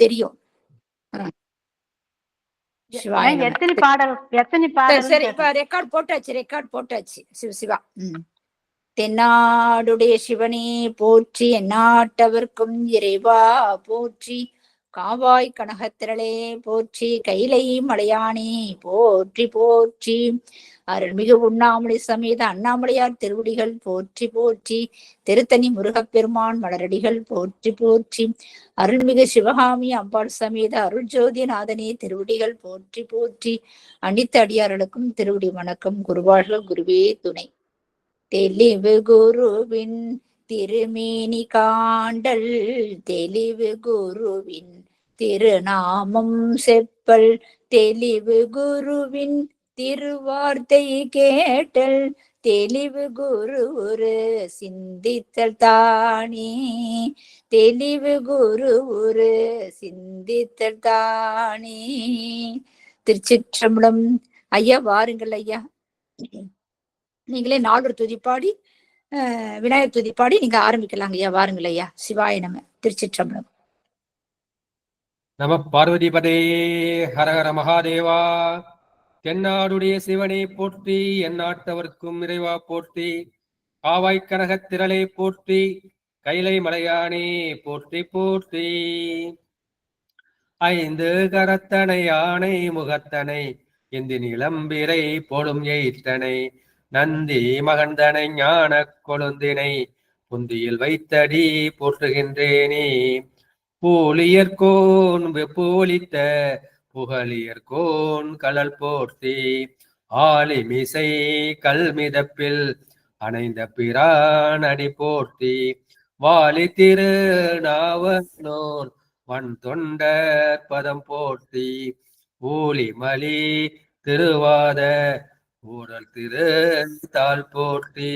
தெரியும். எத்தனை பாடல்? சரி, இப்ப ரெக்கார்ட் போட்டாச்சு. சிவா. தென்னாடுடைய சிவனே போற்றி, எந்நாட்டவர்க்கும் இறைவா போற்றி, காவாய் கனகத்திரளே போற்றி, கைலை மலையானே போற்றி போற்றி, அருள்மிகு உண்ணாமலை சமேத அண்ணாமலையார் திருவடிகள் போற்றி போற்றி, திருத்தணி முருகப்பெருமான் மலரடிகள் போற்றி போற்றி, அருள்மிகு சிவகாமி அம்பாள் சமேத அருள்ஜோதிநாதனே திருவடிகள் போற்றி போற்றி, அனைத்து அடியார்களுக்கும் திருவடி வணக்கம். குருவாழ்க, குருவே துணை. தெளிவு குருவின் திருமேனி காண்டல், தெளிவு குருவின் திருநாமம் செப்பல், தெளிவு குருவின் திருவார்த்தை கேட்டல், தெளிவு குரு ஒரு சிந்தித்தல் தானே, தெளிவு குரு ஒரு சிந்தித்தல் தானே. திருச்சிற்றம்பலம். ஐயா வாருங்கள் ஐயா. நீங்களே 4 துதிப்பாடி விநாயகர் துதிப்பாடி நீங்க ஆரம்பிக்கலாங்க ஐயா. வாருங்கள் ஐயா. சிவாய நம. திருச்சிற்றம்பலம். நம பார்வதிபதே. ஹரஹர மகாதேவா. தென்னாடுடைய சிவனை போற்றி, எந்நாட்டவர்க்கும் இறைவா போற்றி, காவாய் கனகத் திரளே போற்றி, கைலை மலையானே போற்றி போற்றி. 5 கரத்தனை யானை முகத்தனை, இந்தி நிலம்பிரை போடும் எயிற்றனை, நந்தி மகந்தனை ஞான கொழுந்தினை, புந்தியில் வைத்தடி போற்றுகின்றேனே. பூலியர்கோன் வெப்போலித்த புகழியர்கோன் கலல் போற்றி, ஆலிமிசை கல்மிதப்பில் அணைந்த பிரான் அடி போற்றி, வாலி திரு நாவனோன் வன் தொண்டர் பதம் போற்றி, ஊலிமலி திருவாத ஊரல் திரு தாள் போற்றி,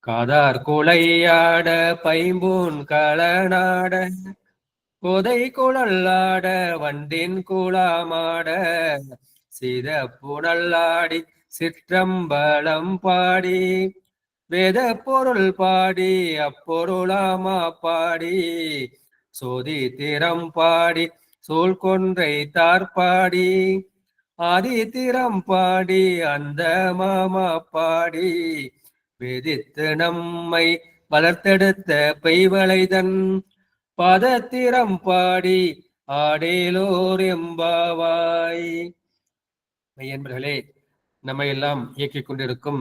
காதார் குளையாட பைம்பூன் களநாட கொதை குழல்லாட வண்டின் குளாமாட, சித புனல்லாடி சிற்றம்பலம் பாடி, வேத பொருள் பாடி அப்பொருளாமா பாடி, சோதி திறம் பாடி சூழ் கொன்றை தார்பாடி, ஆதி திறம் பாடி அந்த மாமா பாடி, வேதித்து நம்மை வளர்த்தெடுத்த பெய்வளைதன் பதத்திறம் பாடி ஆடேலோர் எம்பாவாய். மெய்யன்பர்களே, நம்மை எல்லாம் இயக்கிக் கொண்டிருக்கும்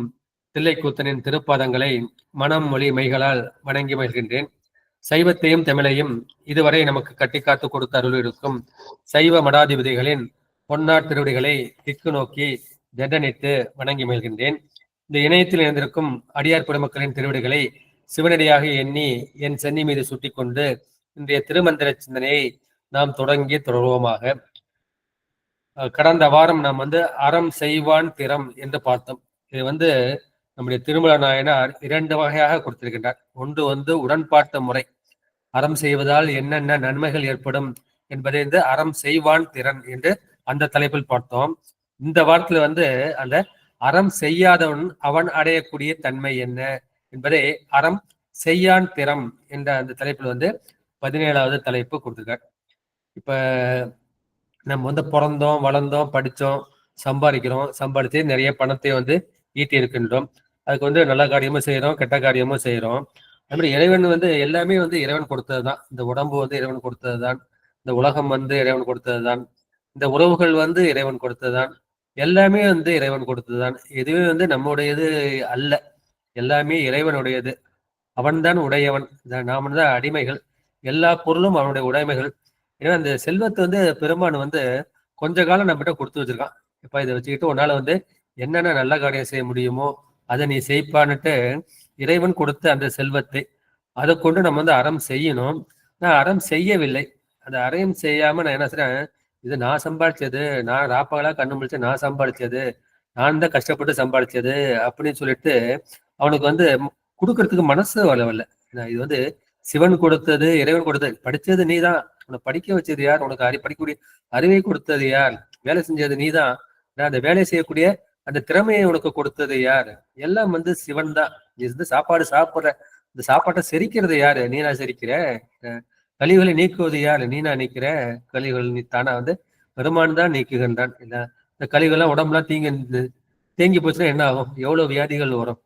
தில்லைக்கூத்தனின் திருப்பாதங்களை மனம் மொழி மைகளால் வணங்கி மகிழ்கின்றேன். சைவத்தையும் தமிழையும் இதுவரை நமக்கு கட்டி காத்து கொடுத்த அருள் இருக்கும் சைவ மடாதிபதிகளின் பொன்னார் திருவடிகளை திக்கு நோக்கி தண்டனித்து வணங்கி மகிழ்கின்றேன். இந்த இணையத்தில் இணைந்திருக்கும் அடியார் குடிமக்களின் திருவடிகளை சிவனடியாக எண்ணி என் சென்னி மீது சுட்டி கொண்டு இன்றைய திருமந்திர சிந்தனையை நாம் தொடங்கி தொடர்வோமாக. கடந்த வாரம் நாம் அறம் செய்வான் திறம் என்று பார்த்தோம். இது நம்முடைய திருமல நாயனார் 2 வகையாக கொடுத்திருக்கின்றார். ஒன்று உடன்பாட்டு முறை, அறம் செய்வதால் என்னென்ன நன்மைகள் ஏற்படும் என்பதை அறம் செய்வான் திறன் என்று அந்த தலைப்பில் பார்த்தோம். இந்த வாரத்துல அந்த அறம் செய்யாதவன் அவன் அடையக்கூடிய தன்மை என்ன என்பதை அறம் செய்யான் திறம் என்ற அந்த தலைப்பில் 17வது தலைப்பு கொடுத்துருக்கார். இப்ப நம்ம பிறந்தோம், வளர்ந்தோம், படித்தோம், சம்பாதிச்சு நிறைய பணத்தை ஈட்டி இருக்கின்றோம். அதுக்கு நல்ல காரியமும் செய்யறோம், கெட்ட காரியமும் செய்யறோம். அது மாதிரி இறைவன் எல்லாமே இறைவன் கொடுத்ததுதான். இந்த உடம்பு இறைவன் கொடுத்ததுதான், இந்த உலகம் இறைவன் கொடுத்ததுதான், இந்த உறவுகள் இறைவன் கொடுத்ததுதான், எல்லாமே இறைவன் கொடுத்ததுதான். எதுவுமே நம்முடையது அல்ல, எல்லாமே இறைவனுடையது. அவன்தான் உடையவன், நாம தான் அடிமைகள். எல்லா பொருளும் அவனுடைய உடைமைகள். ஏன்னா அந்த செல்வத்தை பெருமான் கொஞ்ச காலம் நம்மகிட்ட கொடுத்து வச்சிருக்கான். இப்ப இதை வச்சுக்கிட்டு உன்னால என்னென்ன நல்ல காரியம் செய்ய முடியுமோ அதை நீ செய்ப்பான்னுட்டு இறைவன் கொடுத்த அந்த செல்வத்தை அதை கொண்டு நம்ம அறம் செய்யணும். நான் அறம் செய்யவில்லை. அந்த அறம் செய்யாம நான் என்ன செய்றேன், இது நான் சம்பாதிச்சது, நான் ராப்பகலா கண்ணு முடிச்சு நான் சம்பாதிச்சது, நான் தான் கஷ்டப்பட்டு சம்பாதிச்சது அப்படின்னு சொல்லிட்டு அவனுக்கு கொடுக்கறதுக்கு மனசு வரவில்லை. இது சிவன் கொடுத்தது, இறைவன் கொடுத்தது. படிச்சது நீ தான், உன்னை படிக்க வச்சது யார், உனக்கு படிக்கக்கூடிய அறிவை கொடுத்தது யார், வேலை செஞ்சது நீ தான், அந்த வேலை செய்யக்கூடிய அந்த திறமையை உனக்கு கொடுத்தது யார், எல்லாம் சிவன் தான். நீ சாப்பாடு சாப்பிட்ற, இந்த சாப்பாட்டை செரிக்கிறது யாரு, நீ நான் செரிக்கிற. கழிவுகளை நீக்குவது யாரு? நீனா நீக்கிற கழிவுகள் நீ தானா வந்து பெருமான் தான் நீக்குகின்றான். இல்ல இந்த கழிவுகள்லாம் உடம்புலாம் தேங்கி போச்சுன்னா என்ன ஆகும்? எவ்வளவு வியாதிகள் வரும்?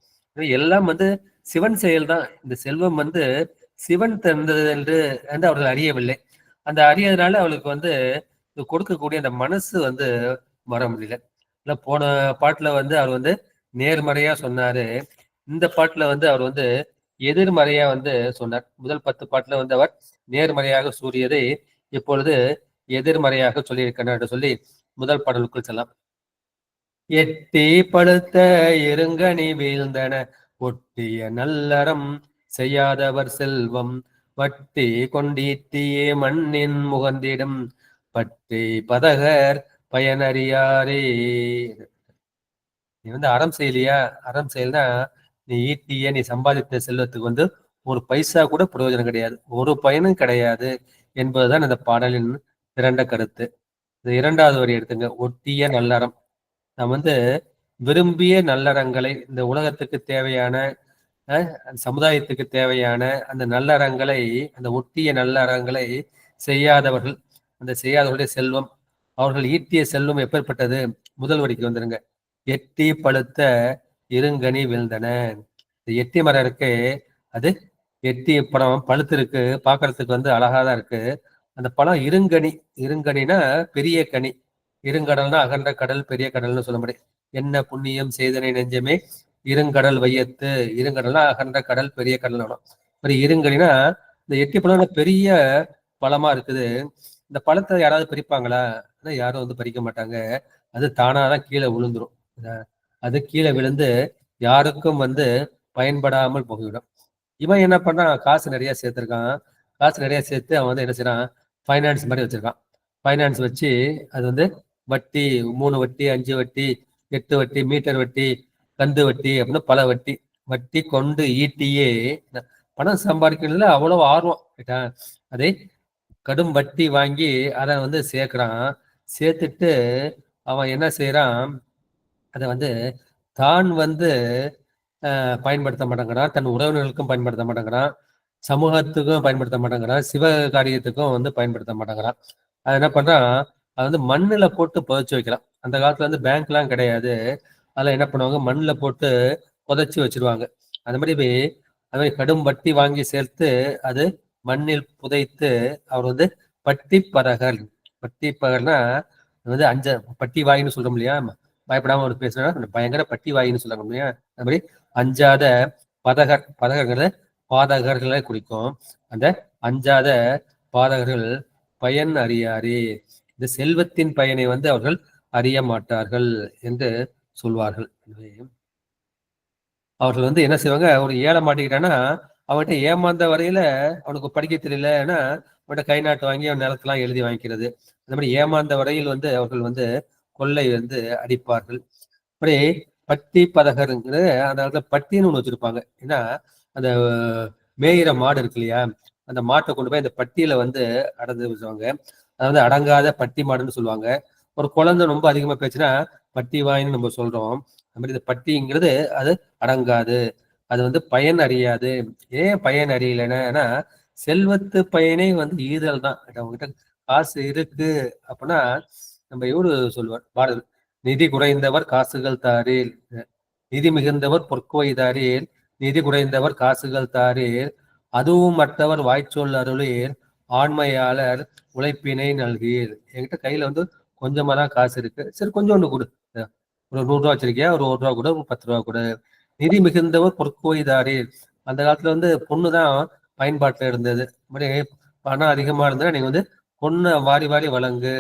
எல்லாம் வந்து சிவன் செயல் தான். இந்த செல்வம் வந்து சிவன் தந்தது என்று அவர்கள் அறியவில்லை. அந்த அறியதுனால அவளுக்கு வந்து கொடுக்கக்கூடிய அந்த மனசு வந்து வர முடியல. இல்ல போன பாட்டுல வந்து அவர் வந்து நேர்மறையா சொன்னாரு. இந்த பாட்டுல வந்து அவர் வந்து எதிர்மறையா வந்து சொன்னார். முதல் 10 பாட்டுல வந்து அவர் நேர்மறையாக கூறியதை இப்பொழுது எதிர்மறையாக சொல்லியிருக்கிறார் என்று சொல்லி முதல் பாடலுக்குள் செல்லாம். எட்டி படுத்த இருங்கனி வீழ்ந்தன ஒட்டிய நல்லறம் செய்யாதவர் செல்வம் வட்டி கொண்டீட்டியே மண்ணின் முகந்திடும் பட்டி பதகர் பயனறியாரே. நீ வந்து அறம் செய்யலையா? அறம் செய்யலனா நீ ஈட்டிய நீ சம்பாதித்த செல்வத்துக்கு வந்து ஒரு பைசா கூட பிரயோஜனம் கிடையாது, ஒரு பயனும் கிடையாது என்பதுதான் இந்த பாடலின் திரண்ட கருத்து. இந்த இரண்டாவது வரி எடுத்துங்க. ஒட்டிய நல்லறம். நாம் வந்து விரும்பிய நல்லறங்களை, இந்த உலகத்துக்கு தேவையான சமுதாயத்துக்கு தேவையான அந்த நல்லறங்களை, அந்த ஒட்டிய நல்லறங்களை செய்யாதவர்கள், அந்த செய்யாதவர்களுடைய செல்வம், அவர்கள் ஈட்டிய செல்வம் எப்பேற்பட்டது? முதல் வரிக்கு வந்துருங்க. எட்டி பழுத்த இருங்கனி விழுந்தன. இந்த எட்டி மரம் இருக்கு, அது எட்டி பழம் பழுத்து இருக்கு, பார்க்கறதுக்கு வந்து அழகாதான் இருக்கு. அந்த பழம் இருங்கனி. இருங்கனினா பெரிய கனி. இருங்கடல்னா அகன்ற கடல், பெரிய கடல்னு சொல்ல முடியும். என்ன புண்ணியம் செய்தனை நெஞ்சமே இருங்கடல் வையத்து. இருங்கடல்னா அகன்ற கடல், பெரிய கடல் வேணும். ஒரு இருங்கனினா இந்த எட்டி பழம் பெரிய பழமா இருக்குது. இந்த பழத்தை யாராவது பறிப்பாங்களா? யாரும் வந்து பறிக்க மாட்டாங்க. அது தானாதான் கீழே விழுந்துரும். அது கீழே விழுந்து யாருக்கும் வந்து பயன்படாமல் போய்விடும். இவன் என்ன பண்ணான்? காசு நிறைய சேர்த்திருக்கான். காசு நிறைய சேர்த்து அவன் வந்து என்ன செய்யறான்? ஃபைனான்ஸ் மாதிரி வச்சிருக்கான். ஃபைனான்ஸ் வச்சு அது வந்து வட்டி, 3 வட்டி, 5 வட்டி, 8 வட்டி, மீட்டர் வட்டி, கந்து வட்டி அப்படின்னு பல வட்டி. வட்டி கொண்டு ஈட்டியே பணம் சம்பாதிக்கிறதுல அவ்வளவு ஆர்வம். அதை கடும் வட்டி வாங்கி அதை வந்து சேர்க்கிறான். சேர்த்துட்டு அவன் என்ன செய்யறான்? அதை வந்து தான் வந்து பயன்படுத்த மாட்டேங்கிறான், தன் உறவினர்களுக்கும் பயன்படுத்த மாட்டேங்கிறான், சமூகத்துக்கும் பயன்படுத்த மாட்டேங்கிறான், சிவ காரியத்துக்கும் வந்து பயன்படுத்த மாட்டேங்கிறான். அது என்ன பண்றான்? அது வந்து மண்ணுல போட்டு புதைச்சு வைக்கிறான். அந்த காலத்துல வந்து பேங்க்லாம் கிடையாது. அதெல்லாம் என்ன பண்ணுவாங்க? மண்ணுல போட்டு புதைச்சி வச்சிருவாங்க. அந்த மாதிரி கடும் வட்டி வாங்கி சேர்த்து அது மண்ணில் புதைத்து அவர் வந்து பட்டி பதகர். பட்டி பதகர்னா வந்து பட்டி வாயின்னு சொல்றோம் இல்லையா? பயப்படாம ஒரு பேசுனா பயங்கர பட்டி வாயின்னு சொல்றாங்க இல்லையா? அது மாதிரி அஞ்சாத பதகர். பதகர்களை பாதகர்களை குறிக்கும். அந்த அஞ்சாத பாதகர்கள் பயன் அறியாரே. இந்த செல்வத்தின் பயனை வந்து அவர்கள் அறிய மாட்டார்கள் என்று சொல்வார்கள். அவர்கள் வந்து என்ன செய்வாங்க? ஒரு ஏழை மாட்டிக்கிட்டான்னா அவன்கிட்ட ஏமாந்த வரையில அவனுக்கு படிக்க தெரியலன்னா அவன்கிட்ட கை நாட்டு வாங்கி அவன் நிலத்தெல்லாம் எழுதி வாங்கிக்கிறது. அந்த மாதிரி ஏமாந்த வரையில் வந்து அவர்கள் வந்து கொள்ளை வந்து அடிப்பார்கள். அப்படி பட்டி பதகருங்கிறது அந்த இடத்துல பட்டின்னு ஒண்ணு வச்சிருப்பாங்க. ஏன்னா அந்த மேயிற மாடு இருக்கு இல்லையா? அந்த மாட்டை கொண்டு போய் அந்த பட்டியில வந்து அடந்து வச்சுவாங்க. அதாவது அடங்காத பட்டி மாடுன்னு சொல்லுவாங்க. ஒரு குழந்தை ரொம்ப அதிகமா பேச்சுன்னா பட்டி வாயின்னு நம்ம சொல்றோம். அந்த மாதிரி இந்த பட்டிங்கிறது அது அடங்காது, அது வந்து பயன் அறியாது. ஏன் பயன் அறியலைன்னா செல்வத்து பயனே வந்து ஈதல் தான். அவங்ககிட்ட காசு இருக்கு அப்படின்னா நம்ம இவரு சொல்லுவார் பாடல், நிதி குறைந்தவர் காசுகள் தாரேல், நிதி மிகுந்தவர் பொற்கோய்தாரேல், நிதி குறைந்தவர் காசுகள் தாரேல், அதுவும் மற்றவர் வாய்ச்சொல் அருளீர், ஆண்மையாளர் உழைப்பினை நல்கீர். என்கிட்ட கையில வந்து கொஞ்சமா தான் காசு இருக்கு, சரி கொஞ்சம் ஒண்ணு கொடு, ஒரு 100 ரூபா வச்சிருக்கியா, ஒரு 1 ரூபா கூட, ஒரு 10 ரூபா கூட. நிதி மிகுந்தவர் பொற்கோய்தாரேல். அந்த காலத்துல வந்து பொண்ணுதான் பயன்பாட்டுல இருந்தது. பணம் அதிகமா இருந்தா நீங்க வந்து பொண்ணை வாரி வாரி வழங்கு.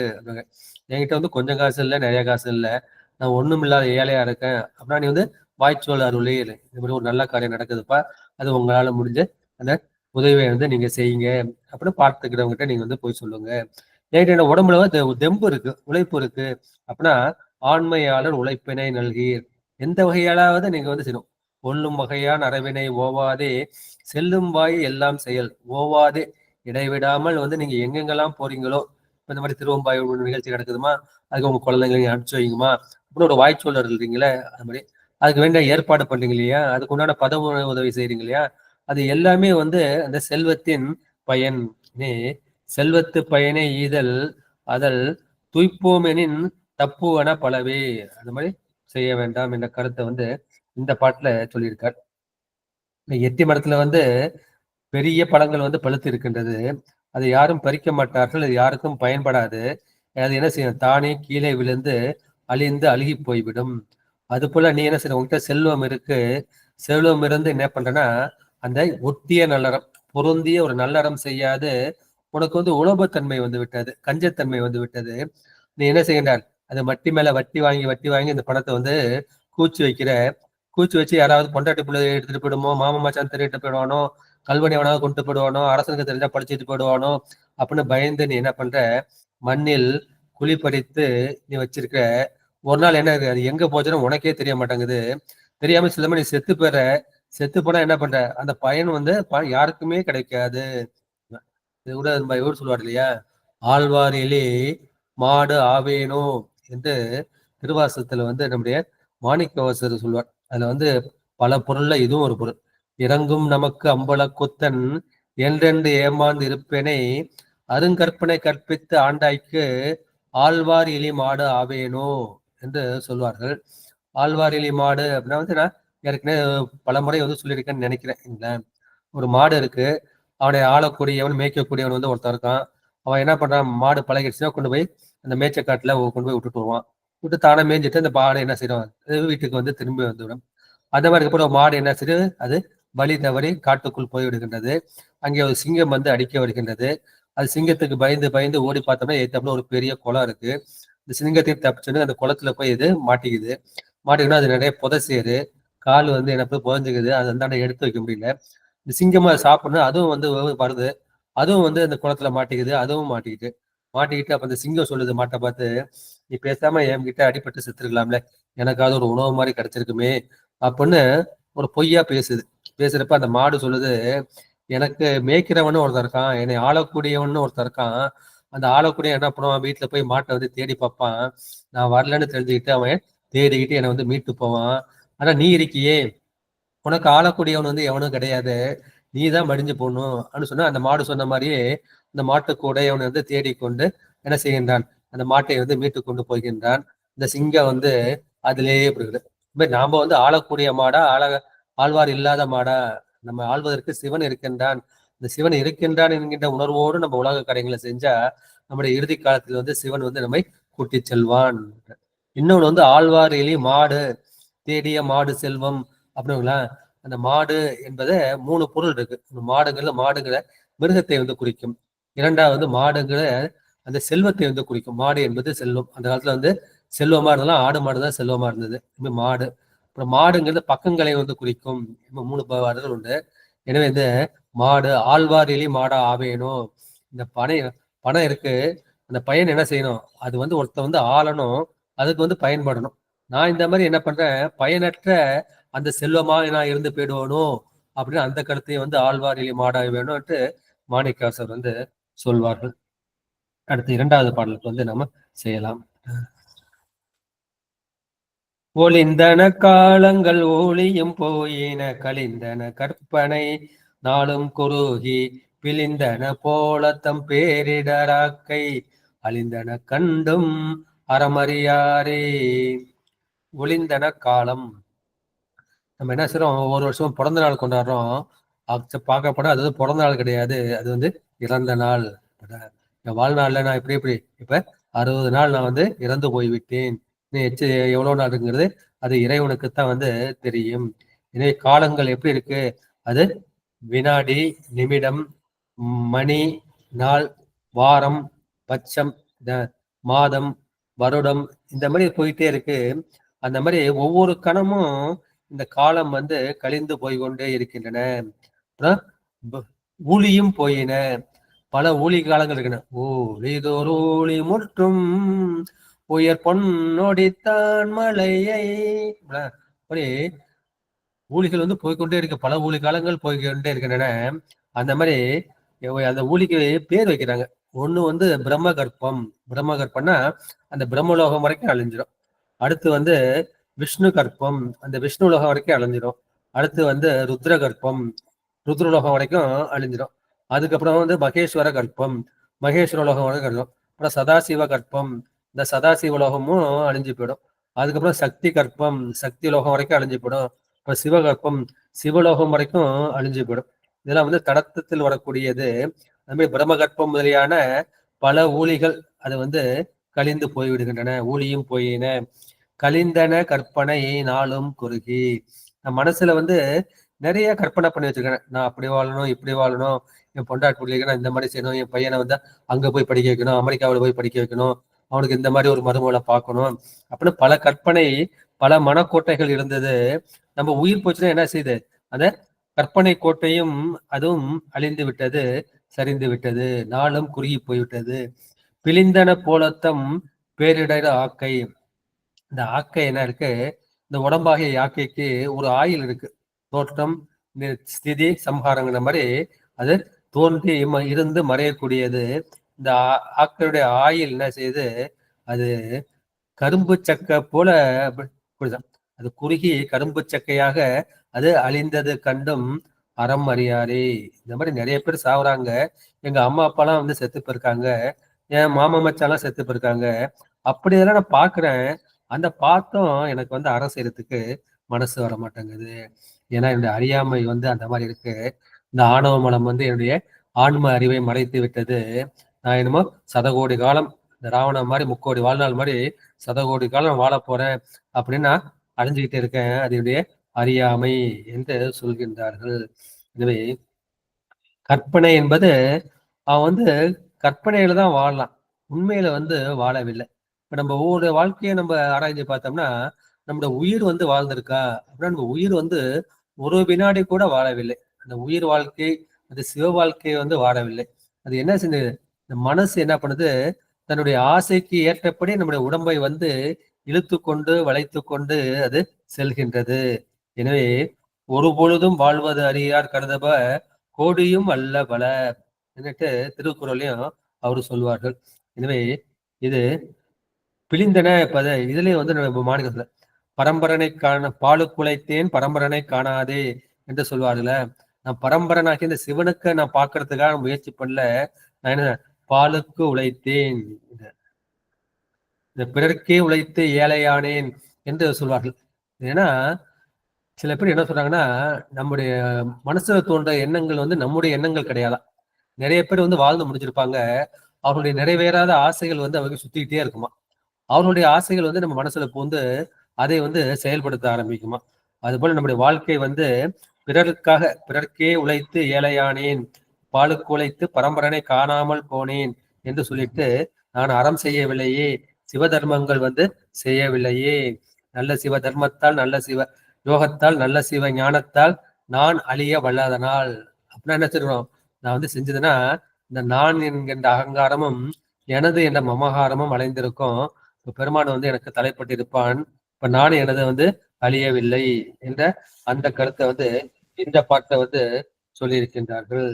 என்கிட்ட வந்து கொஞ்சம் காசு இல்லை, நிறைய காசு இல்லை, நான் ஒண்ணும் இல்லாத ஏழையா இருக்கேன் அப்படின்னா நீ வந்து வாய்ச்சோல் அருளே, இந்த மாதிரி ஒரு நல்ல காரியம் நடக்குதுப்பா, அது உங்களால முடிஞ்ச அந்த உதவியை வந்து நீங்க செய்யுங்க அப்படின்னு பார்த்துக்கிறவங்ககிட்ட நீங்க வந்து போய் சொல்லுங்க. என்கிட்ட உடம்புல வந்து தெம்பு இருக்கு, உழைப்பு இருக்கு அப்படின்னா ஆண்மையாளர் உழைப்பினை நல்கீர். எந்த வகையாலாவது நீங்க வந்து செய்யணும். கொல்லும் வகையான் அரவினை ஓவாதே, செல்லும் வாய் எல்லாம் செயல் ஓவாதே, இடைவிடாமல் வந்து நீங்க எங்கெங்கெல்லாம் போறீங்களோ, இந்த மாதிரி திருவம்பாய் நிகழ்ச்சி நடக்குதுமா, அதுக்கு உங்க குழந்தைங்களையும் அனுப்பிச்சு வைங்கம்மா அப்படின்னு ஒரு வாய்ச்சொல்லர் இருக்கீங்களே, அது மாதிரி அதுக்கு வேண்டிய ஏற்பாடு பண்றீங்க இல்லையா, அதுக்கு உண்டான பதவி உதவி செய்றீங்க இல்லையா, அது எல்லாமே வந்து அந்த செல்வத்தின் பயன். நீ செல்வத்து பயனை ஈதல் அதல் துய்ப்போமெனின் தப்புவன பலவே. அந்த மாதிரி செய்ய வேண்டாம் என்ற கருத்தை வந்து இந்த பாட்டுல சொல்லியிருக்கார். இந்த எத்தி மரத்துல வந்து பெரிய பழங்கள் வந்து பழுத்து இருக்கின்றது. அதை யாரும் பறிக்க மாட்டார்கள், அது யாருக்கும் பயன்படாது. அது என்ன செய்யும், தானே கீழே விழுந்து அழிந்து அழுகி போய்விடும். அது போல நீ என்ன செய்ய, உங்ககிட்ட செல்வம் இருக்கு, செல்வம் இருந்து என்ன பண்றேன்னா அந்த ஒட்டிய நல்லறம் பொருந்திய ஒரு நல்லறம் செய்யாது உனக்கு வந்து உலோபத்தன்மை வந்து விட்டது, கஞ்சத்தன்மை வந்து விட்டது. நீ என்ன செய்கின்றார், அது வட்டி மேல வட்டி வாங்கி இந்த பணத்தை வந்து கூச்சி வைக்கிற. கூச்சி வச்சு யாராவது பொண்டாட்டி பிள்ளை எடுத்துட்டு போயிடுமோ, மாமா மச்சான் திருட்டு போயிடுவானோ, கல்வனை எவனாவது கொண்டு போயிடுவானோ, அரசனுக்கு தெரிஞ்சா படிச்சுட்டு போயிடுவானோ அப்படின்னு பயந்து நீ என்ன பண்ற, மண்ணில் குழி பறித்து நீ வச்சிருக்க. ஒரு நாள் என்ன இருக்கு, அது எங்க போச்சுன்னு உனக்கே தெரிய மாட்டேங்குது. தெரியாம சில மணி செத்து போற. செத்து போனா என்ன பண்ற, அந்த பயன் வந்து யாருக்குமே கிடைக்காது. இது கூட இவர் சொல்லுவார் இல்லையா, ஆழ்வாரிலே மாடு ஆவேனோ என்று திருவாசகத்துல வந்து நம்முடைய மாணிக்கவாசகர் சொல்வார். அதுல வந்து பல பொருள்ல இதுவும் ஒரு பொருள். இறங்கும் நமக்கு அம்பல கொத்தன் என்றென்று ஏமாந்து இருப்பேனை அருங்கற்பனை கற்பித்து ஆண்டாய்க்கு ஆழ்வார் இலி மாடு ஆவேனோ என்று சொல்வார்கள். ஆழ்வார் இலி மாடு அப்படின்னா வந்து நான் ஏற்கனவே பல முறை வந்து சொல்லியிருக்கேன்னு நினைக்கிறேன். ஒரு மாடு இருக்கு, அவனை ஆளக்கூடியவன் மேய்க்கக்கூடியவன் வந்து ஒருத்தன் இருக்கான். அவன் என்ன பண்றான், மாடு பழகிடுச்சுன்னா கொண்டு போய் அந்த மேய்ச்சக்காட்டுல கொண்டு போய் விட்டுட்டு வருவான். விட்டு தானே மேய்ஞ்சிட்டு அந்த மாடு என்ன செய்வான், வீட்டுக்கு வந்து திரும்பி வந்துவிடும். அந்த மாதிரி அப்புறம் மாடு என்ன செய்யுது, அது வழி தவறி காட்டுக்குள் போய்விடுகின்றது. அங்கே ஒரு சிங்கம் வந்து அடிக்க வருகின்றது. அது சிங்கத்துக்கு பயந்து பயந்து ஓடி பார்த்தோம்னா ஏத்தாப்புல ஒரு பெரிய குளம் இருக்கு. இந்த சிங்கத்தையும் தப்பிச்சுன்னு அந்த குளத்துல போய் இது மாட்டிக்குது. மாட்டிக்கணும், அது நிறைய புதைசேரு, கால் வந்து என்ன போய் புதஞ்சுக்குது. அது அந்தாண்ட எடுத்து வைக்க முடியல. இந்த சிங்கமா சாப்பிடணும், அதுவும் வந்து வருது, அதுவும் வந்து அந்த குளத்துல மாட்டிக்குது, அதுவும் மாட்டிக்கிட்டு அப்ப அந்த சிங்கம் சொல்லுது மாட்டை பார்த்து, நீ பேசாம என்கிட்ட அடிபட்டு செத்துருக்கலாம்ல, எனக்காவது ஒரு உணவு மாதிரி கிடைச்சிருக்குமே அப்படின்னு ஒரு பொய்யா பேசுறப்ப அந்த மாடு சொல்லுது, எனக்கு மேய்க்கிறவனு ஒருத்தர் இருக்கான், என்னை ஆளக்கூடியவனு ஒருத்தர் இருக்கான். அந்த ஆளக்கூடிய என்ன பண்ணுவான், வீட்டுல போய் மாட்டை வந்து தேடி பார்ப்பான். நான் வரலன்னு தெரிஞ்சுக்கிட்டு அவன் தேடிக்கிட்டு என்னை வந்து மீட்டு போவான். ஆனா நீ இருக்கியே, உனக்கு ஆளக்கூடியவன் வந்து எவனும் கிடையாது, நீ தான் மடிஞ்சு போகணும் அப்படின்னு சொன்னா அந்த மாடு சொன்ன மாதிரியே இந்த மாட்டுக்கு உடையவனை வந்து தேடிக்கொண்டு என்ன செய்கின்றான், அந்த மாட்டை வந்து மீட்டு கொண்டு போகின்றான். இந்த சிங்கம் வந்து அதிலேயே போகிறது. நாம வந்து ஆளக்கூடிய மாடா, ஆழ்வார் இல்லாத மாடா, நம்ம ஆள்வதற்கு சிவன் இருக்கின்றான், இந்த சிவன் இருக்கின்றான் என்கின்ற உணர்வோடு நம்ம உலக காரியங்களை செஞ்சா நம்முடைய இறுதி காலத்தில் வந்து சிவன் வந்து நம்மை கூட்டி செல்வான். இன்னொன்று வந்து ஆழ்வார் எலி மாடு தேடிய மாடு செல்வம் அப்படிங்களா. அந்த மாடு என்பதை 3 பொருள் இருக்கு. மாடுங்கிற மிருகத்தை வந்து குறிக்கும். இரண்டாவது மாடுங்கிற அந்த செல்வத்தை வந்து குறிக்கும். மாடு என்பது செல்வம். அந்த காலத்துல வந்து செல்வமா இருந்தாலும் ஆடு மாடு தான் செல்வமா இருந்தது. மாடு. அப்புறம் மாடுங்கிறது பக்கங்களை வந்து குறிக்கும். 3 வார்த்தைகள் உண்டு. எனவே இந்த மாடு ஆழ்வாரிலி மாடா ஆவேணும். இந்த பணம் இருக்கு, அந்த பயன் என்ன செய்யணும், அது வந்து ஒருத்தர் வந்து ஆளணும், அதுக்கு வந்து பயன்படணும். நான் இந்த மாதிரி என்ன பண்றேன், பயனற்ற அந்த செல்வமா நான் இருந்து போயிடுவனும் அப்படின்னு அந்த கருத்தையும் வந்து ஆழ்வாரிலி மாடா வேணும்ட்டு மாணிக்கவாசகர் வந்து சொல்வார்கள். அடுத்து 2வது பாடலுக்கு வந்து நம்ம செய்யலாம். ஒளிந்தன காலங்கள் ஒளியும் போயின கலிந்தன கற்பனை நாளும் குறுகி பிழிந்தன போலத்தம் பேரிடராக்கை அழிந்தன கண்டும் அறமறியாரே. ஒளிந்தன காலம், நம்ம என்ன செய்றோம், ஒவ்வொரு வருஷமும் பிறந்த நாள் கொண்டாடுறோம். பார்க்கப்பட அது வந்து பிறந்த நாள் கிடையாது, அது வந்து இறந்த நாள். என் வாழ்நாள்ல நான் இப்படி இப்ப 60 நாள் நான் வந்து இறந்து போய்விட்டேன். எவ்வளவு நாளுங்கிறது அது இறைவனுக்குத்தான் வந்து தெரியும். எனவே காலங்கள் எப்படி இருக்கு, அது வினாடி, நிமிடம், மணி, நாள், வாரம், பட்சம், மாதம், வருடம், இந்த மாதிரி போயிட்டே இருக்கு. அந்த மாதிரி ஒவ்வொரு கணமும் இந்த காலம் வந்து கழிந்து போய்கொண்டே இருக்கின்றன. ஊழியும் போயின, பல ஊழி காலங்கள் இருக்கின்றன. ஊழிதோர் ஊழி முற்றும் உயர் பொன்னொடித்தான் மலையை, அப்படி ஊழிகள் வந்து போய்கொண்டே இருக்கு, பல ஊழி காலங்கள் போய்கொண்டே இருக்கின்றன. அந்த மாதிரி அந்த ஊழிக்கு பேர் வைக்கிறாங்க. ஒண்ணு வந்து பிரம்ம கர்ப்பம்னா அந்த பிரம்மலோகம் வரைக்கும் அழிஞ்சிடும். அடுத்து வந்து விஷ்ணு கர்ப்பம், அந்த விஷ்ணு உலகம் வரைக்கும் அழிஞ்சிடும். அடுத்து வந்து ருத்ர கர்ப்பம், ருத்ரலோகம் வரைக்கும் அழிஞ்சிடும். அதுக்கப்புறம் வந்து மகேஸ்வர கற்பம், மகேஸ்வர உலகம் கற்பம். அப்புறம் சதாசிவ கற்பம், இந்த சதாசிவ உலகமும் அழிஞ்சு போயிடும். அதுக்கப்புறம் சக்தி கற்பம், சக்தி உலகம் வரைக்கும் அழிஞ்சு போயிடும். அப்புறம் சிவகற்பம், சிவலோகம் வரைக்கும் அழிஞ்சு போயிடும். இதெல்லாம் வந்து தடத்தத்தில் வரக்கூடியது. அது மாதிரி பிரம்மகற்பம் முதலியான பல ஊழிகள் அது வந்து கழிந்து போய்விடுகின்றன. ஊழியும் போயின, கலிந்தன கற்பனை நாளும் குறுகி. நான் மனசுல வந்து நிறைய கற்பனை பண்ணி வச்சிருக்கேன். நான் அப்படி வாழணும், இப்படி வாழணும், என் பொண்டாட்டி பிள்ளைக்கு இந்த மாதிரி செய்யணும், என் பையனை வந்து அங்க போய் படிக்க வைக்கணும், அமெரிக்காவில் போய் படிக்க வைக்கணும், அவனுக்கு இந்த மாதிரி ஒரு மருமகளை பார்க்கணும் அப்படின்னு பல கற்பனை, பல மனக்கோட்டைகள் இருந்தது. நம்ம உயிர் போச்சுன்னா என்ன செய்யுது? அந்த கற்பனை கோட்டையும் அதுவும் அழிந்து விட்டது, சரிந்து விட்டது, நாளும் குறுகி போய்விட்டது. பிழிந்தன போலத்தம் பேரிடர் ஆக்கை. இந்த ஆக்கை என்ன இருக்கு? இந்த உடம்பாகிய யாக்கைக்கு ஒரு ஆயில் இருக்கு. தோற்றம், ஸ்திதி, சம்ஹாரங்கிற மாதிரி அது தோன்றி இருந்து மறையக்கூடியது. இந்த ஆக்கையுடைய ஆயில் என்ன செய்யுது? அது கரும்பு சக்கை போல அது குறுகி கரும்பு சக்கையாக அது அழிந்தது கண்டும் அறம் அறியாரே. இந்த மாதிரி நிறைய பேர் சாவுறாங்க. எங்க அம்மா அப்பாலாம் வந்து செத்து போயிருக்காங்க, என் மாமா மச்சாலாம் செத்து போயிருக்காங்க. அப்படியெல்லாம் நான் பாக்குறேன். அந்த பார்த்தும் எனக்கு வந்து அறம் செய்யறதுக்கு மனசு வர மாட்டேங்குது. ஏன்னா என்னுடைய அறியாமை வந்து அந்த மாதிரி இருக்கு. இந்த ஆணவ மனம் வந்து என்னுடைய ஆன்ம அறிவை மறைத்து விட்டது. நான் என்னமோ சதகோடி காலம் இந்த ராவணன் மாதிரி 3 கோடி வாழ்நாள் மாதிரி சதகோடி காலம் வாழ போறேன் அப்படின்னு நான் அடைஞ்சுக்கிட்டு இருக்கேன். அதனுடைய அறியாமை என்று சொல்கின்றார்கள். எனவே கற்பனை என்பது அவன் வந்து கற்பனையில தான் வாழலாம், உண்மையில வந்து வாழவில்லை. இப்ப நம்ம ஒவ்வொரு வாழ்க்கையை நம்ம ஆராய்ச்சி பார்த்தோம்னா, நம்மளோட உயிர் வந்து வாழ்ந்திருக்கா அப்படின்னா நம்ம உயிர் வந்து ஒரு வினாடி கூட வாழவில்லை. அந்த உயிர் வாழ்க்கை, அது சிவ வாழ்க்கையை வந்து வாழவில்லை. அது என்ன செஞ்சது? இந்த மனசு என்ன பண்ணுது? தன்னுடைய ஆசைக்கு ஏற்றபடி நம்முடைய உடம்பை வந்து இழுத்து கொண்டு வளைத்து கொண்டு அது செல்கின்றது. எனவே ஒரு பொழுதும் வாழ்வது அறியார் கருதப கோடியும் அல்ல பல என்னட்டு திருக்குறளையும் அவரு சொல்வார்கள். எனவே இது பிழிந்தன இதுலயும் வந்து நம்ம மாநிலத்துல பரம்பரனை காண பாலுக்குலைத்தேன் பரம்பரனை காணாதே என்று சொல்வார்கள. நான் பரம்பரனாக்கி இந்த சிவனுக்கு நான் பாக்குறதுக்காக முயற்சி பண்ணல. நான் என்ன பாலுக்கு உழைத்தேன், இந்த பிறர்க்கே உழைத்து ஏழையானேன் என்று சொல்வார்கள். ஏன்னா சில பேர் என்ன சொல்றாங்கன்னா, நம்முடைய மனசுல தோன்ற எண்ணங்கள் வந்து நம்முடைய எண்ணங்கள் கிடையாதான். நிறைய பேர் வந்து வாழ்ந்து முடிஞ்சிருப்பாங்க, அவர்களுடைய நிறைவேறாத ஆசைகள் வந்து அவங்க சுத்திக்கிட்டே இருக்குமா. அவர்களுடைய ஆசைகள் வந்து நம்ம மனசுல பூந்து அதை வந்து செயல்படுத்த ஆரம்பிக்குமா. அதுபோல நம்முடைய வாழ்க்கை வந்து பிறர்க்கே உழைத்து ஏழையானேன், பாலுக்கு உழைத்து பரம்பரனை காணாமல் போனேன் என்று சொல்லிட்டு நான் அறம் செய்யவில்லையே, சிவ தர்மங்கள் வந்து செய்யவில்லையே, நல்ல சிவ தர்மத்தால், நல்ல சிவ யோகத்தால், நல்ல சிவ ஞானத்தால் நான் அழிய வல்லாதனால் அப்படின்னா என்ன சொல்றோம்? நான் வந்து செஞ்சதுன்னா இந்த நான் என்கின்ற அகங்காரமும் எனது என்ற மமகாரமும் அலைந்திருக்கும். பெருமான் வந்து எனக்கு தலைப்பட்டிருப்பான். இப்ப நான் எனது வந்து அழியவில்லை என்ற அந்த கருத்தை வந்து இந்த பாட்டை வந்து சொல்லியிருக்கின்றார்கள்.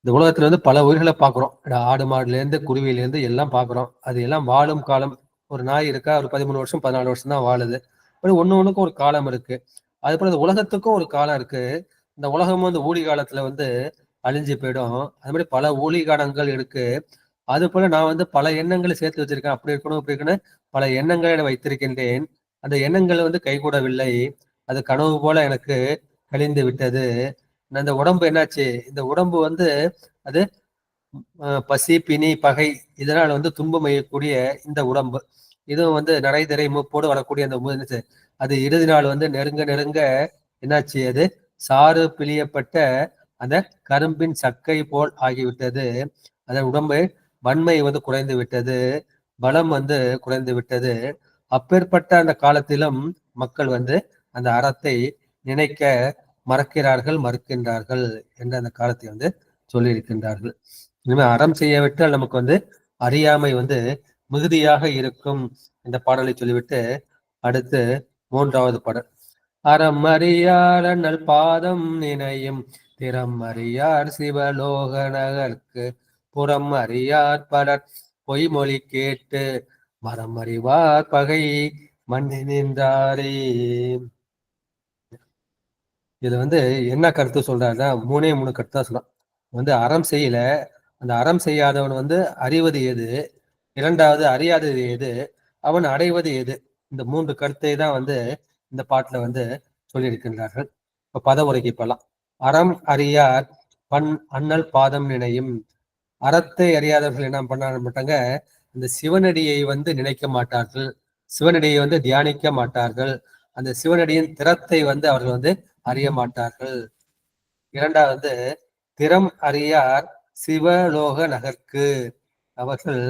இந்த உலகத்துல வந்து பல உயிர்களை பார்க்கிறோம். ஆடு மாடுல இருந்து குருவில இருந்து எல்லாம் பார்க்கிறோம். அது எல்லாம் வாழும் காலம். ஒரு நாய் இருக்கா, ஒரு 13 வருஷம் 14 வருஷம் தான் வாழுது. ஒண்ணுக்கும் ஒரு காலம் இருக்கு. அது போல இந்த உலகத்துக்கும் ஒரு காலம் இருக்கு. இந்த உலகமும் வந்து ஊழி காலத்துல வந்து அழிஞ்சு போயிடும். அது மாதிரி பல ஊழி காலங்கள் இருக்கு. அது போல நான் வந்து பல எண்ணங்களை சேர்த்து வச்சிருக்கேன். அப்படி இருக்கணும், இப்படி இருக்கணும், பல எண்ணங்களை வைத்திருக்கின்றேன். அந்த எண்ணங்கள் வந்து கைகூடவில்லை. அது கனவு போல எனக்கு கழிந்து விட்டது. இந்த உடம்பு என்னாச்சு? இந்த உடம்பு வந்து அது பசி, பிணி, பகை இதனால வந்து துன்பம் அடையக்கூடிய இந்த உடம்பு, இதுவும் வந்து நரைதிரை மூப்போடு வரக்கூடிய அந்த அது இறுதி நாள் வந்து நெருங்க நெருங்க என்னாச்சு? அது சாறு பிழியப்பட்ட அந்த கரும்பின் சக்கை போல் ஆகிவிட்டது. அதன் உடம்பு வன்மை வந்து குறைந்து விட்டது, பலம் வந்து குறைந்து விட்டது. அப்பேற்பட்ட அந்த காலத்திலும் மக்கள் வந்து அந்த அறத்தை நினைக்க மறக்கிறார்கள், மறுக்கின்றார்கள் என்ற அந்த காலத்தை வந்து சொல்லியிருக்கின்றார்கள். இனிமே அறம் செய்ய விட்டால் நமக்கு வந்து அறியாமை வந்து மிகுதியாக இருக்கும் இந்த பாடலை சொல்லிவிட்டு அடுத்து 3வது பாடல். அறம் அறியார் அண்ணல் பாதம் நினையும் திறம் அறியார் சிவலோக நகர்க்கு புறம் அறியார் பலர் பொய்மொழி கேட்டு மரம் அறிவார் பகை மண்ணி நின்றாரே. இதுல வந்து என்ன கருத்து சொல்றாருன்னா 3 கருத்து தான் சொல்லலாம். வந்து அறம் செய்யல, அந்த அறம் செய்யாதவன் வந்து அறிவது எது, இரண்டாவது அறியாதது எது, அவன் அடைவது எது, இந்த 3 கருத்தை தான் வந்து இந்த பாட்டுல வந்து சொல்லியிருக்கின்றார்கள். இப்ப பதவுரைக்கு போலாம். அறம் அறியார் பண் அண்ணல் பாதம் நினையும். அறத்தை அறியாதவர்கள் என்ன பண்ண மாட்டாங்க, இந்த சிவனடியை வந்து நினைக்க மாட்டார்கள், சிவனடியை வந்து தியானிக்க மாட்டார்கள், அந்த சிவனடியின் திறத்தை வந்து அவர்கள் வந்து அறிய மாட்டார்கள். இரண்டாவது வந்து திறம் அறியார் சிவலோக நகர்க்கு. அவர்கள்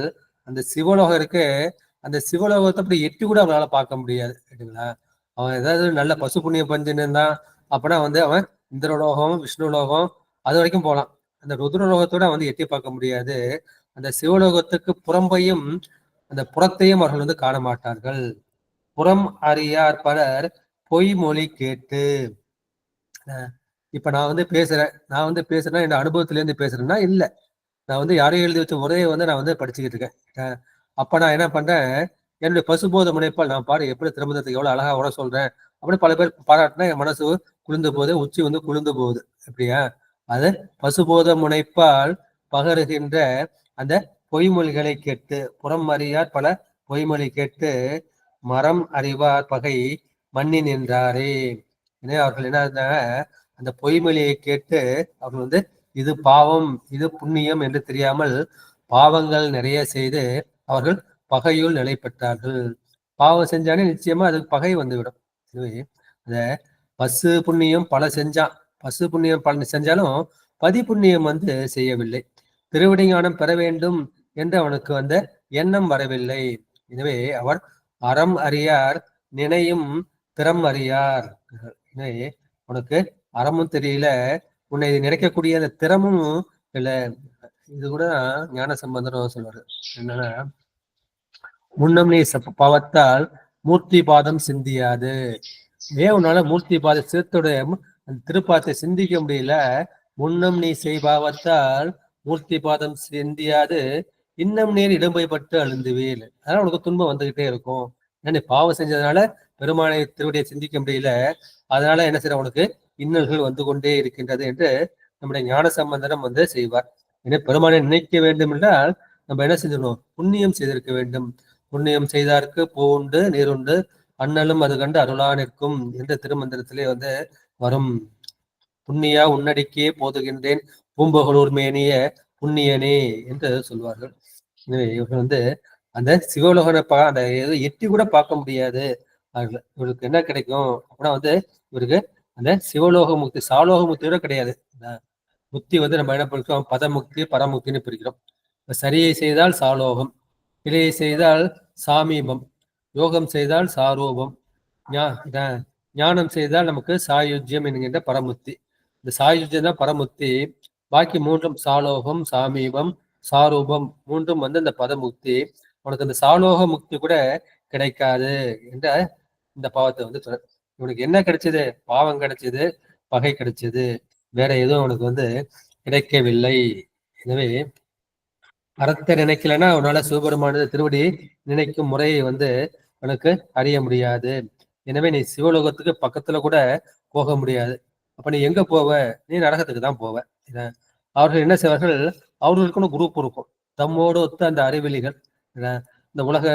அந்த சிவலோகம் இருக்கு, அந்த சிவலோகத்தை அப்படி எட்டி கூட அவனால பார்க்க முடியாது. சரிங்களா? அவன் ஏதாவது நல்ல பசு புண்ணியம் பஞ்சுன்னு இருந்தான் அப்படின்னா வந்து அவன் இந்திரலோகம் விஷ்ணு லோகம் அது வரைக்கும் போகலாம். அந்த ருத்ரலோகத்தோட வந்து எட்டி பார்க்க முடியாது. அந்த சிவலோகத்துக்கு புறம்பையும் அந்த புறத்தையும் அவர்கள் வந்து காண மாட்டார்கள். புறம் அறியார் பலர் பொய்மொழி கேட்டு. இப்ப நான் வந்து பேசுறேன்னா என் அனுபவத்துல இருந்து பேசுறேன்னா இல்ல, நான் வந்து யாரையும் எழுதி வச்ச முறையை வந்து நான் வந்து படிச்சுக்கிட்டு இருக்கேன். அப்ப நான் என்ன பண்றேன், என்னுடைய பசுபோத முனைப்பால் நான் பாரு எப்படி திருமணத்துக்கு எவ்வளவு அழகா உர சொல்றேன் அப்படின்னு பல பேர் பாராட்டினா என் மனசு குளிர்ந்து போகுது, உச்சி வந்து குளிர்ந்து போகுது. அப்படியா? அது பசுபோத முனைப்பால் பகருகின்ற அந்த பொய்மொழிகளை கேட்டு, புறம் அறியார் பல பொய்மொழி கேட்டு மரம் அறிவார் பகை மண்ணி நின்றாரே. எனவே அவர்கள் என்ன, அந்த பொய்மொழியை கேட்டு அவர்கள் வந்து இது பாவம் இது புண்ணியம் என்று தெரியாமல் பாவங்கள் நிறைய செய்து அவர்கள் பகையுள் நிலை பெற்றார்கள். பாவம் செஞ்சானே நிச்சயமா அதுக்கு பகை வந்துவிடும். எனவே அந்த பசு புண்ணியம் பல செஞ்சான், பசு புண்ணியம் பல செஞ்சாலும் பதி புண்ணியம் வந்து செய்யவில்லை. திருவடி ஞானம் பெற வேண்டும் என்று அவனுக்கு வந்த எண்ணம் வரவில்லை. எனவே அவர் அறம் அறியார் நினையும் திறம் அறியார். எனவே உனக்கு அறமும் தெரியல, உன்னை நினைக்கக்கூடிய அந்த திறமும் இல்ல. இது கூட ஞான சம்பந்தரும் சொல்வாரு. என்னன்னா, முன்னம் நீ பாவத்தால் மூர்த்தி பாதம் சிந்தியாது. ஏன் உன்னால மூர்த்தி பாத சிறுத்துடைய அந்த திருப்பாத்தை சிந்திக்க முடியல? முன்னம் நீ செய்பாவத்தால் மூர்த்தி பாதம் சிந்தியாது இன்னும் நீர் இடம்பைப்பட்டு அழுந்துவீர். அதனால உனக்கு துன்பம் வந்துகிட்டே இருக்கும். ஏன்னா நீ பாவம் செஞ்சதுனால பெருமானை திருவடியை சிந்திக்க முடியல, அதனால என்ன செய்யற உனக்கு இன்னல்கள் வந்து கொண்டே இருக்கின்றது என்று நம்முடைய ஞான சம்பந்தனம் வந்து செய்வார். ஏன்னா பெருமானை நினைக்க வேண்டும் என்றால் நம்ம என்ன செஞ்சிடணும், புண்ணியம் செய்திருக்க வேண்டும். புண்ணியம் செய்தார்க்கு பூண்டு நீருண்டு அண்ணலும் அது கண்டு அருளா நிற்கும் என்ற திருமந்திரத்திலே வந்து வரும். புண்ணியா உன்னடிக்கே போதுகின்றேன் பூம்பகலூர் மேனிய புண்ணியனே என்று சொல்வார்கள். எனவே இவர்கள் வந்து அந்த சிவலோகனை அந்த எட்டி கூட பார்க்க முடியாது. இவருக்கு என்ன கிடைக்கும் அப்படின்னா வந்து இவருக்கு அந்த சிவலோக முக்தி சாலோக முக்தி கூட கிடையாது. முக்தி வந்து நம்ம என்ன பிரிக்கிறோம், பதமுக்தி பரமுக்தின்னு பிரிக்கிறோம். சரியை செய்தால் சாலோகம், கிளையை செய்தால் சாமீபம், யோகம் செய்தால் சாரூபம், ஞானம் செய்தால் நமக்கு சாயுஜ்யம் என்கின்ற பரமுக்தி. இந்த சாயுஜ்யம் தான் பரமுக்தி. பாக்கி மூன்றும் சாலோகம் சாமீபம் சாரூபம் மூன்றும் வந்து இந்த பதமுக்தி. உனக்கு இந்த சாலோக முக்தி கூட கிடைக்காது என்ற இந்த பாவத்தை வந்து இவனுக்கு என்ன கிடைச்சது, பாவம் கிடைச்சது, பகை கிடைச்சது, வேற எதுவும் உனக்கு வந்து கிடைக்கவில்லை. எனவே அறத்தை நினைக்கலன்னா உன்னால சிவபெருமானது திருவடி நினைக்கும் முறையை வந்து உனக்கு அறிய முடியாது. எனவே நீ சிவலோகத்துக்கு பக்கத்துல கூட போக முடியாது. அப்ப நீ எங்க போவ, நீ நரகத்துக்கு தான் போவ. அவர்கள் என்ன செய்வார்கள், அவர்களுக்குன்னு குரூப் இருக்கும், தம்மோடு ஒத்த அந்த அறிவெளிகள் இந்த உலக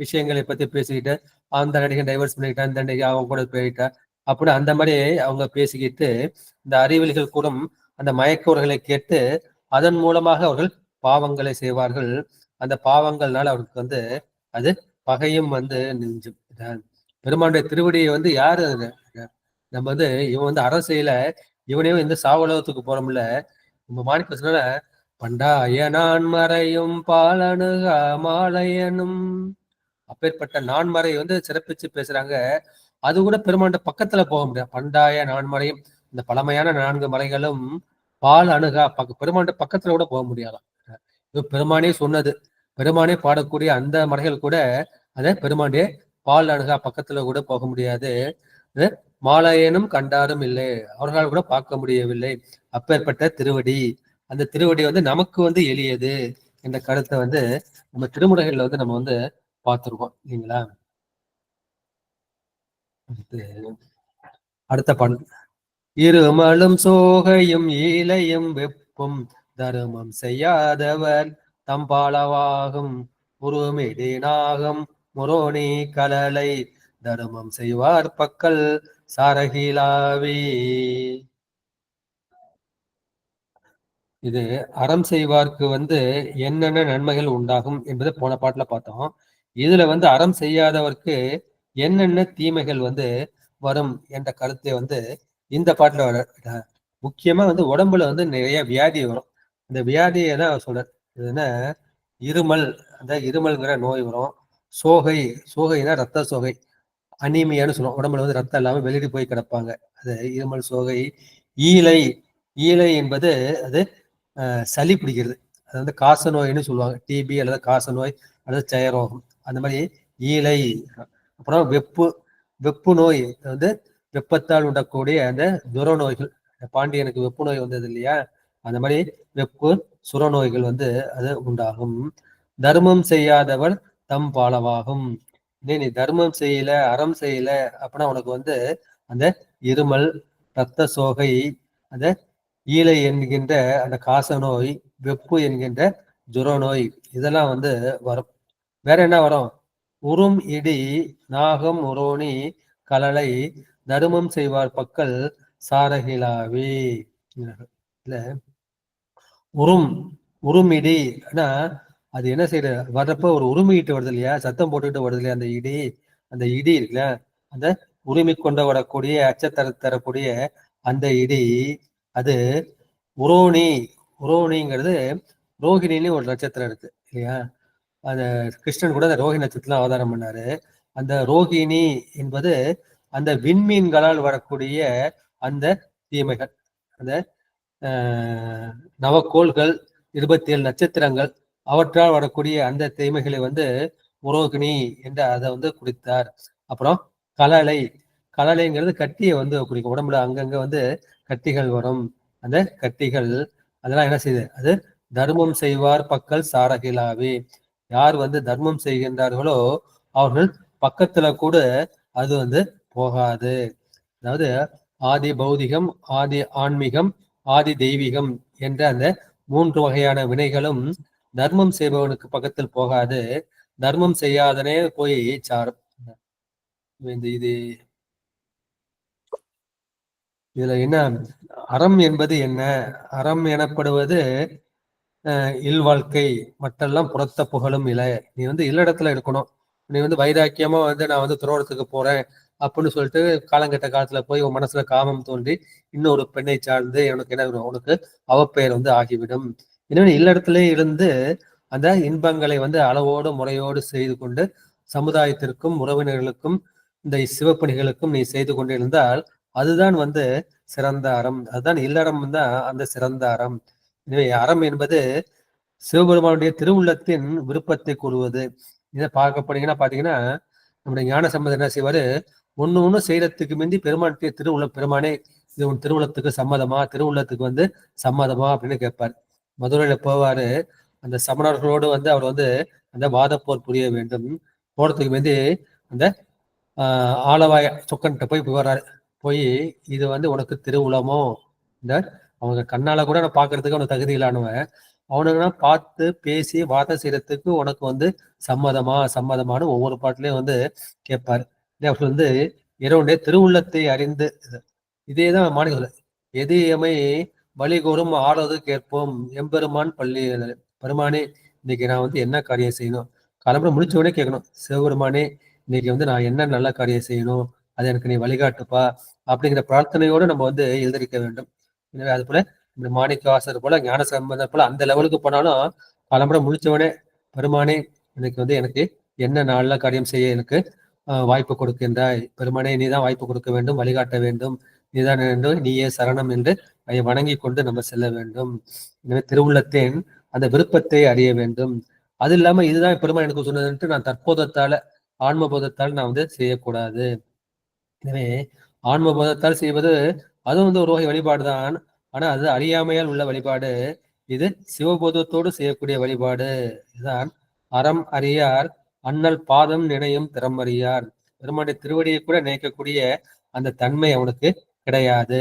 விஷயங்களை பத்தி பேசிக்கிட்டு அந்த நடிகை டைவர்ஸ் பண்ணிக்கிட்டா, இந்த நடிகை அவங்க கூட போயிட்டா அப்படி அந்த மாதிரி அவங்க பேசிக்கிட்டு இந்த அறிவெளிகள் கூட அந்த மயக்கவர்களை கேட்டு அதன் மூலமாக அவர்கள் பாவங்களை செய்வார்கள். அந்த பாவங்கள்னால அவருக்கு வந்து அது பகையும் வந்து நெஞ்சும். பெருமானுடைய திருவடியை வந்து யாரு நம்ம வந்து இவன் வந்து அறம் செய்யல, இவனையும் இந்த சாவலோகத்துக்கு போறோம்ல. நம்ம மாணிக்க சொன்ன பண்டாய நான்மறையும் பாலனுக மாலையனும், அப்பேற்பட்ட நான்மறை வந்து சிறப்பிச்சு பேசுறாங்க. அது கூட பெருமாண்ட பக்கத்துல போக முடியாது. பண்டாய நான்மறையும் இந்த பழமையான 4 மலைகளும் பால் அணுகா பெருமாண்ட பக்கத்துல கூட போக முடியாதாம். இது பெருமானே சொன்னது. பெருமானே பாடக்கூடிய அந்த மலைகள் கூட அதை பெருமாண்டே பால் அணுகா பக்கத்துல கூட போக முடியாது. மாலையனும் கண்டாரும் இல்லை, அவர்களால் கூட பார்க்க முடியவில்லை. அப்பேற்பட்ட திருவடி, அந்த திருவடி வந்து நமக்கு வந்து எளியது என்ற கருத்தை வந்து நம்ம திருமுறைகள்ல வந்து நம்ம வந்து பார்த்துருக்கோம் இல்லைங்களா. அடுத்த பாடல் இருமலும் சோகையும் ஈலையும் வெப்பும் தருமம் செய்யாதவர் தம்பாளவாகும் உருமிடினாகம் முரோணி கலலை தருமம் செய்வார் பக்கல் சாரகிலாவே. இது அறம் செய்வார்க்கு என்னென்ன நன்மைகள் உண்டாகும் என்பதை போன பாட்டுல பார்த்தோம். இதுல அறம் செய்யாதவர்க்கு என்னென்ன தீமைகள் வரும் என்ற கருத்தை இந்த பாட்டுல வர. முக்கியமா உடம்புல நிறைய வியாதி வரும். இந்த வியாதியை தான் அவர் சொல்றார். இதுன்னா இருமல், அந்த இருமல்ங்கிற நோய் வரும். சோகை, சோகைனா ரத்த சோகை, அனீமியான்னு சொல்லுவோம். உடம்புல ரத்தம் இல்லாம வெளியே போய் கிடப்பாங்க, அது இருமல் சோகை. ஈலை, ஈலை என்பது அது சளி பிடிக்கிறது, அது காச நோய்னு சொல்லுவாங்க. டிபி அல்லது காச நோய் அல்லது செயரோகம், அந்த மாதிரி ஈலை. அப்புறம் வெப்பு, வெப்பு நோய் வெப்பத்தால் உண்டக்கூடிய அந்த துர நோய்கள். பாண்டியனுக்கு வெப்பு நோய் வந்தது இல்லையா, அந்த மாதிரி வெப்பு சுர நோய்கள் அது உண்டாகும். தர்மம் செய்யாதவர் தம் பாலவாகும். நீ தர்மம் செய்யல, அறம் செய்யல அப்படின்னா உனக்கு அந்த இருமல், ரத்த சோகை, அந்த ஈலை என்கின்ற அந்த காச நோய், வெப்பு என்கின்ற ஜுர நோய், இதெல்லாம் வரும். வேற என்ன வரும்? உறும் இடி நாகம் உரோணி கலலை தருமம் செய்வார் பக்கல் சாரகிலாவே. இல்ல உறும், உருமிடி, ஆனா அது என்ன செய்யற வர்றப்ப ஒரு உரிமையிட்டு வருது இல்லையா, சத்தம் போட்டுக்கிட்டு வருது இல்லையா, அந்த இடி, அந்த இடி இருக்குல்ல, அந்த உரிமை கொண்டு வரக்கூடிய அச்சத்தர தரக்கூடிய அந்த இடி, அது உரோணி. உரோணிங்கிறது ரோஹிணின்னு ஒரு நட்சத்திரம் இருக்கு இல்லையா, அந்த கிருஷ்ணன் கூட அந்த ரோஹிணி நட்சத்திரம் அவதாரம் பண்ணாரு. அந்த ரோஹிணி என்பது அந்த விண்மீன்களால் வரக்கூடிய அந்த தீமைகள், அந்த நவக்கோள்கள், 27 நட்சத்திரங்கள், அவற்றால் வரக்கூடிய அந்த தீமைகளை உரோகிணி என்று அதை குறித்தார். அப்புறம் கலலை, கலலைங்கிறது கட்டியை குறிக்கும். உடம்புல அங்கங்க கட்டிகள் வரும். அந்த கட்டிகள் அதெல்லாம் என்ன செய்யுது, அது தர்மம் செய்வார் பக்கல் சாரகிலாவே. யார் தர்மம் செய்கின்றார்களோ அவர்கள் பக்கத்துல கூட அது போகாது. அதாவது ஆதி பௌதிகம், ஆதி ஆன்மீகம், ஆதி தெய்வீகம் என்ற அந்த 3 வகையான வினைகளும் தர்மம் செய்பவனுக்கு பக்கத்தில் போகாது, தர்மம் செய்யாதனே போய் சாரும். இது இதுல என்ன அறம் என்பது என்ன? அறம் எனப்படுவது இல்வாழ்க்கை, மற்றெல்லாம் புறத்த புகழும் இல. நீ இல்லடத்துல இருக்கணும். நீ வைராக்கியமா நான் துறவரத்துக்கு போறேன் அப்படின்னு சொல்லிட்டு காலங்கட்ட காலத்துல போய் உன் மனசுல காமம் தோன்றி இன்னொரு பெண்ணை சார்ந்து உனக்கு என்ன, உனக்கு அவப்பெயர் ஆகிவிடும். எனவே இல்லடத்திலே இருந்து அந்த இன்பங்களை அளவோடு முறையோடு செய்து கொண்டு சமுதாயத்திற்கும் உறவினர்களுக்கும் இந்த சிவப்பணிகளுக்கும் நீ செய்து கொண்டு இருந்தால் அதுதான் சிறந்த அறம். அதுதான் இல்லறம் தான் அந்த சிறந்த அறம். எனவே அறம் என்பது சிவபெருமானுடைய திருவுள்ளத்தின் விருப்பத்தை கூறுவது. இதை பார்க்கப்பட்டீங்கன்னா பாத்தீங்கன்னா நம்முடைய ஞான சம்பந்தர் என்ன செய்வாரு, ஒண்ணு செய்யறதுக்கு முந்தி பெருமானுடைய திருவுள்ளம், பெருமானே இது உன் திருவுள்ளத்துக்கு சம்மதமா, திருவுள்ளத்துக்கு சம்மதமா அப்படின்னு கேட்பார். மதுரையில போவாரு, அந்த சமணர்களோடு அவர் அந்த வாதப்போர் புரிய வேண்டும். போறதுக்கு முந்தி அந்த ஆலவாய சொக்கன்கிட்ட போய் வர்றாரு. போய் இது உனக்கு திருவுளமோ, இந்த அவங்க கண்ணால கூட நான் பாக்குறதுக்கு அவனுக்கு தகுதி இல்லானவன், அவனுக்குன்னா பார்த்து பேசி வாதம் செய்யறதுக்கு உனக்கு சம்மதமா சம்மதமான ஒவ்வொரு பாட்டிலையும் கேட்பாரு. அவர் இறைவனுடைய திருவுள்ளத்தை அறிந்து, இதேதான் மாணிக்க, எது எமை வழிகோறும் ஆறது கேட்போம் எம்பெருமான் பள்ளி. பெருமானே இன்னைக்கு நான் என்ன காரியம் செய்யணும், காலம்புற முடிச்ச உடனே கேட்கணும், சிவபெருமானே இன்னைக்கு நான் என்ன நல்ல காரியம் செய்யணும், அது எனக்கு நீ வழிகாட்டுப்பா அப்படிங்கிற பிரார்த்தனையோடு நம்ம எழுதிருக்க வேண்டும். எனவே அது போல இந்த மாணிக்கவாசர் போல ஞான சம்பந்தம் போல அந்த லெவலுக்கு போனாலும் காலம்புற முடிச்சவனே, பெருமானே இன்னைக்கு எனக்கு என்ன நல்ல காரியம் செய்ய எனக்கு வாய்ப்பு கொடுக்கின்றாய், பெருமானே நீதான் வாய்ப்பு கொடுக்க வேண்டும், வழிகாட்ட வேண்டும், நீதான் வேண்டும், நீயே சரணம் என்று அதை வணங்கி கொண்டு நம்ம செல்ல வேண்டும். எனவே திருவுள்ளத்தின் அந்த விருப்பத்தை அறிய வேண்டும். அது இல்லாம இதுதான் பெருமாள் எனக்கு சொன்னதுன்ட்டு நான் தற்போதத்தால ஆன்மபோதத்தால் நான் செய்யக்கூடாது. எனவே ஆன்மபோதத்தால் செய்வது அதுவும் ஒரு வகை வழிபாடுதான். ஆனா அது அறியாமையால் உள்ள வழிபாடு. இது சிவபோதத்தோடு செய்யக்கூடிய வழிபாடு. இதுதான் அறம் அறியார் அண்ணல் பாதம் நினையும் திறம் அறியார். பெருமானுடைய திருவடியை கூட நினைக்கக்கூடிய அந்த தன்மை அவனுக்கு கிடையாது.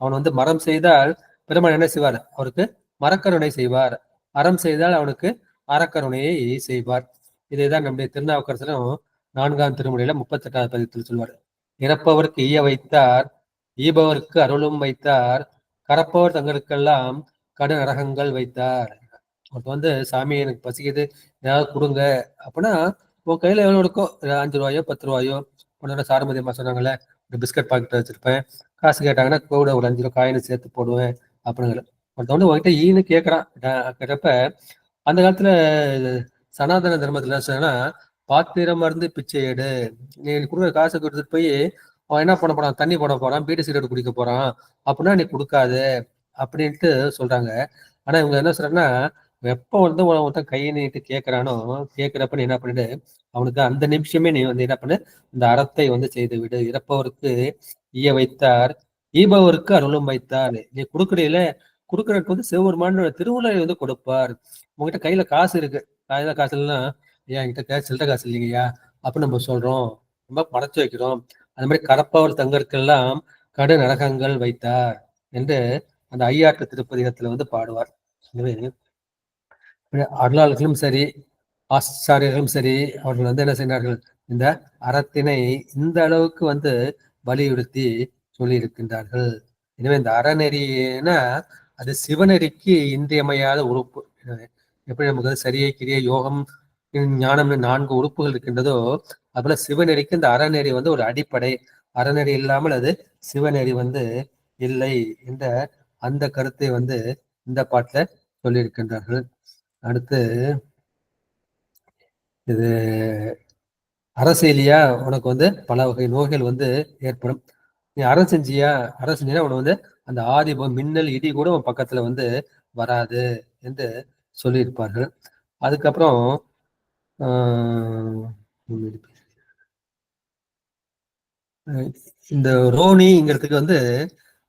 அவன் வந்து மரம் செய்தால் பெருமாள் என்ன செய்வார்? அவருக்கு மரக்கருணை செய்வார். அறம் செய்தால் அவனுக்கு அறக்கருணையை செய்வார். இதைதான் நம்முடைய திருநாவுக்கரசரும் 4ஆம் திருமுறையில 38வது பதிகத்தில் சொல்வார். இறப்பவருக்கு ஈய வைத்தார், ஈபவருக்கு அருளும் வைத்தார், கரப்பவர் தங்களுக்கெல்லாம் கடு நரகங்கள் வைத்தார். ஒருத்த வந்து சாமி எனக்கு பசிக்குது ஏதாவது கொடுங்க அப்படின்னா உன் கையில எவ்வளவு இருக்கும்? 5 ரூபாயோ 10 ரூபாயோ. உன்னோட சாருமதி அம்மா சொன்னாங்கல்ல, ஒரு பிஸ்கட் பாக்கெட் வச்சிருப்பேன், காசு கேட்டாங்கன்னா கூட ஒரு 5 ரூபா காயின்னு சேர்த்து போடுவேன் அப்படிங்கிற. ஒருத்த வந்து உங்ககிட்ட ஈன்னு கேட்கறான். கேட்டப்ப அந்த காலத்துல சனாதன தர்மத்துல சொன்னா பாத்திரம் மருந்து பிச்சை எடு, நீ கொடுக்குற காசை கொடுத்துட்டு போய் அவன் என்ன பண்ண போறான்? தண்ணி போட போறான், பீடி சிகரெட் குடிக்க போறான் அப்படின்னா நீ கொடுக்காது அப்படின்ட்டு சொல்றாங்க. ஆனா இவங்க என்ன சொல்றாங்கன்னா, எப்ப வந்து ஒருத்தன் கையை நீட்டு கேட்கறானோ கேட்கிறப்ப நீ என்ன பண்ணிடு, அவனுக்கு அந்த நிமிஷமே நீ வந்து என்ன பண்ணு, இந்த அறத்தை வந்து செய்து விடு. இறப்பவருக்கு ஈய வைத்தார், ஈபவருக்கு அருளும் வைத்தார். நீ கொடுக்குறீல, கொடுக்கறதுக்கு வந்து சிவபெருமான் திருவுளை வந்து கொடுப்பார். உங்ககிட்ட கையில காசு இருக்கு, கையில காசு இல்லைன்னா ஐயா என்கிட்ட சில்லற காசு இல்லைங்கய்யா அப்படின்னு நம்ம சொல்றோம், ரொம்ப படைச்சு வைக்கிறோம். அந்த மாதிரி கரப்பவர் தங்கற்கெல்லாம் கடு நரகங்கள் வைத்தார் என்று அந்த ஐயாற்று திருப்பதிகத்துல வந்து பாடுவார். எனவே அருளாளர்களும் சரி ஆச்சாரியர்களும் சரி அவர்கள் வந்து என்ன செய்கிறார்கள்? இந்த அறத்தினை இந்த அளவுக்கு வந்து வலியுறுத்தி சொல்லி இருக்கின்றார்கள். எனவே இந்த அறநெறினா அது சிவநெறிக்கு இன்றியமையாத உறுப்பு. எப்படி நமக்கு வந்து சரியை கிரியை யோகம் ஞானம்னு 4 உறுப்புகள் இருக்கின்றதோ அதுபோல சிவநெறிக்கு இந்த அறநெறி வந்து ஒரு அடிப்படை. அறநெறி இல்லாமல் அது சிவநெறி வந்து இல்லை என்ற அந்த கருத்தை வந்து இந்த பாட்டுல சொல்லியிருக்கின்றார்கள். அடுத்து இது அரசியலியா உனக்கு வந்து பல வகை நோய்கள் வந்து ஏற்படும். நீ அறம் செஞ்சியா, அறம் செஞ்சினா உனக்கு வந்து அந்த ஆதிபம் மின்னல் இடி கூட உன் பக்கத்துல வந்து வராது என்று சொல்லியிருப்பார்கள். அதுக்கப்புறம் இந்த ரோனிங்கிறதுக்கு வந்து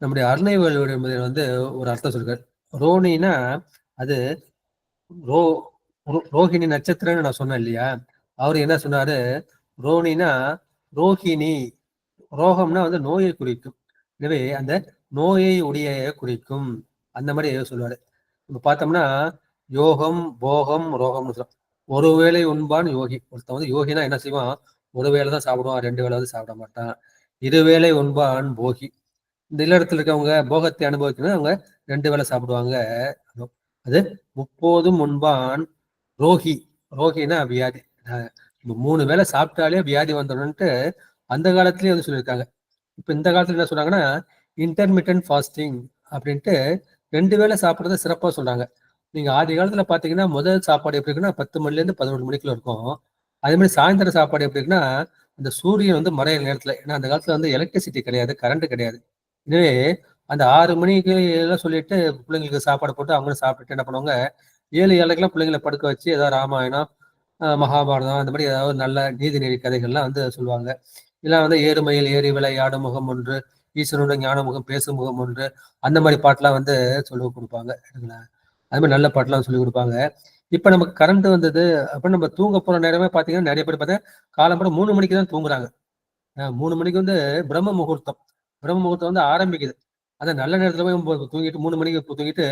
நம்முடைய அருணைவேலுடைய வந்து ஒரு அர்த்தம் சொல்றாரு. ரோனினா அது ரோஹிணி நட்சத்திரம்னு நான் சொன்னேன் இல்லையா, அவரு என்ன சொன்னாரு? ரோனினா ரோஹிணி, ரோகம்னா வந்து நோயை குறிக்கும். எனவே அந்த நோயை உடைய குறிக்கும், அந்த மாதிரி சொல்லுவாரு. இப்ப பார்த்தோம்னா யோகம் போகம் ரோகம்னு சொல்லுவோம். ஒரு வேளை உண்பான் யோகி. ஒருத்தன் வந்து யோகினா என்ன செய்வான்? ஒரு வேளை தான் சாப்பிடுவான், 2 வேளை வந்து சாப்பிட மாட்டான். 2 வேளை உண்பான் போகி. இந்த இல்லறத்துல இருக்கவங்க போகத்தை அனுபவிக்கணும், அவங்க 2 வேளை சாப்பிடுவாங்க. அது 30 உண்பான் ரோகி. ரோகினா வியாதி. 3 வேளை சாப்பிட்டாலே வியாதி வந்துடும்ட்டு அந்த காலத்திலேயே வந்து சொல்லியிருக்காங்க. இப்ப இந்த காலத்துல என்ன சொல்றாங்கன்னா இன்டர்மிட்டன்ட் ஃபாஸ்டிங் அப்படின்ட்டு 2 வேளை சாப்பிட்றத சிறப்பா சொல்றாங்க. நீங்க ஆதி காலத்துல பாத்தீங்கன்னா முதல் சாப்பாடு எப்படி இருக்குன்னா 10 மணில இருந்து 11 மணிக்குள்ள இருக்கும். அதே மாதிரி சாயந்தரம் சாப்பாடு எப்படி இருக்குன்னா அந்த சூரியன் வந்து மறையிற நேரத்துல. ஏன்னா அந்த காலத்துல வந்து எலக்ட்ரிசிட்டி கிடையாது, கரண்ட் கிடையாது. எனவே அந்த 6 மணிக்கு எல்லாம் சொல்லிட்டு பிள்ளைங்களுக்கு சாப்பாடு போட்டு அவங்களும் சாப்பிட்டுட்டு என்ன பண்ணுவாங்க, 7 ஏழைக்கெல்லாம் பிள்ளைங்களை படுக்க வச்சு ஏதாவது ராமாயணம் மகாபாரதம் அந்த மாதிரி ஏதாவது நல்ல நீதிநெறி கதைகள்லாம் வந்து சொல்லுவாங்க. இல்லை வந்து ஏறுமையில் ஏறி விளையாடும் முகம் ஒன்று, ஈஸ்வரோட ஞான முகம் பேசும் முகம் ஒன்று, அந்த மாதிரி பாட்டெல்லாம் வந்து சொல்லி கொடுப்பாங்க. அது மாதிரி நல்ல பாட்டெல்லாம் சொல்லி கொடுப்பாங்க. இப்ப நமக்கு கரண்ட் வந்தது அப்ப நம்ம தூங்க போற நேரமே பாத்தீங்கன்னா நிறைய பேர் பார்த்தா காலம்பரம் 3 மணிக்கு தான் தூங்குறாங்க. 3 மணிக்கு வந்து பிரம்ம முகூர்த்தம். பிரம்ம முகூர்த்தம் வந்து ஆரம்பிக்குது. அதான் நல்ல நேரத்துல போய் தூங்கிட்டு 3 மணிக்கு தூங்கிட்டு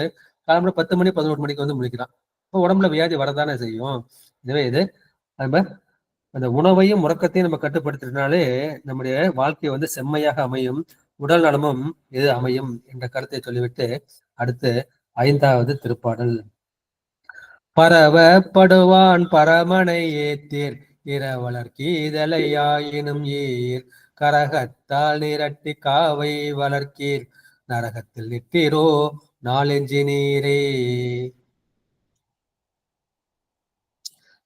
காலம்பரம் 10 மணி 11 மணிக்கு வந்து முடிக்கிறான். இப்போ உடம்புல வியாதி வரதானே செய்யும். எனவே இது நம்ம அந்த உணவையும் உறக்கத்தையும் நம்ம கட்டுப்படுத்தினாலே நம்முடைய வாழ்க்கை வந்து செம்மையாக அமையும், உடல் நலமும் இது அமையும் என்ற கருத்தை சொல்லிவிட்டு அடுத்து 5வது திருப்பாடல். பரவப்படுவான் பரமனை ஏத்தீர், இரவலர் கீதலையாயினும் ஈர், கரகத்தால் நிரட்டி காவை வளர்க்கீர், நரகத்தில் நிற்றீரோ நாளெஞ்சி நீரே.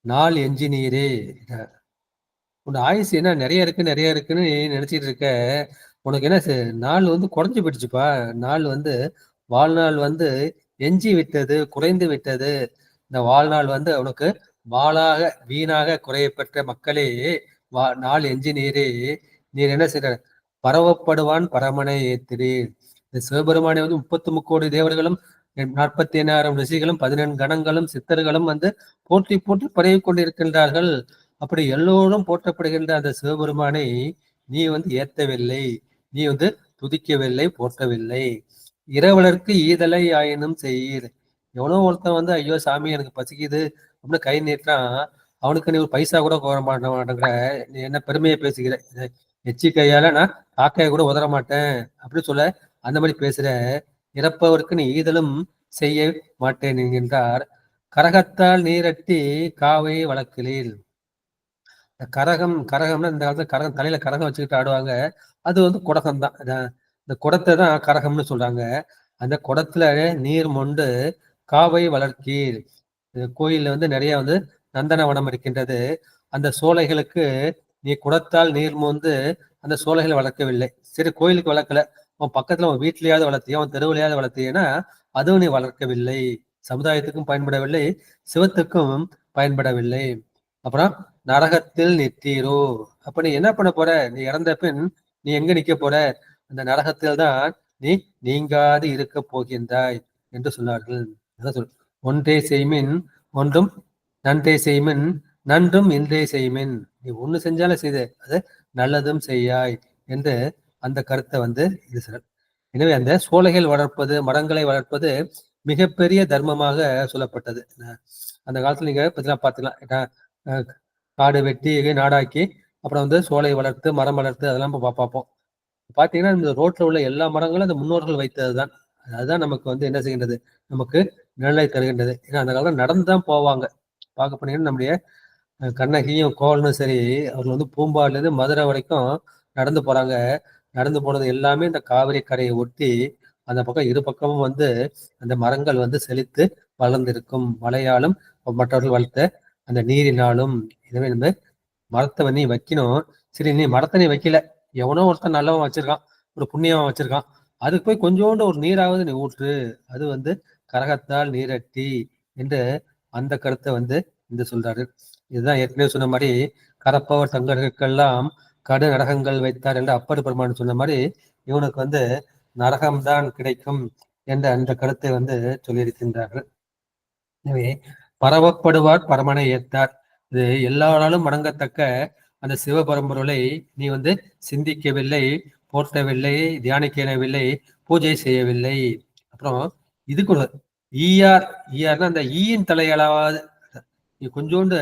நாள் எஞ்சி நீரே. உன் ஆயுசு என்ன நிறைய இருக்குன்னு நினைச்சிட்டு இருக்க. உனக்கு என்ன நாள் வந்து குறைஞ்சு போயிடுச்சுப்பா. நாள் வந்து வாழ்நாள் வந்து எஞ்சி விட்டது, குறைந்து விட்டது. இந்த வாழ்நாள் வந்து உனக்கு வாளாக வீணாக குறையப்பட்ட மக்களே, நாள் எஞ்சி நீரே. நீர் என்ன செய்ற? பரவப்படுவான் பரமனை ஏத்திரீர். இந்த சிவபெருமானை வந்து 33 கோடி தேவர்களும் 44,000 ரிஷிகளும் 14 கணங்களும் சித்தர்களும் வந்து போற்றி போற்றி பரவி கொண்டிருக்கின்றார்கள். அப்படி எல்லோரும் போற்றப்படுகின்ற அந்த சிவபெருமானை நீ வந்து ஏத்தவில்லை, நீ வந்து துதிக்கவில்லை, போற்றவில்லை. இரவலருக்கு ஈதலை ஆயினும் செய்யீர். எவனோ ஒருத்தன் வந்து ஐயோ சாமி எனக்கு பசிக்குது அப்படின்னு கை நீட்டான், அவனுக்கு நீ ஒரு பைசா கூட கோர மாட்டேங்கிற, நீ என்ன பெருமையை பேசுகிற, எச்சி கையால நான் காக்கையை கூட உதற மாட்டேன் அப்படி சொல்ல அந்த மாதிரி பேசுற. இறப்பவருக்கு நீ ஈதலும் செய்ய மாட்டேன் என்கின்றார். கரகத்தால் நீரட்டி காவை வளர்க்கிறீர். கரகம்னா இந்த காலத்துல கரகம் தலையில கரகம் வச்சுக்கிட்டு ஆடுவாங்க, அது வந்து குடகம் தான். இந்த குடத்தை தான் கரகம்னு சொல்றாங்க. அந்த குடத்துல நீர் மொண்டு காவை வளர்க்கீர். கோயில்ல வந்து நிறைய வந்து நந்தனவனம் இருக்கின்றது. அந்த சோலைகளுக்கு நீ குடத்தால் நீர் மோந்து அந்த சோலைகளை வளர்க்கவில்லை. சரி, கோயிலுக்கு வளர்க்கல, உன் பக்கத்துல உன் வீட்லயாவது வளர்த்தியா, உன் தெருவிலையாவது வளர்த்தியன்னா அதுவும் நீ வளர்க்கவில்லை. சமுதாயத்துக்கும் பயன்படவில்லை, சிவத்துக்கும் பயன்படவில்லை. அப்புறம் நரகத்தில் நிற்றீரோ. அப்ப நீ என்ன பண்ண போற? நீ இறந்த பின் நீ எங்க நிக்க போற? அந்த நரகத்தில் தான் நீ நீங்காது இருக்க போகின்றாய் என்று சொன்னார்கள். ஒன்றே செய்மின் ஒன்றும், நன்றே செய்மின் நன்றும் இன்றே செய்மின். நீ ஒண்ணு செஞ்சாலும் செய்து அது நல்லதும் செய்யாய் என்று அந்த கருத்தை வந்து இது சொல்ற. எனவே அந்த சோலைகள் வளர்ப்பது, மரங்களை வளர்ப்பது மிகப்பெரிய தர்மமாக சொல்லப்பட்டது. அந்த காலத்துல நீங்க பார்த்துக்கலாம், காடு வெட்டி நாடாக்கி அப்புறம் வந்து சோலை வளர்த்து மரம் வளர்த்து அதெல்லாம் பார்ப்போம். பாத்தீங்கன்னா இந்த ரோட்ல உள்ள எல்லா மரங்களும் அந்த முன்னோர்கள் வைத்ததுதான். அதுதான் நமக்கு வந்து என்ன செய்கின்றது, நமக்கு நிழலை தருகின்றது. ஏன்னா அந்த காலம் நடந்துதான் போவாங்க. பார்க்க போனீங்கன்னா நம்முடைய கண்ணகியும் கோவலனும் சரி, அவர்கள் வந்து பூம்பாடுல இருந்து மதுரை வரைக்கும் நடந்து போறாங்க. நடந்து போனது எல்லாமே இந்த காவிரி கரையை ஒட்டி அந்த பக்கம் இரு பக்கமும் வந்து அந்த மரங்கள் வந்து செழித்து வளர்ந்திருக்கும். மழையாலும் மற்றவர்கள் வளர்த்த அந்த நீரினாலும். எனவே நம்ம மரத்தை நீ வைக்கணும். சரி, நீ மரத்தை நீ வைக்கல, எவனோ ஒருத்தன் நல்லவன் வச்சிருக்கான், ஒரு புண்ணியவன் வச்சிருக்கான், அதுக்கு போய் கொஞ்சோண்டு ஒரு நீராவது நீ ஊற்று, அது வந்து கரகத்தால் நீரட்டி என்று அந்த கருத்தை வந்து இந்த சொல்றாரு. இதுதான் ஏற்கனவே சொன்ன மாதிரி கரப்பவர் தங்கர்களுக்கெல்லாம் கடு நரகங்கள் வைத்தார் என்று அப்பர் பெருமான் சொன்ன மாதிரி இவனுக்கு வந்து நரகம்தான் கிடைக்கும் என்ற அந்த கருத்தை வந்து சொல்லியிருக்கின்றார்கள். எனவே பரவப்படுவார் பரமனை ஏத்தார். இது எல்லாராலும் வணங்கத்தக்க அந்த சிவபரம்பொருளை நீ வந்து சிந்திக்கவில்லை, போற்றவில்லை, தியானிக்கவில்லை, பூஜை செய்யவில்லை. அப்புறம் இது கூட ஈயார்னா அந்த ஈயின் தலையளவாவது, நீ கொஞ்சோண்டு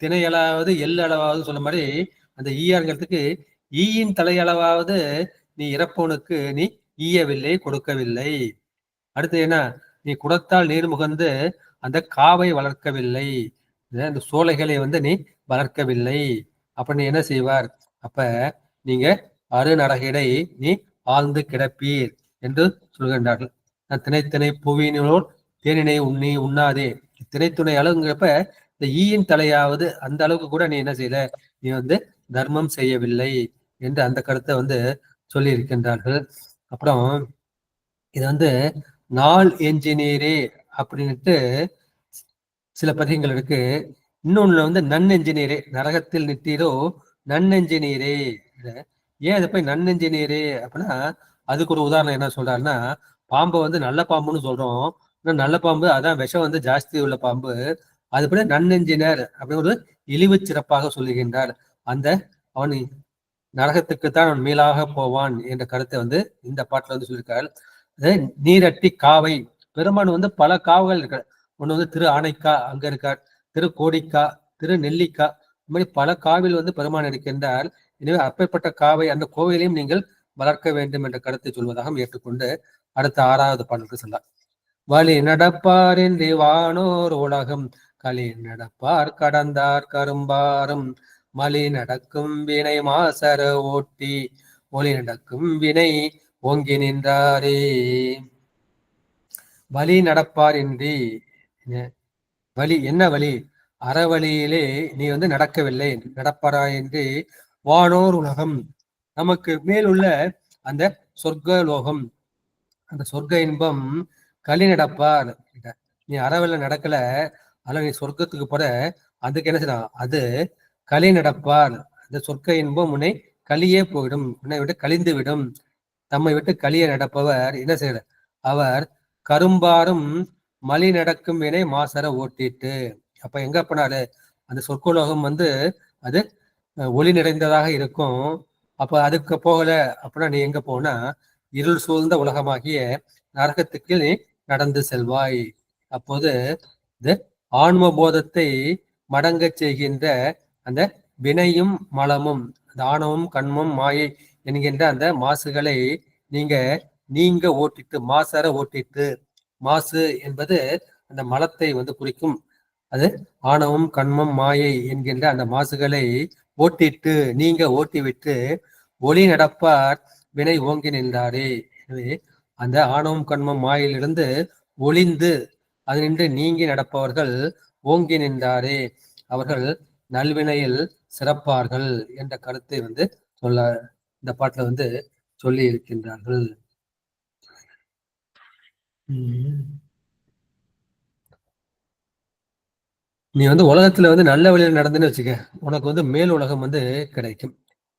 திணை அளவாவது எள் அளவாவது சொன்ன மாதிரி அந்த ஈயாருங்கிறதுக்கு ஈயின் தலையளவாவது நீ இறப்பவனுக்கு நீ ஈயவில்லை, கொடுக்கவில்லை. அடுத்து என்ன, நீ குடத்தால் நீர் முகந்து அந்த காவை வளர்க்கவில்லை, அந்த சோலைகளை வந்து நீ வளர்க்கவில்லை. அப்ப நீ என்ன செய்வார்? அப்ப நீங்க அருநரகிடை நீ ஆழ்ந்து கிடப்பீர் என்று சொல்கின்றார்கள். திணைத்திணை புவியினோர் தேனினை உண்ணாதே. திணைத்துணை அளவுங்கிறப்ப இந்த ஈயின் தலையாவது அந்த அளவுக்கு கூட நீ என்ன செய்யல, நீ வந்து தர்மம் செய்யவில்லை என்று அந்த கருத்தை வந்து சொல்லி இருக்கின்றார்கள். அப்புறம் இது வந்து நாள் என்ஜினியரே அப்படின்ட்டு சில பதிகங்கள் இருக்கு. இன்னொன்னு வந்து நன்னெஞ்சினீரே, நரகத்தில் நிட்டீரோ நன்னெஞ்சினீரே. ஏன் அதை போய் நன்னெஞ்சினீரே அப்படின்னா அதுக்கு ஒரு உதாரணம் என்ன சொல்றாருன்னா, பாம்பை வந்து நல்ல பாம்புன்னு சொல்றோம், நல்ல பாம்பு அதான் விஷம் வந்து ஜாஸ்தி உள்ள பாம்பு, அது போல நன்னெஞ்சினர் அப்படின்னு ஒரு இழிவு சிறப்பாக சொல்லுகின்றார். அந்த அவன் நரகத்துக்குத்தான் அவன் மேலாக போவான் என்ற கருத்தை வந்து இந்த பாட்டுல வந்து சொல்லியிருக்காரு. நீரட்டி காவை, பெருமான் வந்து பல காவுகள் இருக்க. ஒண்ணு வந்து திரு ஆனைக்கா அங்க இருக்கார், திரு கோடிக்கா, திரு நெல்லிக்கா, இந்த மாதிரி பல காவில் வந்து பெருமான் இருக்கின்றார். எனவே அப்பேற்பட்ட காவை அந்த கோவிலையும் நீங்கள் வளர்க்க வேண்டும் என்ற கருத்தை சொல்வதாக ஏற்றுக்கொண்டு அடுத்த 6வது பாடலுக்கு செல்ல. வழி நடப்பார் என்று வானோர் உலகம் களி நடப்பார் கடந்தார் கரும்பாரும் மலி நடக்கும் வினை மாசர ஓட்டி ஒளி நடக்கும் வினை ஓங்கி நின்றாரே. வழி நடப்பார் இன்றி, வழி என்ன வழி? அறவழியிலே நீ வந்து நடக்கவில்லை, நடப்பாராயின்றி வானோர் உலகம், நமக்கு மேலுள்ள அந்த சொர்க்க லோகம், அந்த சொர்க்க இன்பம் களி நடப்பார். நீ அறவழியில நடக்கல, ஆனா நீ சொர்க்கத்துக்கு போற, அதுக்கு என்ன செய்யலாம், அது களி நடப்பார். அந்த சொர்க்க இன்பம் உன்னை களியே போயிடும், உன்னை விட்டு கழிந்து விடும். தம்மை விட்டு களிய நடப்பவர் என்ன செய்யற, அவர் கரும்பாரும் மலி நடக்கும் வினை மாசர ஓட்டிட்டு. அப்ப எங்க போனாரு, அந்த சொர்க்கலோகம் வந்து அது ஒளி நிறைந்ததாக இருக்கும். அப்ப அதுக்கு போகல அப்படின்னா நீ எங்க போனா இருள் சூழ்ந்த உலகமாகிய நரகத்துக்கு நீ நடந்து செல்வாய். அப்போது இது ஆன்ம போதத்தை மடங்க செய்கின்ற அந்த வினையும் மலமும், அந்த ஆணவம் கண்மம் மாயை என்கின்ற அந்த மாசுகளை நீங்க ஓட்டிட்டு, மாசற ஓட்டிட்டு, மாசு என்பது அந்த மலத்தை குறிக்கும். அது ஆணவம் கண்மம் மாயை என்கின்ற அந்த மாசுகளை ஓட்டிட்டு நீங்க ஓட்டிவிட்டு ஒளி நடப்பார் வினை ஓங்கி நின்றாரே. எனவே அந்த ஆணவம் கண்மம் மாயிலிருந்து ஒளிந்து அது நின்று நீங்கி நடப்பவர்கள் ஓங்கி நின்றாரே, அவர்கள் நல்வினையில் சிறப்பார்கள் என்ற கருத்தை சொல்ல இந்த பாட்டுல சொல்லி இருக்கின்றார்கள். நீ உலகத்துல நல்ல வழியில் நடந்துன்னு வச்சுக்க, உனக்கு மேல் உலகம் கிடைக்கும்.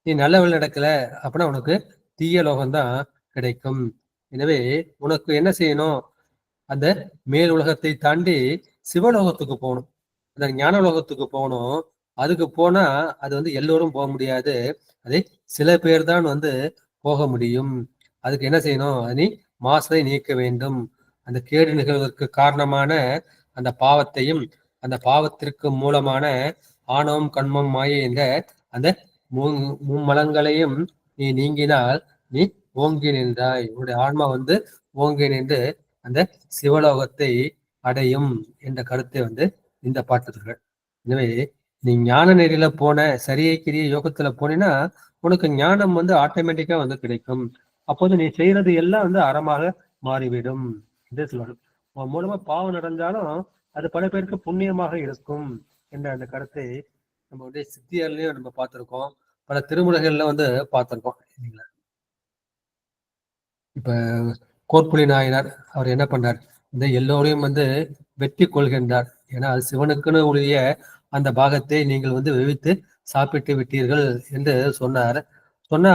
நீ நல்ல வழி நடக்கல அப்படின்னா உனக்கு தீய லோகம்தான் கிடைக்கும். எனவே உனக்கு என்ன செய்யணும், அந்த மேல் உலகத்தை தாண்டி சிவலோகத்துக்கு போகணும், அந்த ஞான லோகத்துக்கு போகணும். அதுக்கு போனா அது எல்லோரும் போக முடியாது, அதை சில பேர் தான் போக முடியும். அதுக்கு என்ன செய்யணும், நீ மாசை நீக்க வேண்டும். அந்த கேடு நிகழ்வதற்கு காரணமான அந்த பாவத்தையும் அந்த பாவத்திற்கு மூலமான ஆணவம் கண்மம் மாயை என்ற அந்த மும்மலங்களையும் நீ நீங்கினால் நீ ஓங்கி நின்றாய். உன்னுடைய ஆன்மா ஓங்கி நின்று அந்த சிவலோகத்தை அடையும் என்ற கருத்தை இந்த பாட்டுகள். எனவே நீ ஞான நெறியில போன, சரியை கிரிய யோகத்துல போனீன்னா உனக்கு ஞானம் ஆட்டோமேட்டிக்கா கிடைக்கும். அப்போது நீ செய்யறது எல்லாம் அறமாக மாறிவிடும் என்று சொல்லணும். உன் மூலமா பாவம் நடந்தாலும் அது பல பேருக்கு புண்ணியமாக இருக்கும் என்ற அந்த கருத்தை நம்ம சித்தியர்லயும் நம்ம பார்த்திருக்கோம், பல திருமுறைகள்ல பார்த்திருக்கோம். இப்ப கோற்புலி நாயனார் அவர் என்ன பண்ணார், இந்த எல்லோரையும் வெட்டி கொள்கின்றார். ஏன்னா அது சிவனுக்குன்னு உரிய அந்த பாகத்தை நீங்கள் வெவித்து சாப்பிட்டு விட்டீர்கள் என்று சொன்னார். சொன்னா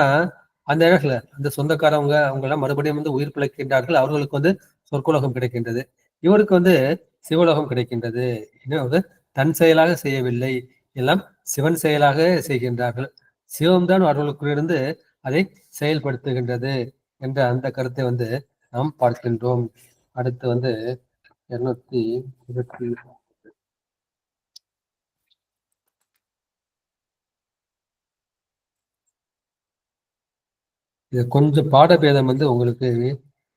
அந்த இடத்துல அந்த சொந்தக்காரவங்க அவங்க எல்லாம் மறுபடியும் உயிர் பிழைக்கின்றார்கள், அவர்களுக்கு சொற்குலோகம் கிடைக்கின்றது, இவருக்கு சிவலோகம் கிடைக்கின்றது. இன்னும் தன் செயலாக செய்யவில்லை, எல்லாம் சிவன் செயலாக செய்கின்றார்கள். சிவம்தான் அவர்களுக்குள்ளிருந்து அதை செயல்படுத்துகின்றது என்ற அந்த கருத்தை நாம் பார்க்கின்றோம். அடுத்து 220 இது கொஞ்சம் பாடபேதம் உங்களுக்கு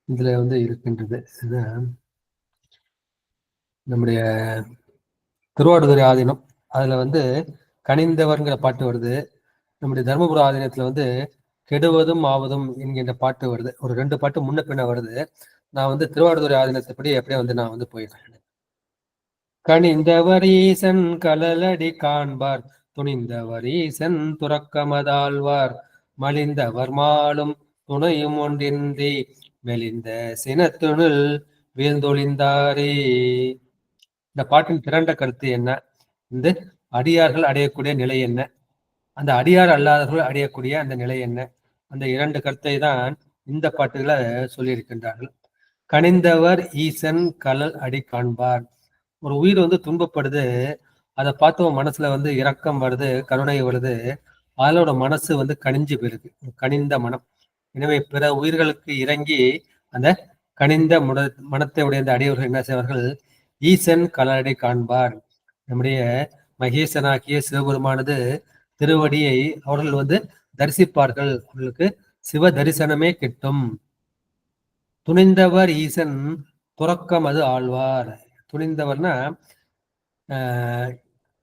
இதுல இருக்கின்றது. நம்முடைய திருவாடுதுறை ஆதீனம் அதுல கனிந்தவர்ங்கிற பாட்டு வருது. நம்முடைய தர்மபுர ஆதீனத்துல கெடுவதும் ஆவதும் என்கின்ற பாட்டு வருது. ஒரு 2 பாட்டு முன்ன பின்ன வருது. நான் திருவாடுதுறை ஆதீனத்தைப்படி எப்படியே நான் போயிடுறேன். கனிந்தவர் ஈசன் கலலடி காண்பார், துணிந்தவர் ஈசன் துறக்கமதாழ்வார், மலிந்தவர் மாலும் துணையும் ஒன்றின்றி மெலிந்த சினத்துணில் வீழ்ந்தொழிந்தாரே. இந்த பாட்டின் திரண்ட கருத்து என்ன, இந்த அடியார்கள் அடையக்கூடிய நிலை என்ன, அந்த அடியார் அல்லாதவர்கள் அடையக்கூடிய அந்த நிலை என்ன, அந்த 2 கருத்தை தான் இந்த பாட்டுகளை சொல்லியிருக்கின்றார்கள். கனிந்தவர் ஈசன் கலல் அடி காண்பார். ஒரு உயிர் துன்பப்படுது, அதை பார்த்து மனசுல இரக்கம் வருது, கருணை வருது, அதோட மனசு கனிஞ்சு போயிருக்கு, கனிந்த மனம். எனவே பிற உயிர்களுக்கு இறங்கி அந்த கனிந்த மனத்தை உடைய அந்த அடியவர்கள் என்ன செய்வார்கள், ஈசன் கலலடை காண்பார். நம்முடைய மகேசனாகிய சிவபெருமானது திருவடியை அவர்கள் தரிசிப்பார்கள், அவர்களுக்கு சிவ தரிசனமே கிட்டும். துணிந்தவர் ஈசன் துறக்கம் அது ஆழ்வார். துணிந்தவர்னா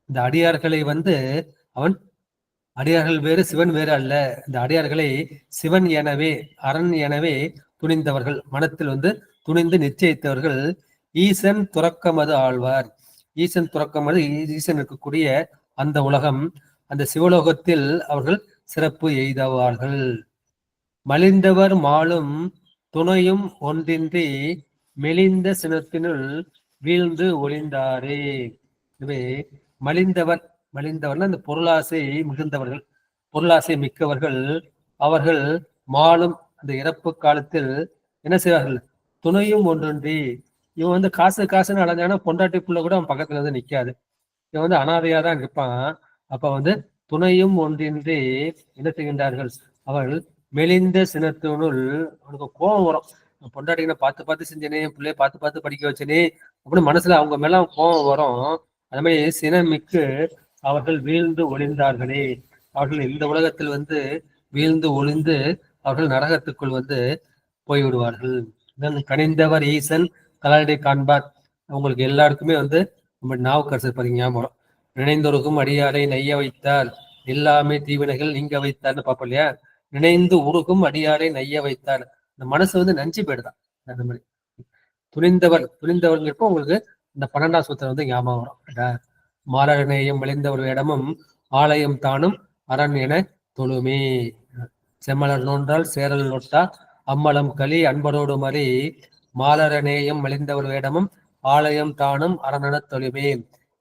இந்த அடியார்களை அவன் அடியார்கள் வேறு சிவன் வேறு அல்ல, இந்த அடியார்களை சிவன் எனவே அரண் எனவே துணிந்தவர்கள், மனத்தில் துணிந்து நிச்சயித்தவர்கள். ஈசன் துறக்கமது ஆழ்வார். ஈசன் துறக்கமது ஈசன் இருக்கக்கூடிய அந்த உலகம், அந்த சிவலோகத்தில் அவர்கள் சிறப்பு எய்தவார்கள். மலிந்தவர் மாலும் துணையும் ஒன்றின்றி மெலிந்த சினத்தினுள் வீழ்ந்து ஒளிந்தாரே. எனவே மலிந்தவர்னா அந்த பொருளாசை மிகுந்தவர்கள், பொருளாசை மிக்கவர்கள். அவர்கள் மாலும் அந்த இறப்பு காலத்தில் என்ன செய்வார்கள், துணையும் ஒன்றின்றி. இவன் காசுன்னு அலைஞ்சானா பொண்டாட்டி புள்ள கூட அவன் பக்கத்துல நிக்காது, இவன் அனாதையா தான் இருப்பான். அப்ப துணையும் ஒன்றின்றி என்ன செய்கின்றார்கள், அவள் மெலிந்த சினத்தினுள், அவனுக்கு கோபம் வரும். பொண்டாட்டிகளை பார்த்து பார்த்து செஞ்சனே, பிள்ளைய பார்த்து பார்த்து படிக்க வச்சனே அப்படின்னு மனசுல அவங்க மேல கோபம் வரும். அது மாதிரி சினமிக்கு அவர்கள் வீழ்ந்து ஒளிந்தார்களே, அவர்கள் இந்த உலகத்தில் வீழ்ந்து ஒளிந்து அவர்கள் நரகத்துக்குள் போய்விடுவார்கள். கனிந்தவர் ஈசன் கலாடி காண்பார். உங்களுக்கு எல்லாருக்குமே நம்ம நாவுக்கரசர் பாருங்க ஞாபகம். நினைந்தொருகும் அடியாரை நைய வைத்தார், எல்லாமே தீவினைகள் நீங்க வைத்தார்னு பார்ப்போம் இல்லையா. நினைந்து உருகும் அடியாரை நைய வைத்தார். இந்த மனசு நஞ்சு போயிடுதான். அந்த மாதிரி துணிந்தவர்ங்கிறப்போ உங்களுக்கு இந்த 12ஆம் சூத்திரம் ஞாபகம் வரும். மாலரநேயம் விளைந்தவர் இடமும் ஆலயம் தானும் அரண் என தொழுமே. செம்மலர் நோன்றால் சேரல் நொட்டா அம்மலம் களி அன்பரோடு மறி மாலரநேயம் விளைந்தவர் வேடமும் ஆலயம் தானும் அரணென தொழுமே.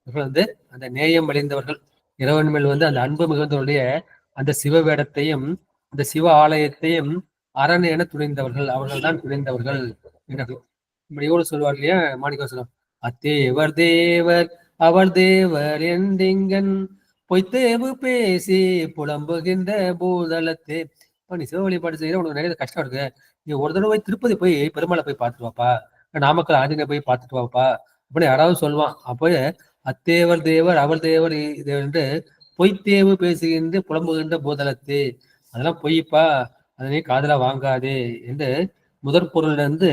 இவர்கள் அந்த நேயம் விளைந்தவர்கள், இறைவன் மேல் அந்த அன்பு மிகுந்தவருடைய அந்த சிவ வேடத்தையும் அந்த சிவ ஆலயத்தையும் அரண் என துணிந்தவர்கள், அவர்கள் தான் துணிந்தவர்கள். இப்படியோடு சொல்வார் இல்லையா மாணிக்கவாசகம். அத்தேவர் தேவர் அவர் தேவர் எந்திங்கன் பொய்த்தேவு பேசி புலம்புகின்ற பூதளத்தே. நீ சிவ வழிபாடு செய்யற உனக்கு நிறைய கஷ்டம் இருக்கு. நீ ஒரு தடவை திருப்பதி போய் பெருமாளை போய் பார்த்துட்டு வாப்பா, நாமக்கல் ஆஞ்சநேயர் போய் பார்த்துட்டு வாப்பா அப்படின்னு யாராவது சொல்லுவான். அப்போ அத்தேவர் தேவர் அவர் தேவர் இது என்று பொய்த்தேவு பேசுகின்ற புலம்புகின்ற பூதளத்தே, அதெல்லாம் பொய்ப்பா, அதனை காதல வாங்காதே என்று முதற் பொருளிலிருந்து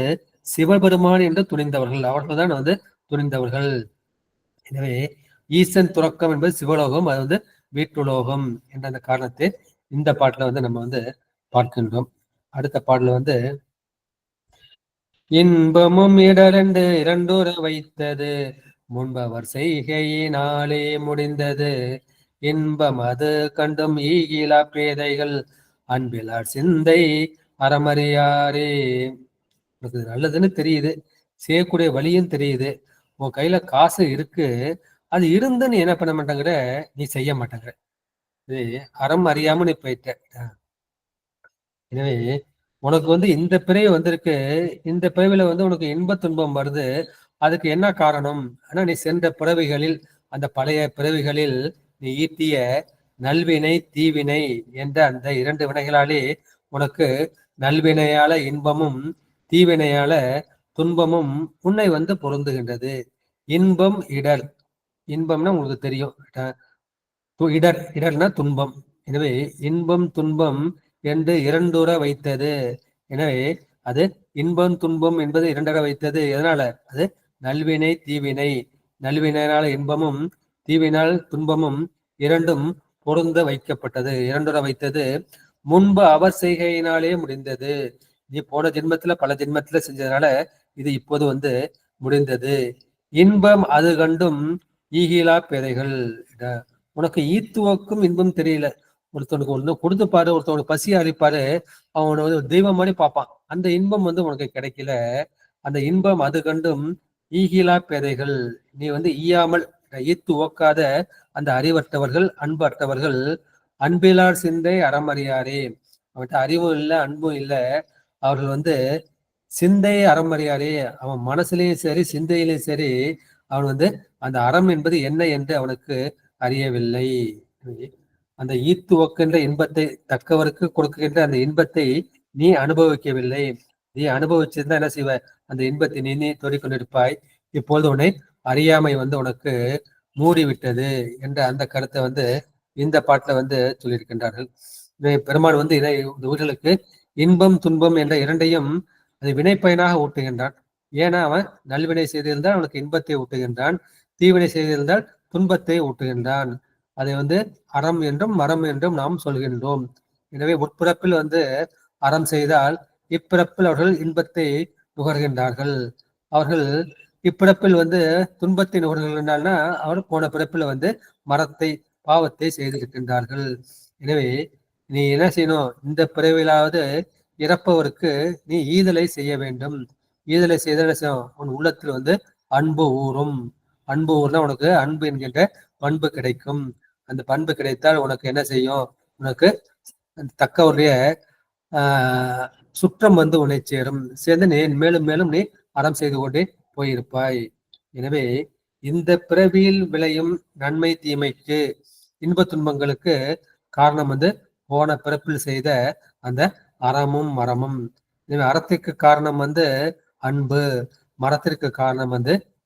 சிவபெருமான் என்று துணிந்தவர்கள், அவர்கள் தான் துணிந்தவர்கள். எனவே ஈசன் துறக்கம் என்பது சிவலோகம், அது வீட்டுலோகம் என்ற அந்த காரணத்தை இந்த பாட்டுல நம்ம பார்க்கின்றோம். அடுத்த பாடல இன்பமும் இடரண்டு இரண்டுற வைத்தது முன்பவர் செய்கையினாலே முடிந்தது இன்பம் அது கண்டும் ஈகிலா பேதைகள் அன்பிலார் சிந்தை அறமறியாரே. உனக்கு நல்லதுன்னு தெரியுது, செய்யக்கூடிய வழியும் தெரியுது, உன் கையில காசு இருக்கு, அது இருந்து நீ என்ன பண்ண மாட்டேங்கிற, நீ செய்ய மாட்டேங்கிற. இது அறம் அறியாம நீ போயிட்ட. எனவே உனக்கு இந்த பிறவி வந்திருக்கு, இந்த பிறவில உனக்கு இன்ப துன்பம் வருது. அதுக்கு என்ன காரணம்? ஆனா நீ சென்ற பிறவிகளில், அந்த பழைய பிறவிகளில் நீ ஈட்டிய நல்வினை தீவினை என்ற அந்த 2 வினைகளாலே உனக்கு நல்வினையால இன்பமும் தீவினையால துன்பமும் உன்னை பொருந்துகின்றது. இன்பம் இடர், இன்பம்னா உங்களுக்கு தெரியும், இடர்னா துன்பம். எனவே இன்பம் துன்பம் என்று இரண்டுற வைத்தது. எனவே அது இன்பம் துன்பம் என்பது இரண்டர வைத்தது. எதனால? அது நல்வினை தீவினை, நல்வினையால இன்பமும் தீவினால் துன்பமும் இரண்டும் பொருந்த வைக்கப்பட்டது, இரண்டுற வைத்தது. முன்பு அவர் செய்கையினாலே முடிந்தது. நீ போன ஜென்மத்துல பல ஜென்மத்துல செஞ்சதுனால இது இப்போது முடிந்தது. இன்பம் அது கண்டும் ஈகிலா பேதைகள். உனக்கு ஈத்துவக்கும் இன்பம் தெரியல. ஒருத்தனுக்கு ஒண்ணு கொடுத்து பாரு, ஒருத்தவனுக்கு பசியா அரிப்பாரு, அவனை தெய்வம் மாதிரி பார்ப்பான். அந்த இன்பம் உனக்கு கிடைக்கல. அந்த இன்பம் அது கண்டும் ஈகிலா பேதைகள். நீ ஈயாமல் ஈத்து ஓக்காத அந்த அறிவற்றவர்கள், அன்பற்றவர்கள், அன்பிலார் சிந்தை அறமறியாரே. அவன்கிட்ட அறிவும் இல்லை, அன்பும் இல்லை. அவர்கள் சிந்தை அறமறியாரே. அவன் மனசுலயும் சரி சிந்தையிலையும் சரி அவன் அந்த அறம் என்பது என்ன என்று அவனுக்கு அறியவில்லை. அந்த ஈத்து ஒக்கின்ற இன்பத்தை தக்கவருக்கு கொடுக்கின்ற அந்த இன்பத்தை நீ அனுபவிக்கவில்லை. நீ அனுபவிச்சிருந்தா என்ன செய்வ? அந்த இன்பத்தை நீ தொடிக்கொண்டிருப்பாய். இப்பொழுது உன்னை அறியாமை உனக்கு மூடிவிட்டது என்ற அந்த கருத்தை இந்த பாட்டுல சொல்லியிருக்கின்றார்கள். பெருமாள் இதை உயிர்களுக்கு இன்பம் துன்பம் என்ற இரண்டையும் அது வினைப்பயனாக ஊட்டுகின்றான். ஏன்னா அவன் நல்வினை செய்திருந்தால் அவனுக்கு இன்பத்தை ஊட்டுகின்றான், தீவினை செய்திருந்தால் துன்பத்தை ஊட்டுகின்றான். அதை அறம் என்றும் மரம் என்றும் நாம் சொல்கின்றோம். எனவே உட்பிறப்பில் அறம் செய்தால் இப்பிறப்பில் அவர்கள் இன்பத்தை நுகர்கின்றார்கள். அவர்கள் இப்பிறப்பில் துன்பத்தை நுகர்கின்றார்னா அவர் போன பிறப்பில் மரத்தை பாவத்தை செய்திருக்கின்றார்கள். எனவே நீ என்ன செய்யணும்? இந்த பிறவிலாவது இறப்பவருக்கு நீ ஈதலை செய்ய வேண்டும். ஈதலை செய்த உன் உள்ளத்தில் அன்பு ஊறும். அன்பு ஊர்னா உனக்கு அன்பு என்கின்ற பண்பு கிடைக்கும். அந்த பண்பு கிடைத்தால் உனக்கு என்ன செய்யும்? உனக்கு தக்கவருடைய சுற்றம் உன்னை சேரும். சேர்ந்து நீ மேலும் மேலும் நீ அறம் செய்து கொண்டே போயிருப்பாய். எனவே இந்த பிறவியில் விளையும் நன்மை தீமைக்கு இன்ப துன்பங்களுக்கு காரணம் போன பிறப்பில் செய்த அந்த அறமும் மரமும். அறத்திற்கு காரணம் அன்பு, மரத்திற்கு காரணம்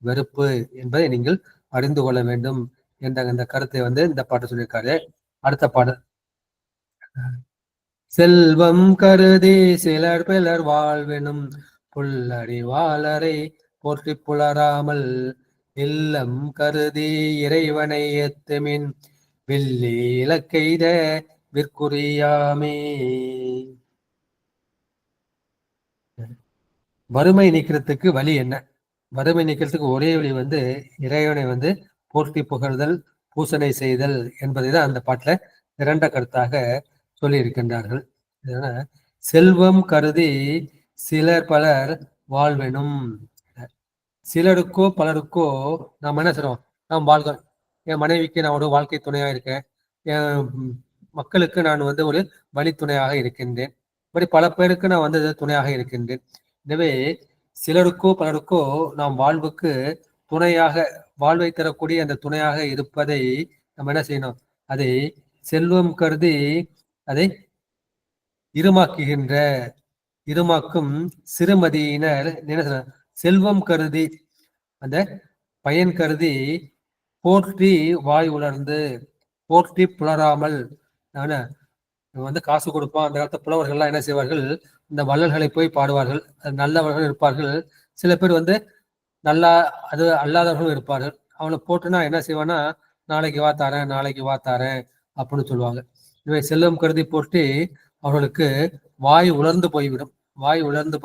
வெறுப்பு என்பதை நீங்கள் அறிந்து கொள்ள வேண்டும் என்ற இந்த கருத்தை இந்த பாட்டு சொல்லியிருக்காரு. அடுத்த பாடல், செல்வம் கருதி சிலர் பிலர் வாழ்வெனும் புல்லடி வாளரை போற்றி புலராமல் இல்லம் கருதி இறைவனை ஏத்துமின் வில்லி இலக்கெய்த விற்குறியாமே. வறுமை நீக்கிறதுக்கு வழி என்ன? வறுமை நீக்கிறதுக்கு ஒரே வழி இறைவனை போற்றி புகழ்தல், பூசனை செய்தல் என்பதை தான் அந்த பாட்டுல இரண்ட கருத்தாக சொல்லி இருக்கின்றார்கள். செல்வம் கருதி சிலர் பலர் வாழ்வெனும், சிலருக்கோ பலருக்கோ நாம் என்ன செய்றோம்? நாம் வாழ்கிறோம். என் மனைவிக்கு நான் ஒரு வாழ்க்கை துணையா இருக்கேன், என் மக்களுக்கு நான் ஒரு வழித்துணையாக இருக்கின்றேன், இப்படி பல பேருக்கு நான் துணையாக இருக்கின்றேன். எனவே சிலருக்கோ பலருக்கோ நாம் வாழ்வுக்கு துணையாக, வாழ்வை தரக்கூடிய அந்த துணையாக இருப்பதை நம்ம என்ன செய்யணும்? அதை செல்வம் கருதி அதை இருமாக்குகின்ற, இருமாக்கும் சிறுமதியினர் என்ன, செல்வம் கருதி அந்த பயன் கருதி போற்றி வாய் உலர்ந்து போற்றி புலராமல், காசு கொடுப்பான். அந்த காலத்து புலவர்கள்லாம் என்ன செய்வார்கள்? இந்த வள்ளல்களை போய் பாடுவார்கள். நல்லவர்கள் இருப்பார்கள், சில பேர் நல்லா அது அல்லாதவர்களும் இருப்பார்கள். அவனை போட்டுனா என்ன செய்வானா, நாளைக்கு வா தாரேன், நாளைக்கு வா தாரேன் அப்படின்னு சொல்லுவாங்க. இவை செல்வம் கருதி போட்டு அவர்களுக்கு வாய் உலர்ந்து போய்விடும். வாய் உலர்ந்து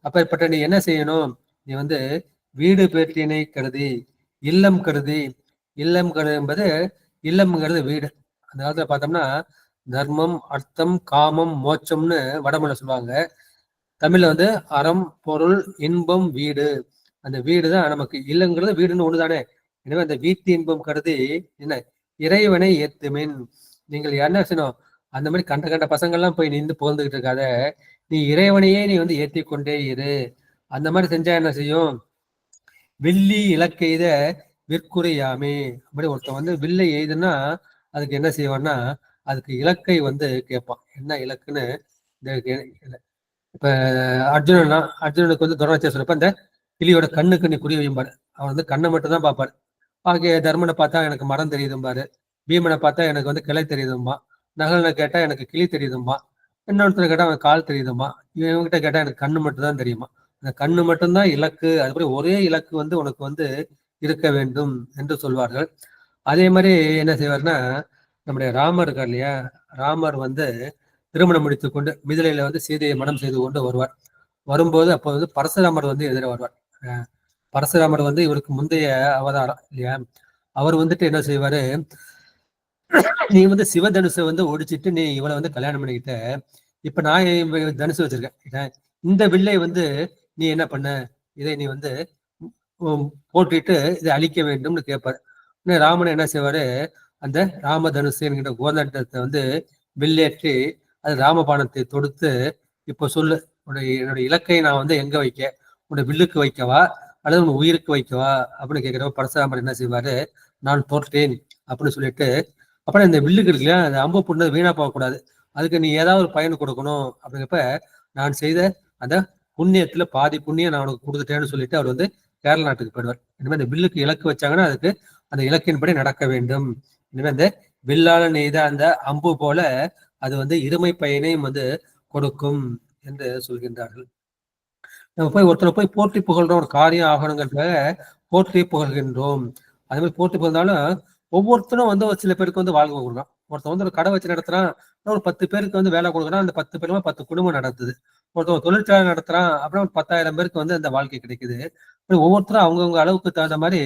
அப்பேற்பட்ட நீ என்ன செய்யணும்? நீ வீடு பேற்றினை கருதி, இல்லம் கருதி, இல்லம் கருது என்பது, இல்லம்ங்கிறது வீடு. அந்த காலத்துல பார்த்தோம்னா தர்மம், அர்த்தம், காமம், மோட்சம்னு வடமொழியில சொல்லுவாங்க. தமிழ்ல அறம், பொருள், இன்பம், வீடு. அந்த வீடு தான் நமக்கு. இல்லங்கிறது வீடுன்னு ஒண்ணுதானே. எனவே அந்த வீட்டு இன்பம் கருதி என்ன, இறைவனை ஏத்துமின். நீங்கள் என்ன செய்யணும்? அந்த மாதிரி கண்ட கண்ட பசங்கள்லாம் போய் நின்று புகழ்ந்துகிட்டு இருக்காத, நீ இறைவனையே நீ ஏற்றி கொண்டே இரு. அந்த மாதிரி செஞ்சா என்ன செய்யும்? வில்லி இலக்கெய்த விற்குறையாமே. அப்படி ஒருத்தன் வில்லை எய்துன்னா அதுக்கு என்ன செய்வான்னா, அதுக்கு இலக்கை கேட்பான். என்ன இலக்குன்னு இப்ப அர்ஜுனனுக்கு துரோணாச்சாரிய சொல்றப்ப அந்த கிளியோட கண்ணுக்கு நீ குறி வையும்பாரு. அவன் கண்ணை மட்டும் தான் பார்ப்பாரு. ஆகிய தர்மனை பார்த்தா எனக்கு மரம் தெரியுதும்பாரு, பீமனை பார்த்தா எனக்கு கிளை தெரியுதும்பா, நகலனை கேட்டா எனக்கு கிளி தெரியுதும்பா, இன்னொருத்தர் கேட்டா அவன் கால் தெரியுதும்பா, இவன்கிட்ட கேட்டா எனக்கு கண்ணு மட்டும் தான் தெரியுமா. அந்த கண்ணு மட்டும்தான் இலக்கு. அதுபடி ஒரே இலக்கு உனக்கு இருக்க வேண்டும் என்று சொல்வார்கள். அதே மாதிரி என்ன செய்வார்னா, நம்முடைய ராமர் இருக்கார் இல்லையா, ராமர் திருமணம் முடித்து கொண்டு மிதிலையில சீதையை மனம் செய்து கொண்டு வருவார். வரும்போது அப்போ பரசுராமர் எதிர வருவார். பரசுராமர் இவருக்கு முந்தைய அவதாரம் இல்லையா. அவர் என்ன செய்வாரு, நீ சிவதனுசை ஒடிச்சிட்டு நீ இவளை கல்யாணம் பண்ணிக்கிட்ட, இப்ப நான் தனுசு வச்சிருக்கேன், இந்த வில்லை நீ என்ன பண்ண, இதை நீ போட்டுட்டு இதை அழிக்க வேண்டும்னு கேட்பாரு. ராமன் என்ன செய்வாரு, அந்த ராமதனுசு என்கிற கோதண்டத்தை வில்லேற்றி அது ராமபாணத்தை தொடுத்து, இப்போ சொல்லு, என்னுடைய இலக்கை நான் எங்க வைக்க, உன்னுடைய வில்லுக்கு வைக்கவா அல்லது உன் உயிருக்கு வைக்கவா அப்படின்னு கேட்கிறப்ப பரசுராமர் என்ன செய்வாரு, நான் தோற்றேன் அப்படின்னு சொல்லிட்டு, அப்புறம் இந்த வில்லுக்கு இருக்கு இல்லையா, அந்த அம்பு புண்ணது வீணா போகக்கூடாது, அதுக்கு நீ ஏதாவது ஒரு பயன் கொடுக்கணும் அப்படிங்கிறப்ப, நான் செய்த அந்த புண்ணியத்துல பாதி புண்ணியம் நான் உனக்கு கொடுத்துட்டேன்னு சொல்லிட்டு அவர் கேரள நாட்டுக்கு போயிடுவார். இனிமே அந்த வில்லுக்கு இலக்கு வச்சாங்கன்னா அதுக்கு அந்த இலக்கின்படி நடக்க வேண்டும். இனிமே அந்த வில்லால நெய்த அந்த அம்பு போல அது இருமை பயனையும் கொடுக்கும் என்று சொல்கின்றார்கள். நம்ம போய் ஒருத்தரை போய் போற்றி புகழ்றோம், ஒரு காரியம் ஆகணுங்கிறத போற்றி புகழ்கின்றோம். அதே மாதிரி போற்றி புகழ்ந்தாலும் ஒவ்வொருத்தரும் ஒரு சில பேருக்கு வாழ்க்கை கொடுக்குறான். ஒருத்தன் ஒரு கடை வச்சு நடத்துறான், ஒரு 10 பேருக்கு வேலை கொடுக்குறான், அந்த 10 பேருமே 10 குடும்பம் நடத்துது. ஒருத்தன் தொழிற்சாலை நடத்துறான், அப்புறம் 10,000 பேருக்கு அந்த வாழ்க்கை கிடைக்குது. ஒவ்வொருத்தரும் அவங்கவுங்க அளவுக்கு தகுந்த மாதிரி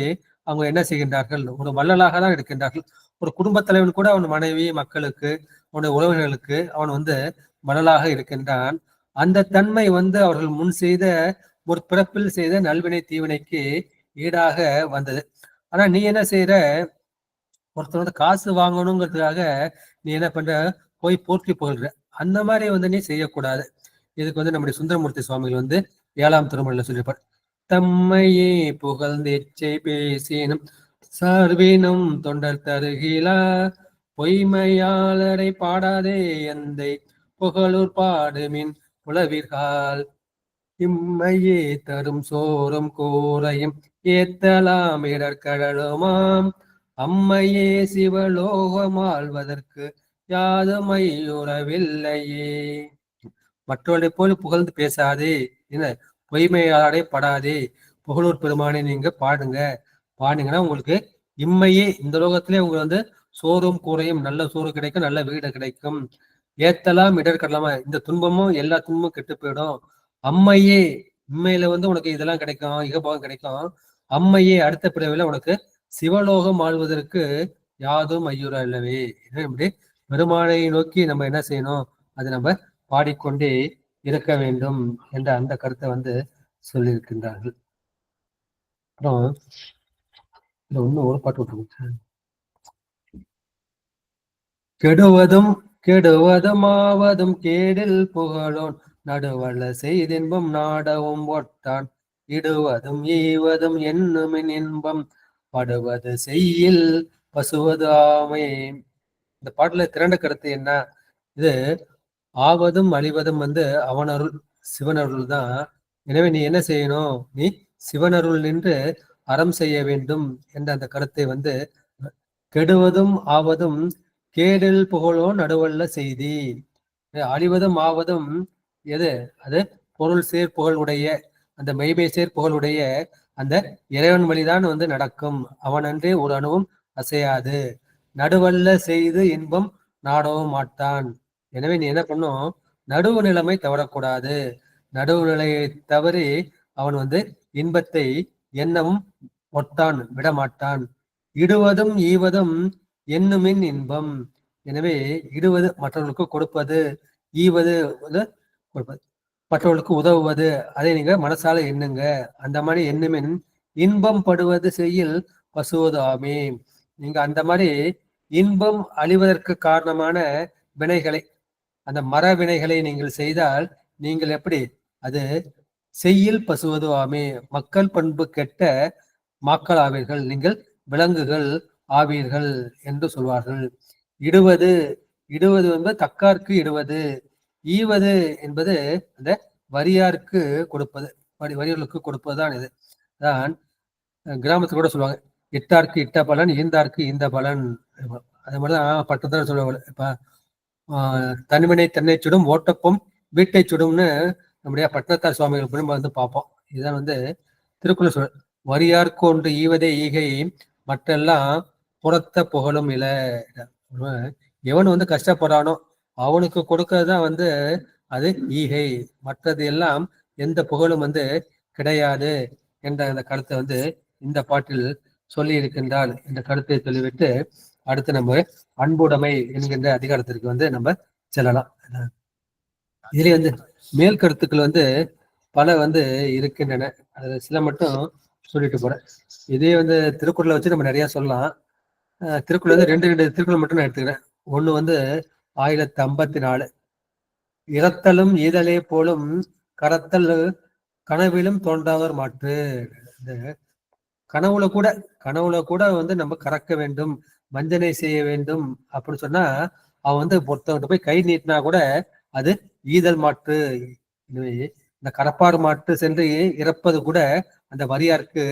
அவங்க என்ன செய்கின்றார்கள், ஒரு வள்ளலாக தான் இருக்கின்றார்கள். ஒரு குடும்பத் தலைவன் கூட அவன் மனைவி, மக்களுக்கு, அவனுடைய உறவினர்களுக்கு அவன் வள்ளலாக இருக்கின்றான். அந்த தன்மை அவர்கள் முன் செய்த ஒரு பிறப்பில் செய்த நல்வினை தீவினைக்கு ஈடாக வந்தது. ஆனா நீ என்ன செய்யற, ஒருத்தரோட காசு வாங்கணுங்கிறதுக்காக நீ என்ன பண்ற, போய் போற்றி புகழ்ற. அந்த மாதிரி நீ செய்யக்கூடாது. இதுக்கு நம்முடைய சுந்தரமூர்த்தி சுவாமிகள் 7ஆம் திருமுறையில சொல்லியிருப்பார், தம்மையே புகழ்ந்து எச்சை பேசினும் சார்பினும் தொண்டர் தருகிலா பொய்மையாளரை பாடாதே எந்தை புகழூர் பாடுமின் புலவிர்கால் இம்மையே தரும் சோறும் கூரையும் ஏத்தலாம் இடர்கடலுமாம் அம்மையே சிவலோகமாழ்வதற்கு யாதுமையுறவில்லையே. மற்றவர்களை போல புகழ்ந்து பேசாதே, என்ன பொய்மையாளரை படாதே, புகழூர் பெருமானை நீங்க பாடுங்க. பாடுங்கன்னா உங்களுக்கு இம்மையே இந்த லோகத்திலே உங்களுக்கு வந்து சோறும் கூரையும், நல்ல சோறு கிடைக்கும், நல்ல வீடு கிடைக்கும். ஏத்தலாம் இடர்கடலாமா, இந்த துன்பமும் எல்லா துன்பமும் கெட்டு போயிடும். அம்மையே உண்மையில வந்து உனக்கு இதெல்லாம் கிடைக்கும், இகபோகம் கிடைக்கும். அம்மையே அடுத்த பிறவில உனக்கு சிவலோகம் ஆழ்வதற்கு யாதும் ஐயுற இல்லவே. இப்படி பெருமானை நோக்கி நம்ம என்ன செய்யணும், அதை நம்ம பாடிக்கொண்டே இருக்க வேண்டும் என்ற அந்த கருத்தை வந்து சொல்லியிருக்கின்றார்கள். அப்புறம் இன்னும் ஒரு பாட்டு விட்டுருங்க. கெடுவதும் கெடுவதுமாவதும் கேடில் புகழோன் நடுவல்ல செய்தின்பம் நாடவும் ஒட்டான் இடுவதும் ஈவதும் என்னுமின் இன்பம் படுவது செய்யில் பசுவது ஆமே. இந்த பாட்டுல திரண்ட கருத்து என்ன, இது ஆவதும் அழிவதும் வந்து அவனருள் சிவனருள் தான். எனவே நீ என்ன செய்யணும், நீ சிவனருள் நின்று அறம் செய்ய வேண்டும் என்ற அந்த கருத்தை வந்து கெடுவதும் ஆவதும் கேடில் புகழோ நடுவல்ல செய்தி. அழிவதும் ஆவதும் எது, அது பொருள் சேர் புகழுடைய அந்த மெய்மை சேர் புகழுடைய அந்த இறைவன் வழிதான் வந்து நடக்கும். அவனன்றே ஒரு அணுவும் அசையாது. நடுவல்ல செய்து இன்பம் நாடவும் மாட்டான். எனவே நீ என்ன பண்ணும், நடுவு நிலைமை தவறக்கூடாது. நடுவு நிலையை தவறி அவன் வந்து இன்பத்தை எண்ணவும் ஒட்டான், விடமாட்டான். இடுவதும் ஈவதும் எண்ணுமின் இன்பம். எனவே இடுவது மற்றவர்களுக்கு கொடுப்பது, ஈவது கொடுப்பது மற்றவர்களுக்கு உதவுவது, அதை நீங்க மனசால எண்ணுங்க. அந்த மாதிரி எண்ணுமின் இன்பம் படுவது செய்யில் பசுவது ஆமே. நீங்க அந்த மாதிரி இன்பம் அழிவதற்கு காரணமான வினைகளை, அந்த மர வினைகளை நீங்கள் செய்தால் நீங்கள் எப்படி அது செய்யில் பசுவது ஆமே. மக்கள் பண்பு கெட்ட மாக்கள் ஆவீர்கள், நீங்கள் விலங்குகள் ஆவீர்கள் என்று சொல்வார்கள். இடுவது இடுவது என்பது தக்கார்க்கு இடுவது, ஈவது என்பது அந்த வரியாருக்கு கொடுப்பது, வரிகளுக்கு கொடுப்பதுதான். இது தான் கிராமத்துல கூட சொல்லுவாங்க, இட்டார்க்கு இட்ட பலன், ஈந்தார்க்கு இந்த பலன். அது மாதிரிதான் பட்டத்தான் சொல்லுவாங்க. இப்ப தனிமனை தென்னை சுடும், ஓட்டப்பம் வீட்டை சுடும்னு நம்முடைய பட்டத்தார் சுவாமிகள் குடும்பம் வந்து பார்ப்போம். இதுதான் வந்து திருக்குறள் சொல், வரியார்க்கு ஒன்று ஈவதே ஈகை மற்றெல்லாம் புறத்த புகழும் இல. எவன் வந்து கஷ்டப்படுறானோ அவனுக்கு கொடுக்கறது தான் வந்து அது ஈகை, மற்றது எல்லாம் எந்த புகழும் வந்து கிடையாது என்ற அந்த கருத்தை வந்து இந்த பாட்டில் சொல்லி இருக்கின்றால். இந்த கருத்தை சொல்லிவிட்டு அடுத்து நம்ம அன்புடைமை என்கின்ற அதிகாரத்திற்கு வந்து நம்ம செல்லலாம். இதுல வந்து மேல் கருத்துக்கள் வந்து பல வந்து இருக்கின்றன, அது சில மட்டும் சொல்லிட்டு போறேன். இதே வந்து திருக்குறளை வச்சு நம்ம நிறைய சொல்லலாம். திருக்குறள் வந்து ரெண்டு திருக்குறள் மட்டும் நான் எடுத்துக்கிறேன். ஒண்ணு வந்து 1054, இறத்தலும் ஈதலே போலும் கரத்தல் கனவிலும் தோன்றாவர் மாற்று. இந்த கனவுல கூட வந்து நம்ம கறக்க வேண்டும், வஞ்சனை செய்ய வேண்டும் அப்படின்னு சொன்னா அவன் வந்து பொறுத்தவங்க போய் கை நீட்டினா கூட அது ஈதல் மாற்று. இந்த கரப்பாறு மாற்று சென்று இறப்பது கூட அந்த வரியாருக்கு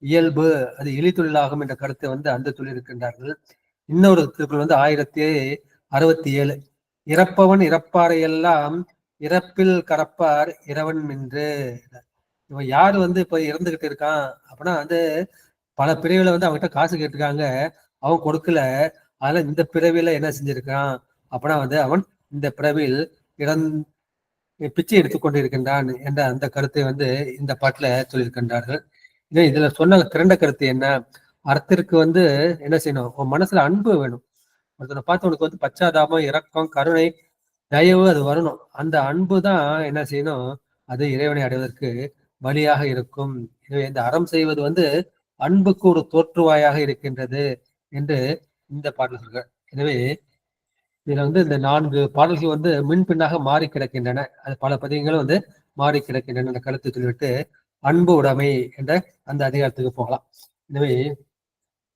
இயல்பு, அது இழித்தொழிலாகும் என்ற கருத்தை வந்து அந்த சொல்லியிருக்கின்றார்கள். இன்னொரு திருக்குறள் வந்து 1067, இறப்பவன் இறப்பாரை எல்லாம் இறப்பில் கரப்பார் இறைவன் என்று. இவன் யாரு வந்து இப்ப இறந்துகிட்டு இருக்கான் அப்படின்னா வந்து பல பிறவில வந்து அவன்கிட்ட காசு கேட்டிருக்காங்க, அவன் கொடுக்கல. அதனால இந்த பிறவில என்ன செஞ்சிருக்கான் அப்படின்னா வந்து அவன் இந்த பிறவியில் பிச்சை எடுத்துக்கொண்டு இருக்கின்றான் என்ற அந்த கருத்தை வந்து இந்த பாட்டுல சொல்லியிருக்கின்றார்கள். இதுல சொன்ன திரண்ட கருத்து என்ன, அர்த்தருக்கு வந்து என்ன செய்யணும், உன் மனசுல அன்பு வேணும். ஒருத்தனை பார்த்து உனக்கு வந்து பச்சாதாபம், இரக்கம், கருணை, தயவு அது வரணும். அந்த அன்பு தான் என்ன செய்யணும், அது இறைவனை அடைவதற்கு வழியாக இருக்கும். எனவே இந்த அறம் செய்வது வந்து அன்புக்கு ஒரு தோற்றுவாயாக இருக்கின்றது என்று இந்த பாடல் சொல்ற. எனவே இதுல வந்து இந்த 4 பாடல்கள் வந்து மின்பின்னாக மாறி கிடக்கின்றன, அது பல பதியங்களும் வந்து மாறி கிடக்கின்றன என்ற கருத்தை சொல்லிவிட்டு அன்பு உடைமை என்ற அந்த அதிகாரத்துக்கு போகலாம். எனவே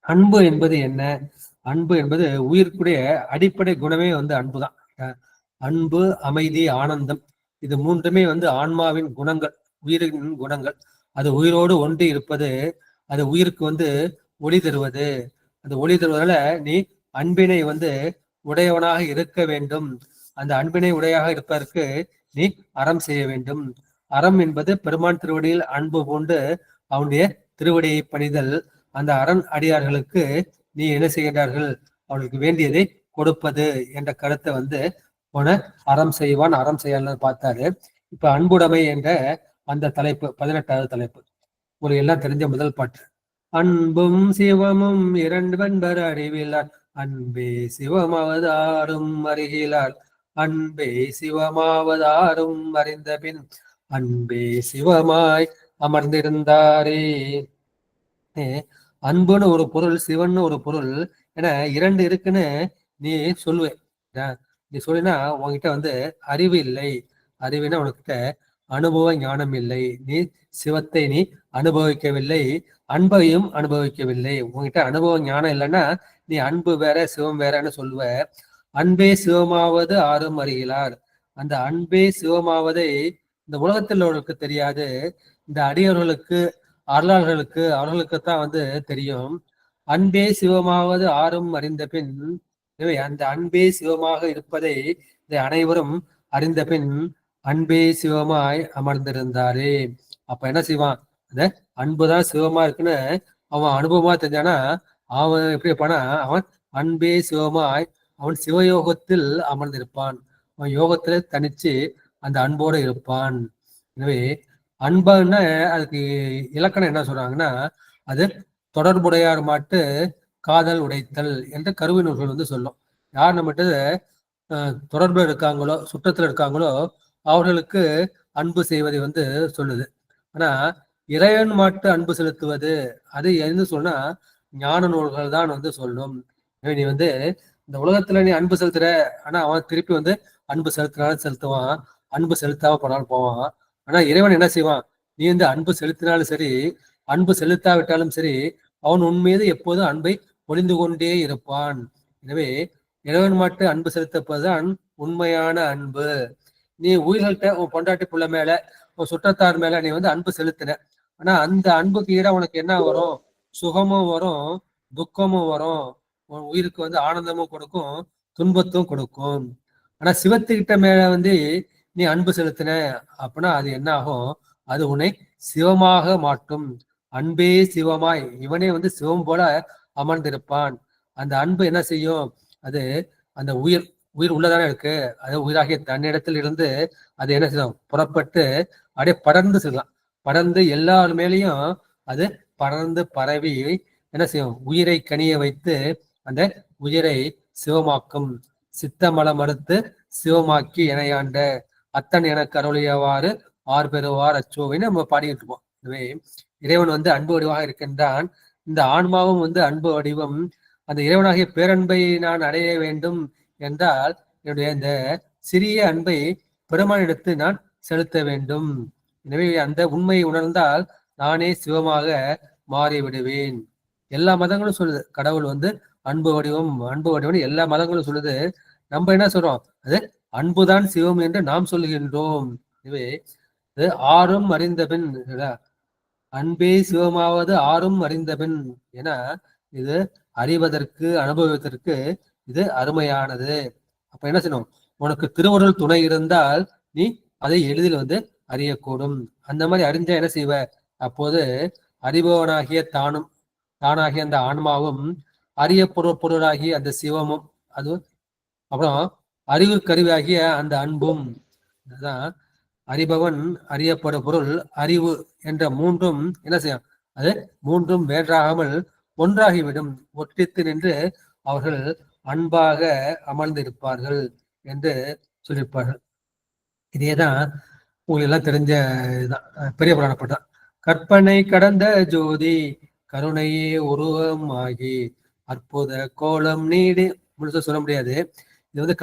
அன்பு என்பது என்ன, அன்பு என்பது உயிருக்குடைய அடிப்படை குணமே வந்து அன்புதான். அன்பு, அமைதி, ஆனந்தம், இது மூன்றுமே வந்து ஆன்மாவின் குணங்கள், உயிரின் குணங்கள். அது உயிரோடு ஒன்றி இருப்பது, அது உயிருக்கு வந்து ஒளி தருவது. அந்த ஒளி தருவதால நீ அன்பினை வந்து உடையவனாக இருக்க வேண்டும். அந்த அன்பினை உடையாக இருப்பதற்கு நீ அறம் செய்ய வேண்டும். அறம் என்பது பெருமான் திருவடியில் அன்பு கொண்டு அவனுடைய திருவடியை பணிதல். அந்த அரண் அடியார்களுக்கு நீ என்ன செய்கின்றார்கள், அவர்களுக்கு வேண்டியதை கொடுப்பது என்ற கருத்தை வந்து போன அறம் செய்வான் அறம் செய்யலாம் பார்த்தாரு. இப்ப அன்புடைமை என்ற அந்த தலைப்பு 18வது தலைப்பு உங்களுக்கு எல்லாம் தெரிஞ்ச முதல் பாட்டு. அன்பும் சிவமும் இரண்டு வெண்பர் அறிவிலார், அன்பே சிவமாவதாரும் அறிகிறார், அன்பே சிவமாவதாரும் அறிந்த பின் அன்பே சிவமாய் அமர்ந்திருந்தாரே. அன்புன்னு ஒரு பொருள், சிவன்னு ஒரு பொருள் என இரண்டு இருக்குன்னு நீ சொல்லுவேன். நீ சொல்லினா உன்கிட்ட வந்து அறிவு இல்லை. அறிவுனா உனக்கிட்ட அனுபவ ஞானம் இல்லை. நீ சிவத்தை நீ அனுபவிக்கவில்லை, அன்பையும் அனுபவிக்கவில்லை. உன்கிட்ட அனுபவ ஞானம் இல்லைன்னா நீ அன்பு வேற சிவம் வேறன்னு சொல்லுவ. அன்பே சிவமாவது ஆறும் அறிகிறார். அந்த அன்பே சிவமாவதை இந்த உலகத்தில் உள்ளவர்களுக்கு தெரியாது. இந்த அடியவர்களுக்கு அருளாளர்களுக்கு அவர்களுக்குத்தான் வந்து தெரியும். அன்பே சிவமாவது ஆறும் அறிந்த பின், அந்த அன்பே சிவமாக இருப்பதை இதை அனைவரும் அறிந்த பின் அன்பே சிவமாய் அமர்ந்திருந்தாரே. அப்ப என்ன செய்வான், அந்த அன்புதான் சிவமா இருக்குன்னு அவன் அனுபவமா தெரிஞ்சானா அவன் எப்படி இருப்பானா, அவன் அன்பே சிவமாய் அவன் சிவயோகத்தில் அமர்ந்திருப்பான். அவன் யோகத்துல தனிச்சு அந்த அன்போடு இருப்பான். எனவே அன்புன்னா அதுக்கு இலக்கணம் என்ன சொல்றாங்கன்னா, அது தொடர்புடையார் மாட்டு காதல் உடைத்தல் என்ற கருவி நூல்கள் வந்து சொல்லும். யார் நம்மகிட்ட தொடர்புல இருக்காங்களோ, சுற்றத்துல இருக்காங்களோ அவர்களுக்கு அன்பு செய்வதை வந்து சொல்லுது. ஆனா இறைவன் மாட்டு அன்பு செலுத்துவது அது என்ன சொன்னா ஞான நூல்கள் தான் வந்து சொல்லும். நீ வந்து இந்த உலகத்துல நீ அன்பு செலுத்துற, ஆனா அவன் திருப்பி வந்து அன்பு செலுத்தினாலும் செலுத்துவான், அன்பு செலுத்தாம போனாலும் போவான். ஆனா இறைவன் என்ன செய்வான், நீ வந்து அன்பு செலுத்தினாலும் சரி அன்பு செலுத்தாவிட்டாலும் சரி அவன் உன் மீது எப்போதும் அன்பை பொழிந்து கொண்டே இருப்பான். எனவே இறைவன் மாட்டு அன்பு செலுத்தப்பதுதான் உண்மையான அன்பு. நீ உயிர்கள்ட்ட உன் பொண்டாட்டி புள்ள மேல உன் சுற்றத்தார் மேல நீ வந்து அன்பு செலுத்தின, ஆனா அந்த அன்புக்கு ஈடா உனக்கு என்ன வரும், சுகமும் வரும், துக்கமும் வரும். உன் உயிருக்கு வந்து ஆனந்தமும் கொடுக்கும், துன்பத்தும் கொடுக்கும். ஆனா சிவத்துக்கிட்ட மேல வந்து நீ அன்பு செலுத்தின அப்படின்னா அது என்ன ஆகும், அது உன்னை சிவமாக மாற்றும். அன்பே சிவமாய் இவனே வந்து சிவம் போல அமர்ந்திருப்பான். அந்த அன்பு என்ன செய்யும், அது அந்த உயிர் உள்ளதானே இருக்கு, அது உயிராகிய தன்னிடத்தில் இருந்து அது என்ன செய்யும், புறப்பட்டு அப்படியே படர்ந்து செல்லலாம். படர்ந்து எல்லார் மேலேயும் அது படர்ந்து பரவி என்ன செய்யும், உயிரை கனிய வைத்து அந்த உயிரை சிவமாக்கும். சித்தமல மறுத்து சிவமாக்கி இணையாண்ட அத்தன் எனக்கு அருளியவாறு ஆர் பெறுவார் அச்சோவின்னு நம்ம பாடிக்கிட்டு இருப்போம். எனவே இறைவன் வந்து அன்பு வடிவாக இருக்கின்றான். இந்த ஆன்மாவும் வந்து அன்பு வடிவம். அந்த இறைவனாகிய பேரன்பை நான் அடைய வேண்டும் என்றால் என்னுடைய இந்த சிறிய அன்பை பெருமானிடத்து நான் செலுத்த வேண்டும். எனவே அந்த உண்மையை உணர்ந்தால் நானே சிவமாக மாறிவிடுவேன். எல்லா மதங்களும் சொல்லுது கடவுள் வந்து அன்பு வடிவம் அன்பு வடிவம் எல்லா மதங்களும் சொல்லுது. நம்ம என்ன சொல்றோம், அது அன்புதான் சிவம் என்று நாம் சொல்லுகின்றோம். எனவே ஆறும் அறிந்தபின், அன்பே சிவமாவது ஆறும் அறிந்தபின் என இது அறிவதற்கு அனுபவத்திற்கு இது அருமையானது. அப்ப என்ன செய்யணும், உனக்கு திருவருள் துணை இருந்தால் நீ அதை எளிதில் வந்து அறியக்கூடும். அந்த மாதிரி அறிஞ்சா என்ன செய்வ, அப்போது அறிபவனாகிய தானாகிய அந்த ஆன்மாவும் அறிய பொருளாகிய அந்த சிவமும் அது அப்புறம் அறிவு கருவியாகிய அந்த அன்பும், அதுதான் அறிபவன் அறியப்படும் பொருள் அறிவு என்ற மூன்றும் என்ன செய்யும், அது மூன்றும் வேறாகாமல் ஒன்றாகிவிடும். ஒட்டித்து நின்று அவர்கள் அன்பாக அமர்ந்திருப்பார்கள் என்று சொல்லியிருப்பார்கள். இதேதான் உங்களுக்கு எல்லாம் தெரிஞ்ச இதுதான், பெரிய புராணப்பட்டான். கற்பனை கடந்த ஜோதி கருணையே உருவமாகி அற்புத கோலம் நீடி முழுச சொல்ல முடியாது. இது வந்து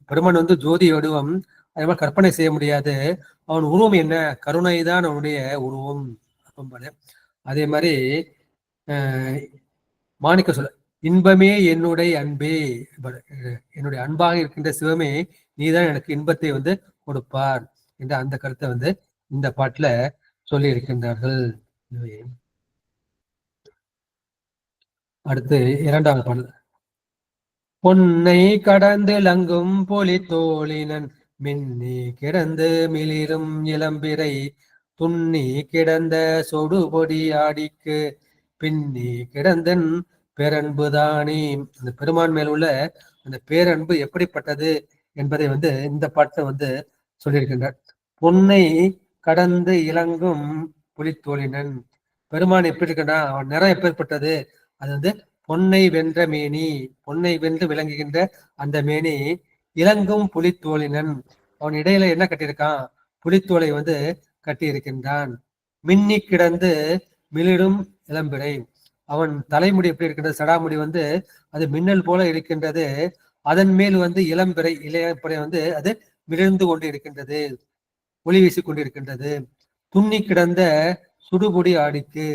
பெருமான் வந்து ஜோதி வடிவம், அதே மாதிரி கற்பனை செய்ய முடியாது. அவன் உருவம் என்ன, கருணை தான் அவனுடைய உருவம். அதே மாதிரி மாணிக்க சொல்ல இன்பமே என்னுடைய அன்பே, என்னுடைய அன்பாக இருக்கின்ற சிவமே நீதான் எனக்கு இன்பத்தை வந்து கொடுப்பார் என்ற அந்த கருத்தை வந்து இந்த பாட்டுல சொல்லி இருக்கின்றார்கள். அடுத்து இரண்டாவது பாடல். பொன்னை கடந்து லங்கும் பொலி தோழினன் மின்னி கிடந்து மிளிரும் இளம்பிறை துண்ணி கிடந்த சொடுபொடி ஆடிக்கு பின்னி கிடந்தன் பேரன்புதானே. அந்த பெருமான் மேல் உள்ள அந்த பேரன்பு எப்படிப்பட்டது என்பதை வந்து இந்த பாட்டை வந்து சொல்லியிருக்கின்றார். பொன்னை கடந்து இலங்கும் புலித்தோழினன், பெருமான் எப்படி இருக்கின்றான், அவன் நிறம் எப்பேற்பட்டது, அது வந்து பொன்னை வென்ற மேனி, பொன்னை வென்று விளங்குகின்ற அந்த மேனி. இலங்கும் புலித்தோழினன், அவன் இடையில என்ன கட்டியிருக்கான், புலித்தோலை வந்து கட்டி இருக்கின்றான். மின்னி கிடந்து மிளிரும் இளம்பிறை, அவன் தலைமுடி எப்படி இருக்கின்றது, சடாமுடி வந்து அது மின்னல் போல இருக்கின்றது. அதன் மேல் வந்து இளம்பிறை, இளையபிறை வந்து அது மிளிர்ந்து கொண்டு இருக்கின்றது, ஒளி வீசி கொண்டிருக்கின்றது. துண்ணி கிடந்த சுடுபொடி ஆடிக்கு,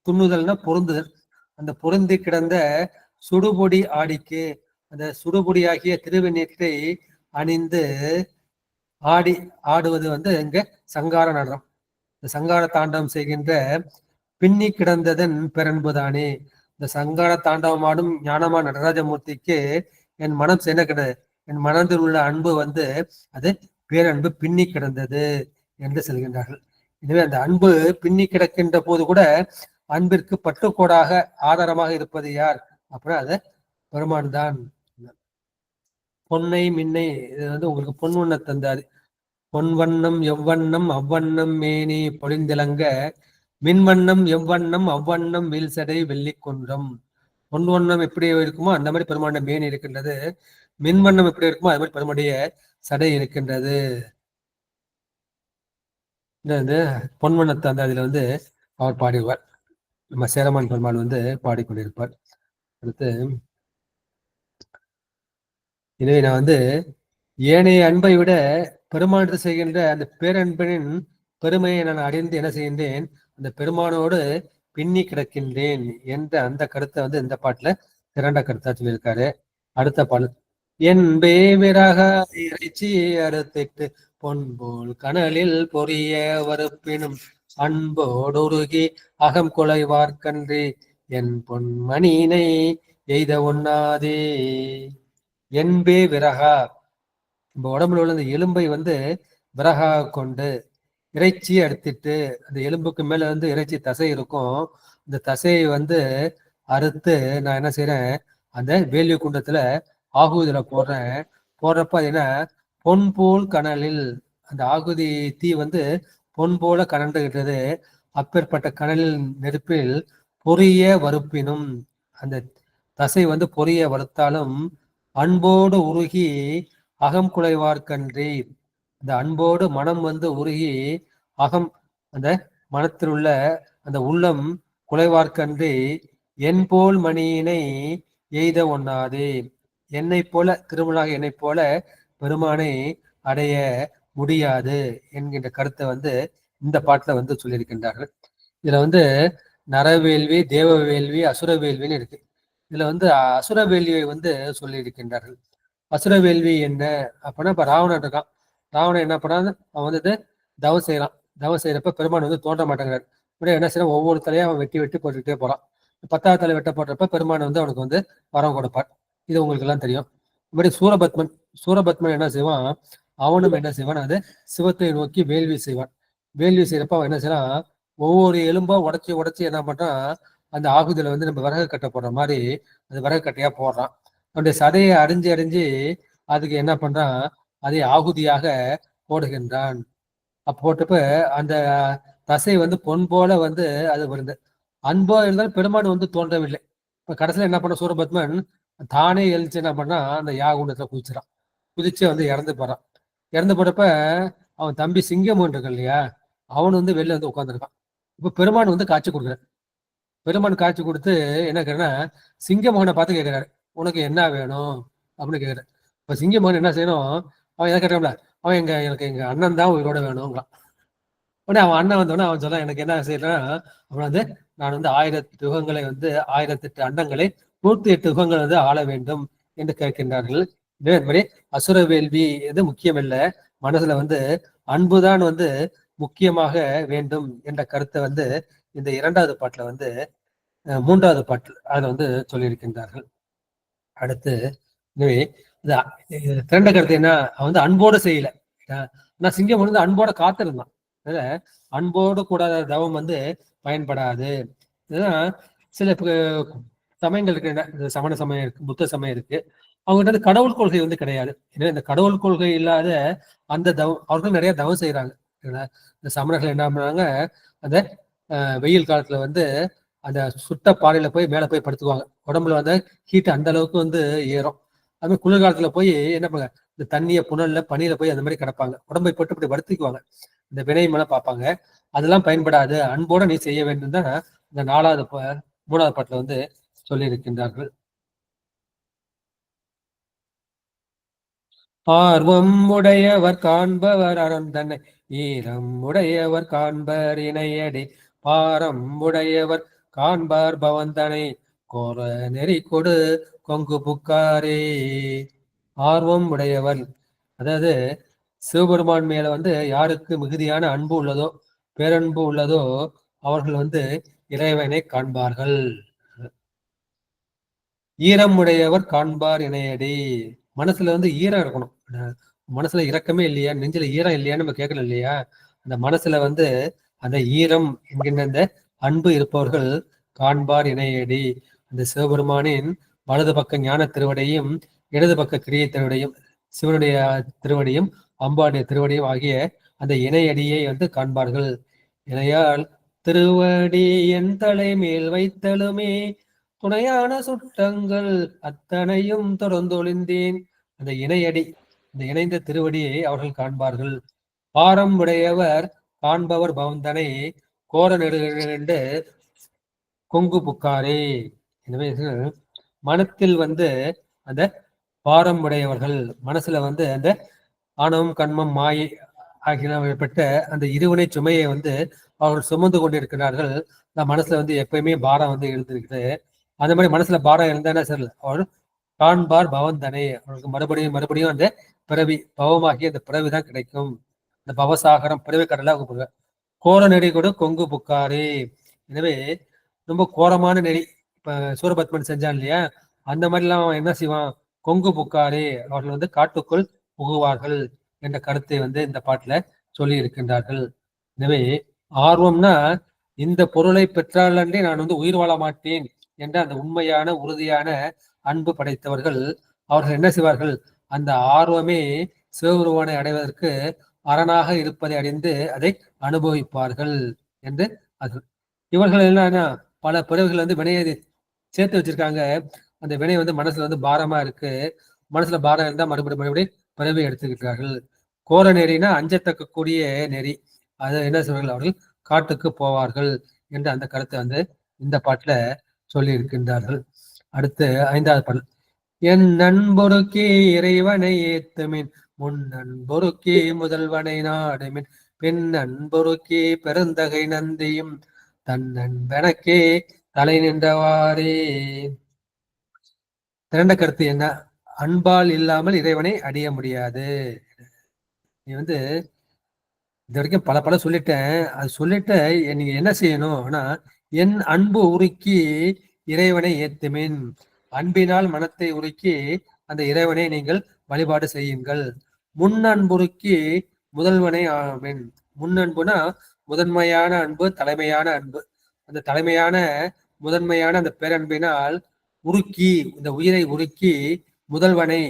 துண்ணுதல்னா பொருந்துதல், அந்த பொருந்தி கிடந்த சுடுபொடி ஆடிக்கு, அந்த சுடுபொடியாகிய திருவெண்ணீற்றை அணிந்து ஆடுவது வந்து இங்க சங்கார நடனம். இந்த சங்கார தாண்டவம் செய்கின்ற பின்னி கிடந்ததன் பெரன்புதானே. இந்த சங்கார தாண்டவம் ஆடும் ஞானமா நடராஜமூர்த்திக்கு என் மனம் என்ன கிடது, என் மனதில் உள்ள அன்பு வந்து அது பேரன்பு பின்னி கிடந்தது என்று சொல்கின்றார்கள். எனவே அந்த அன்பு பின்னி கிடக்கின்ற போது கூட அன்பிற்கு பட்டுக்கோடாக ஆதாரமாக இருப்பது யார் அப்படின்னா அது பெருமான் தான். பொன்னை மின்னை, இது வந்து உங்களுக்கு பொன் வண்ண தந்தாரு. பொன்வண்ணம் எவ்வண்ணம் அவ்வண்ணம் மேனி பொழிந்திலங்க மின்வண்ணம் எவ்வண்ணம் அவ்வண்ணம் வீழ்சடை வெள்ளி குன்றம். பொன் வண்ணம் எப்படி இருக்குமோ அந்த மாதிரி பெருமாண்ட மேனி இருக்கின்றது, மின்வண்ணம் எப்படி இருக்குமோ அது மாதிரி பெருமாடைய சடை இருக்கின்றது. இந்த பொன்வண்ணத்தை அந்த அதுல வந்து அவர் பாடிடுவார், நம்ம சேரமான் பெருமான் வந்து பாடிக்கொண்டிருப்பார். அடுத்து எனவே நான் வந்து ஏனைய அன்பை விட பெருமானத்தை செய்கின்ற அந்த பேரன்பின் பெருமையை நான் அறிந்து என்ன செய்கின்றேன், அந்த பெருமானோடு பின்னி கிடக்கின்றேன் என்ற அந்த கருத்தை வந்து இந்த பாட்டுல திரண்ட கருத்தா சொல்லியிருக்காரு. அடுத்த பாடல். என்பே விரக இறைச்சி அறுத்திட்டு பொன்போல் கனலில் பொரிய வறுப்பினும் அன்போடுருகி அகம் குலைவார்க்கன்றி என் பொன்மணியினை எய்த ஒண்ணாதே. என்பே விரகா, நம்ம உடம்புல உள்ள அந்த எலும்பை வந்து விறகா கொண்டு இறைச்சி எடுத்துட்டு, அந்த எலும்புக்கு மேல வந்து இறைச்சி தசை இருக்கும், இந்த தசையை வந்து அறுத்து நான் என்ன செய்யறேன், அந்த வேள்வி குண்டத்துல ஆகுதியில போடுறேன். போடுறப்ப அது என்ன, பொன் போல் கனலில், அந்த ஆகுதி தீ வந்து பொன் போல கனண்டுகிட்டது. அப்பேற்பட்ட கனலில் நெருப்பில் பொரிய வறுப்பினும், அந்த தசை வந்து பொரிய வறுத்தாலும் அன்போடு உருகி அகம் குலைவார்க்கன்றி, அந்த அன்போடு மனம் வந்து உருகி அகம், அந்த மனத்தில் உள்ள அந்த உள்ளம் குலைவார்க்கன்றி என் போல் மணியினை எய்த ஒண்ணாதே, என்னை போல திருமணாக என்னை போல பெருமானை அடைய முடியாது என்கின்ற கருத்தை வந்து இந்த பாட்டுல வந்து சொல்லியிருக்கின்றார்கள். இதுல வந்து நரவேள்வி, தேவ வேள்வி, அசுர வேள்வின்னு இருக்கு. இதுல வந்து அசுர வேள்வியை வந்து சொல்லியிருக்கின்றார்கள். அசுர வேள்வி என்ன அப்படின்னா, இப்ப ராவணன் இருக்கான், ராவணன் என்ன பண்ணான்னு அவன் வந்து தவம் செய்யறான். தவம் செய்யறப்ப பெருமான் வந்து தோன்ற மாட்டேங்கிறார். இப்படியே என்ன செய்யறான், ஒவ்வொரு தலையா அவன் வெட்டி வெட்டி போட்டுக்கிட்டே போறான். 10வது தலை வெட்ட போடுறப்ப பெருமான் வந்து அவனுக்கு வந்து வரம் கொடுப்பார். இது உங்களுக்கு எல்லாம் தெரியும். இப்படி சூரபத்மன் என்ன செய்வான், அவனும் என்ன செய்வான், அது சிவத்தை நோக்கி வேள்வி செய்வான். வேள்வி செய்யறப்ப அவன் என்ன செய்யறான், ஒவ்வொரு எலும்பா உடச்சி உடச்சி என்ன பண்றான், அந்த ஆகுதியில வந்து நம்ம விறகு கட்டை போடுற மாதிரி அந்த விறகு கட்டையா போடுறான். அவனுடைய சதையை அரிஞ்சு அதுக்கு என்ன பண்றான், அதை ஆகுதியாக போடுகின்றான். போட்டப்ப அந்த தசை வந்து பொன் போல வந்து அது வருது. அன்போ இருந்தாலும் பெருமான் வந்து தோன்றவில்லை. இப்ப கடைசியில என்ன பண்ண, சூரபத்மன் தானே எழுந்து என்ன பண்ணா, அந்த யாகுண்டத்துல குதிச்சுறான். குதிச்சு வந்து இறந்து போறான். இறந்து போறப்ப அவன் தம்பி சிங்கமோன் இருக்கு இல்லையா, அவன் வந்து வெளில வந்து உட்காந்துருக்கான். இப்ப பெருமான் வந்து காட்சி கொடுக்குறாரு. பெருமான் காட்சி கொடுத்து என்ன கேக்குறா, சிங்கமோகனை பார்த்து கேட்கிறாரு, உனக்கு என்ன வேணும் அப்படின்னு கேட்கிறாரு. இப்ப சிங்கமோகன் என்ன செய்யணும், அவன் என்ன கேட்டான்ல, அவன் எனக்கு எங்க அண்ணன் தான் உயிரோட வேணும்ங்கிறான். உடனே அவன் அண்ணன் வந்தோடனே அவன் சொல்ல, எனக்கு என்ன செய்யறான், அவன் வந்து நான் வந்து 1000 யுகங்களை வந்து 1008 அண்டங்களை 108 யுகங்கள் வந்து ஆள வேண்டும் என்று கேட்கின்றார்கள். இதே அசுர வேள்வி எது முக்கியமல்ல, மனசுல வந்து அன்புதான் வந்து முக்கியமாக வேண்டும் என்ற கருத்தை வந்து இந்த 2வது பாட்டுல வந்து 3வது பாட்டு அதுல வந்து சொல்லியிருக்கின்றார்கள். அடுத்து எனவே திரண்ட கருத்து என்ன, அவன் வந்து அன்போடு செய்யல. ஆனா சிங்கம் வந்து அன்போட காத்திருந்தான். அதனால அன்போடு கூடாத தவம் வந்து பயன்படாது. இதுதான் சில சமயங்கள் இருக்கு, சமண சமயம் இருக்கு, புத்த சமயம் இருக்கு. அவங்ககிட்ட வந்து கடவுள் கொள்கை வந்து கிடையாது. ஏன்னா இந்த கடவுள் கொள்கை இல்லாத அந்த தவம் அவர்கள் நிறைய தவம் செய்யறாங்க. இந்த சமணர்கள் என்ன பண்ணாங்க, அந்த வெயில் காலத்துல வந்து அந்த சுட்ட பாறையில போய் மேல போய் படுத்துக்குவாங்க. உடம்புல வந்து ஹீட் அந்த அளவுக்கு வந்து ஏறும். அது மாதிரி குளிர்காலத்துல போய் என்ன பண்ணுங்க, இந்த தண்ணிய புனல்ல பனியில போய் அந்த மாதிரி கிடப்பாங்க. உடம்பை போட்டு இப்படி வருத்திக்குவாங்க. இந்த வினயம் எல்லாம் பார்ப்பாங்க. அதெல்லாம் பயன்படாது, அன்போட நீ செய்ய வேண்டும் தான் இந்த 3வது பாட்டுல வந்து சொல்லி இருக்கின்றார்கள். ஆர்வம் உடையவர் காண்பவர் அறம் தன்னை, ஈரம் உடையவர் காண்பர் இணையடி, பாரம் உடையவர் காண்பார் பவந்தனை, கோர நெறி கொடு கொங்கு புக்காரே. ஆர்வம் உடையவர், அதாவது சிவபெருமான் மேல வந்து யாருக்கு மிகுதியான அன்பு உள்ளதோ, பேரன்பு உள்ளதோ, அவர்கள் வந்து இறைவனை காண்பார்கள். ஈரம் உடையவர் காண்பார் இணையடி, மனசுல வந்து ஈரம் இருக்கணும். மனசுல இரக்கமே இல்லையா, நெஞ்சில ஈரம் இல்லையான்னு நம்ம கேட்கல இல்லையா. அந்த மனசுல வந்து அந்த ஈரம் என்கின்ற அந்த அன்பு இருப்பவர்கள் காண்பார் இணையடி. அந்த சிவபெருமானின் வலது பக்க ஞான திருவடையும் இடது பக்க கிரியை திருவடையும், சிவனுடைய திருவடியும் அம்பாவுடைய திருவடியும் ஆகிய அந்த இணையடியை வந்து காண்பார்கள். இணையால் திருவடி என் தலை மேல் வைத்தலுமே, துணையான சுட்டங்கள் அத்தனையும் தொடர்ந்தொழிந்தேன். அந்த இணையடி, இந்த இணைந்த திருவடியை அவர்கள் காண்பார்கள். பாரம் உடையவர் காண்பவர் பவந்தனை, கோர நெடுகின்ற கொங்கு புக்காரே. எனவே மனத்தில் வந்து அந்த பாரம் உடையவர்கள், மனசுல வந்து அந்த ஆணவம் கண்மம் மாயை ஆகியவைப்பட்ட அந்த இருவினை சுமையை வந்து அவர்கள் சுமந்து கொண்டிருக்கிறார்கள். இந்த மனசுல வந்து எப்பயுமே பாரம் வந்து எழுந்திருக்குது. அந்த மாதிரி மனசுல பாரம் இருந்தானே சரி, அவர்கள் காண்பார் பவந்தனை, அவர்களுக்கு மறுபடியும் மறுபடியும் அந்த பிறவி, பவமாகி அந்த பிறவிதான் கிடைக்கும். இந்த பவசாகரம் பிறவி கடலா கோர நெறி கொடு கொங்கு புக்காரே. எனவே ரொம்ப கோரமான நெறி, இப்ப சூரபத்மன் செஞ்சான் இல்லையா, அந்த மாதிரிலாம் அவன் என்ன செய்வான், கொங்கு புக்காரே, அவர்கள் வந்து காட்டுக்குள் புகுவார்கள் என்ற கருத்தை வந்து இந்த பாட்டுல சொல்லி இருக்கின்றார்கள். எனவே ஆர்வம்னா இந்த பொருளை பெற்றாலன்றே நான் வந்து உயிர் வாழ மாட்டேன் என்ற அந்த உண்மையான உறுதியான அன்பு படைத்தவர்கள், அவர்கள் என்ன செய்வார்கள், அந்த ஆர்வமே சிவபெருமானை அடைவதற்கு அரணாக இருப்பதை அறிந்து அதை அனுபவிப்பார்கள் என்று அது. இவர்கள் என்னன்னா பல பிறவிகள் வந்து வினையை சேர்த்து வச்சிருக்காங்க. அந்த வினை வந்து மனசுல வந்து பாரமா இருக்கு. மனசுல பாரம் இருந்தா மறுபடியும் பிறவி எடுத்துக்கிறார்கள். கோர நெறினா அஞ்சத்தக்க கூடிய நெறி, அதை என்ன சொல்வார்கள், அவர்கள் காட்டுக்கு போவார்கள் என்று அந்த கருத்தை வந்து இந்த பாட்டுல சொல்லி இருக்கின்றார்கள். அடுத்து 5வது பாடல். என் நண்பொருக்கே இறைவனை ஏத்துமின், முன் நண்பொருக்கே முதல்வனை நாடுமின், பெண் நண்பொருக்கே பெருந்தகை நந்தியும், தன் நண்பனக்கே தலை நின்றவாறே. திரண்ட கருத்து என்ன, அன்பால் இல்லாமல் இறைவனை அடைய முடியாது. நீ வந்து இது வரைக்கும் பல சொல்லிட்டேன். அது சொல்லிட்டு நீங்க என்ன செய்யணும், ஆனா என் அன்பு உருக்கி இறைவனை ஏத்துமின், அன்பினால் மனத்தை உருக்கி அந்த இறைவனை நீங்கள் வழிபாடு செய்யுங்கள். முன் அன்புருக்கி முதல்வனை ஆமின். முன் அன்புனா முதன்மையான அன்பு, தலைமையான அன்பு. அந்த தலைமையான முதன்மையான அந்த பேரன்பினால் உருக்கி, இந்த உயிரை உருக்கி முதல்வனை,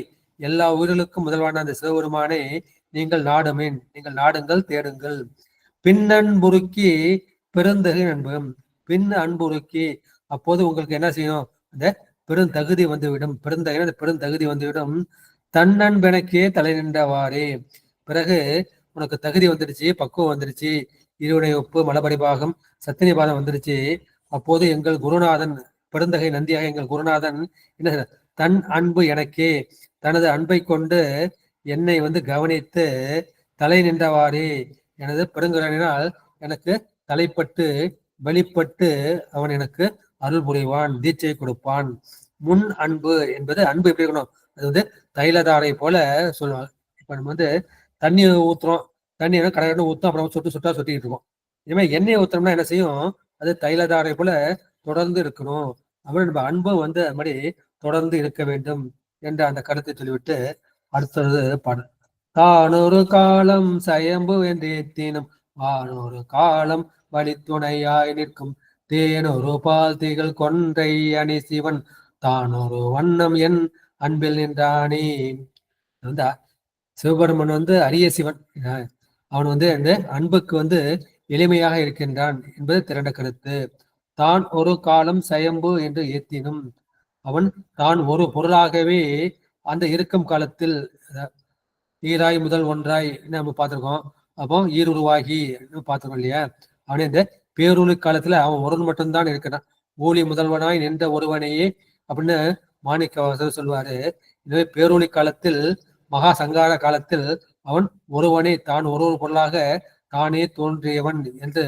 எல்லா உயிர்களுக்கும் முதல்வான அந்த சிவபெருமானை நீங்கள் நாடுமின், நீங்கள் நாடுங்கள், தேடுங்கள். பின் அன்புருக்கி பெருந்தகை அன்பும், பின் அன்புருக்கி, அப்போது உங்களுக்கு என்ன செய்யும், அந்த பெருந்தகுதி வந்துவிடும். பெருந்தகை அந்த பெருந்தகுதி வந்துவிடும். தன்னன்பெனக்கே தலை நின்றவாறே. பிறகு உனக்கு தகுதி வந்துருச்சு, பக்குவம் வந்துருச்சு, இருவினை ஒப்பு மலபரிபாகம் சத்தினிபாதம் வந்துருச்சு. அப்போது எங்கள் குருநாதன் பெருந்தகை நந்தியாக எங்கள் குருநாதன் என்ன, தன் அன்பு எனக்கே, தனது அன்பை கொண்டு என்னை வந்து கவனித்து தலை நின்றவாறே, எனது பெருங்குரலினால் எனக்கு தலைப்பட்டு வெளிப்பட்டு அவன் எனக்கு அருள் புரிவான், தீட்சை கொடுப்பான் முன் அன்பு என்பது அன்பு எப்படி இருக்கணும், அது வந்து தைலதாரை போல சொல்லுவாங்க. இப்ப நம்ம வந்து தண்ணி ஊத்துறோம், தண்ணி கடற்கரை ஊத்தும், அப்புறம் சொட்டு சொட்டா சொட்டிட்டு இருக்கோம். இதே மாதிரி எண்ணெயை ஊத்துறோம்னா என்ன செய்யும், அது தைலதாரை போல தொடர்ந்து இருக்கணும். அப்படி நம்ம அன்பும் வந்து அது மாதிரி தொடர்ந்து இருக்க வேண்டும் என்ற அந்த கருத்தை சொல்லிவிட்டு அடுத்தது பாடல். தானொரு காலம் சயம்பு என்று ஏத்தினும் வானொரு காலம் வழித்துணையாய் நிற்கும் தேனொரு பால் திகழ் கொன்றை அணி சிவன் தானொரு வண்ணம் என் அன்பில் நின்றானே. வந்து சிவபெருமன் வந்து அரிய சிவன், அவன் வந்து அந்த அன்புக்கு வந்து எளிமையாக இருக்கின்றான் என்பது திரண்ட கருத்து. தான் ஒரு காலம் சயம்பு என்று ஏத்தினும், அவன் தான் ஒரு பொருளாகவே அந்த இருக்கும் காலத்தில் ஈராய் முதல் ஒன்றாய் நம்ம பார்த்திருக்கோம். அப்போ ஈருருவாகி பார்த்திருக்கோம் இல்லையா. அவனே இந்த பேரொளி காலத்துல அவன் ஒருவன் மட்டும்தான் இருக்கிறான். ஊழி முதல்வனாய் நின்ற ஒருவனையே அப்படின்னு மாணிக்க வாசகர் சொல்வாரு. எனவே பேரொளி காலத்தில் மகா சங்கார காலத்தில் அவன் ஒருவனே, தான் ஒரு பொருளாக தானே தோன்றியவன் என்று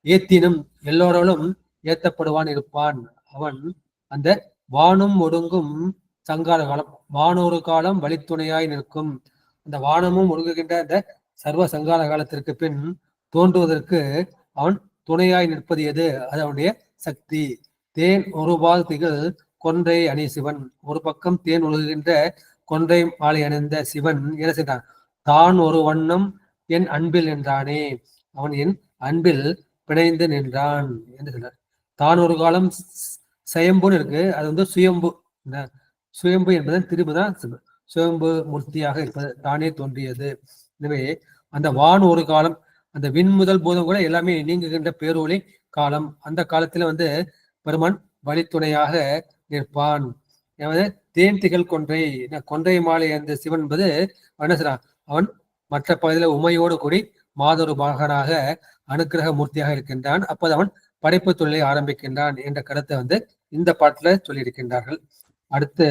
ஏத்தினும் எல்லோராலும் ஏத்தப்படுவான் இருப்பான். அவன் அந்த வானும் ஒடுங்கும் சங்கார காலம், வானொரு காலம் வழித்துணையாய் நிற்கும். அந்த வானமும் ஒடுங்குகின்ற அந்த சர்வ சங்கார காலத்திற்கு பின் தோன்றுவதற்கு அவன் துணையாய் நிற்பது எது, அது அவனுடைய சக்தி. தேன் ஒருபால் திகழ் கொன்றை அணி சிவன், ஒரு பக்கம் தேன் ஒழுகுகின்ற கொன்றை மாலை அணிந்த சிவன் என்ன செய்தான், தான் ஒரு வண்ணம் என் அன்பில் நின்றானே, அவன் என் அன்பில் பிணைந்து நின்றான் என்று சொன்னார். தான் ஒரு காலம் சயம்புன்னு இருக்கு, அது வந்து சுயம்பு. சுயம்பு என்பதன் திரும்புதான் சுயம்பு மூர்த்தியாக இருப்பது, தானே தோன்றியது. எனவே அந்த வான் ஒரு காலம், அந்த விண் முதல் பூதம் கூட எல்லாமே நீங்குகின்ற பேரொளி காலம். அந்த காலத்துல வந்து பெருமான் வழித்துணையாக நிற்பான். தேன் திகழ் கொன்றை, கொன்றை மாலை அந்த சிவன் என்பது என்ன செய்றான், அவன் மற்ற பகுதியில உமையோடு கூடி மாதொரு பாகனாக அனுக்கிரக மூர்த்தியாக இருக்கின்றான். அப்போது அவன் படைப்பு தொழிலை ஆரம்பிக்கின்றான் என்ற கருத்தை வந்து இந்த பாட்டுல சொல்லியிருக்கின்றார்கள். அடுத்து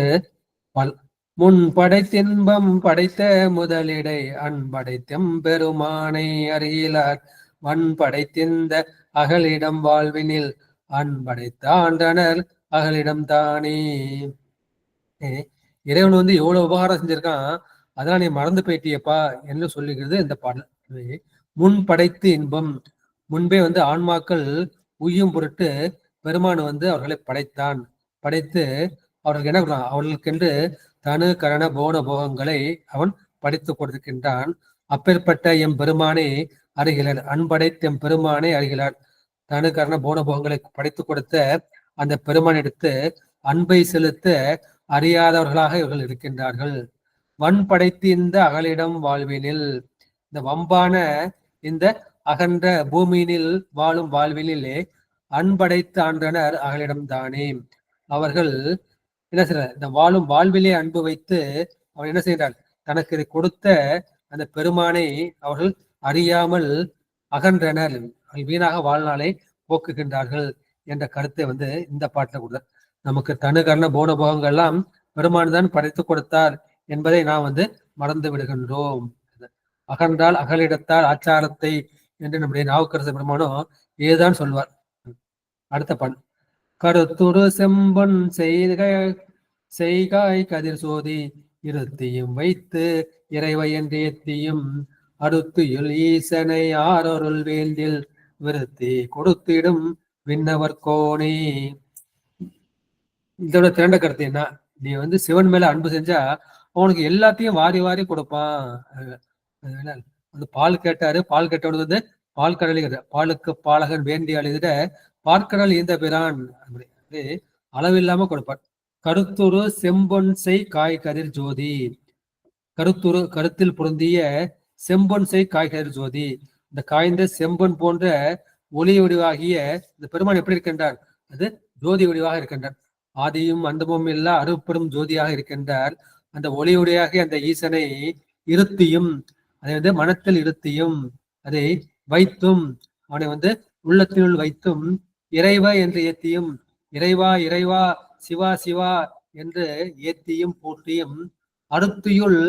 முன் படைத்தின்பம் படைத்த முதலிடை அன்படைத்தெம் பெருமானை அறியிலார் வன் படைத்திந்த அகலிடம் வாழ்வினில் அன்படைத்த ஆண்டனர் அகலிடம் தானே. இறைவன் வந்து எவ்வளவு உபகாரம் செஞ்சிருக்கான், அதெல்லாம் நீ மறந்து போயிட்டியப்பா என்று சொல்லுகிறது இந்த பாடல். முன் படைத்து இன்பம், முன்பே வந்து ஆன்மாக்கள் உய்யும் பொருட்டு பெருமான் வந்து அவர்களை படைத்தான். படைத்து அவர்களுக்கு என்ன பண்றான், அவர்களுக்கென்று தனு கரண போன போகங்களை அவன் படைத்து கொடுத்திருக்கின்றான். அப்பேற்பட்ட எம் பெருமானை அறிகிறார், அன்படைத்த எம் பெருமானை அறிகிறார். தனு கரண போன போகங்களை படைத்து கொடுத்த அந்த பெருமான் எடுத்து அன்பை செலுத்த அறியாதவர்களாக இவர்கள் இருக்கின்றார்கள். வன் படைத்து இந்த அகலிடம் வாழ்வினில், இந்த வம்பான இந்த அகன்ற பூமியினில் வாழும் வாழ்வினிலே அன்படைத்து ஆண்டனர் அகலிடம் தானே. அவர்கள் என்ன செய்யறார், இந்த வாழும் வாழ்விலே அன்பு வைத்து அவர் என்ன செய்கிறார், தனக்கு இதை கொடுத்த அந்த பெருமானை அவர்கள் அறியாமல் அகன்றனர், வீணாக வாழ்நாளை போக்குகின்றார்கள் என்ற கருத்தை வந்து இந்த பாட்டுல கொடுத்தார். நமக்கு தனு கர்ண போன போகங்கள்லாம் பெருமான் தான் படைத்து கொடுத்தார் என்பதை நாம் வந்து மறந்து விடுகின்றோம். அகன்றால் அகலிடத்தால் ஆச்சாரத்தை என்று நம்முடைய நாவுக்கரசு பெருமானும் ஏதான் சொல்வார். அடுத்த பாடல். கருத்துரு செம்பன் செய்காய் கதிர் சோதி இருத்தியும் வைத்து இறைவை என்று ஏத்தியும் அடுத்து ஈசனை ஆரொருள் வேண்டில் விருத்தி கொடுத்திடும் விண்ணவர் கோணே. இதோட திரண்ட கருத்து என்ன, நீ வந்து சிவன் மேல அன்பு செஞ்சா அவனுக்கு எல்லாத்தையும் வாரி வாரி கொடுப்பான். வந்து பால் கேட்டாரு, பால் கேட்டவனுக்கு வந்து பால் கடலை, பாலுக்கு பாலகன் வேண்டி அழுதிட பார்க்கடல் ஈந்த பிரான் அளவில்லாம கொடுப்பான். கருத்துரு செம்பொன் செய் காய் கதிர் ஜோதி, கருத்துரு கருத்தில் பொருந்திய செம்பொன் செய் காய் கதிர் ஜோதி, இந்த காய்ந்த செம்பொன் போன்ற ஒளி வடிவாகிய இந்த பெருமான் எப்படி இருக்கின்றார், அது ஜோதி வடிவாக இருக்கின்றார். ஆதியும் அந்தமும் இல்லா அருப்பெரும் ஜோதியாக இருக்கின்றார். அந்த ஒளியுடையாகிய அந்த ஈசனை இருத்தியும், அதை வந்து மனத்தில் இருத்தியும், அதை வைத்தும், அவனை வந்து உள்ளத்தினுள் வைத்தும், இறைவா என்று ஏத்தியும், இறைவா இறைவா சிவா சிவா என்று ஏத்தியும் போற்றியும், அருத்தியுள்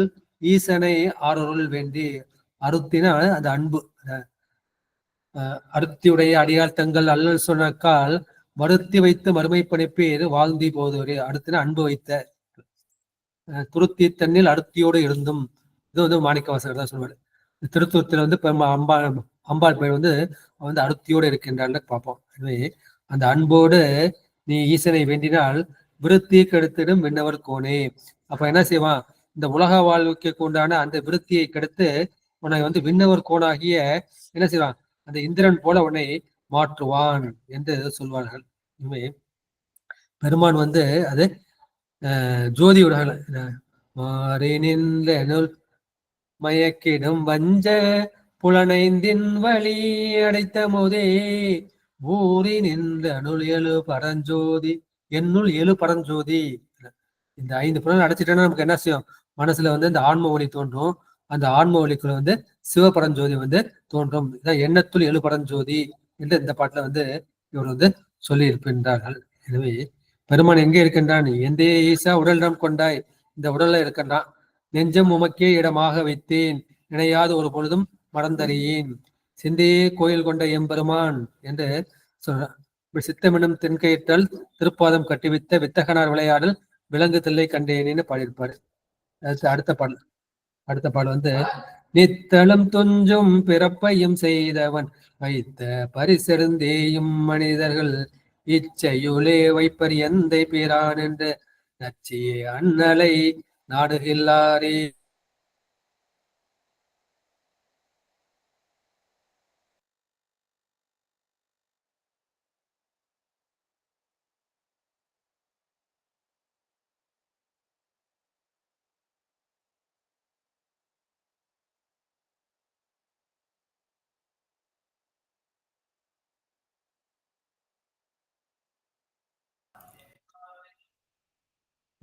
ஈசனை ஆரொருள் வேண்டி, அருத்தினால் அந்த அன்பு, அருத்தியுடைய அடியார் தங்கள் அல்லல் சொன்னக்கால் வருத்தி வைத்து மறுமை பணிப்பேர் வாழ்ந்தி போதுவரே. அடுத்து அன்பு வைத்த துருத்தி தண்ணில் அடுத்தியோடு இருந்தும். இது வந்து மாணிக்கவாசகர் தான் சொல்லுவாரு. திருத்துவத்தில் வந்து அம்பாள் பேர் வந்து அடுத்தியோடு இருக்கின்றான்னு பார்ப்போம். எனவே அந்த அன்போடு நீ ஈசனை வேண்டினால் விருத்தி கெடுத்திடும் விண்ணவர் கோனே. அப்ப என்ன செய்வான்? இந்த உலக வாழ்வுக்கு உண்டான அந்த விருத்தியை கெடுத்து உன்னை வந்து விண்ணவர் கோனாகிய என்ன செய்வான்? அந்த இந்திரன் போல உன்னை மாற்றுவான் என்று சொல்வார்கள். எனவே பெருமான் வந்து அது ஜோதி உலக மாறி நின்ற மயக்கிடும் வஞ்ச புலனைந்தின் வழி அடைத்த போதே ஊறி நின்ற அனுள் எழு பரஞ்சோதி என்னுள் எழு பரஞ்சோதி. இந்த 5 புலன் அடைச்சிட்டோன்னா நமக்கு என்ன செய்யும்? மனசுல வந்து இந்த ஆன்ம ஒளி தோன்றும். அந்த ஆன்ம ஒளிக்குள்ள வந்து சிவபரஞ்சோதி வந்து தோன்றும். இதான் எண்ணத்துள் எழு பரஞ்சோதி என்று இந்த பாட்டுல வந்து இவர் வந்து சொல்லி இருக்கின்றார்கள். எனவே பெருமான் எங்கே இருக்கின்றான்? எந்தே ஈசா உடலிடம் கொண்டாய், இந்த உடல்ல இருக்கின்றான். நெஞ்சம் உமக்கே இடமாக வைத்தேன், நினையாத ஒரு பொழுதும் மறந்தறியேன், சிந்தையே கோயில் கொண்ட எம்பெருமான் என்று சொல்றான். சித்தமெனும் தென்கயிற்றல் திருப்பாதம் கட்டிவித்த வித்தகனார் விளையாடல் விலங்கு தில்லை கண்டேனேன்னு பாடியிருப்பாரு. அடுத்த பாடல் வந்து நித்தளம் துஞ்சும் பிறப்பையும் செய்தவன் வைத்த பரிசெருந்தேயும் மனிதர்கள் இச்சையுளே வைப்பர் எந்தை பிரான் என்று நச்சியே அண்ணலை நாடுகில்லாரே.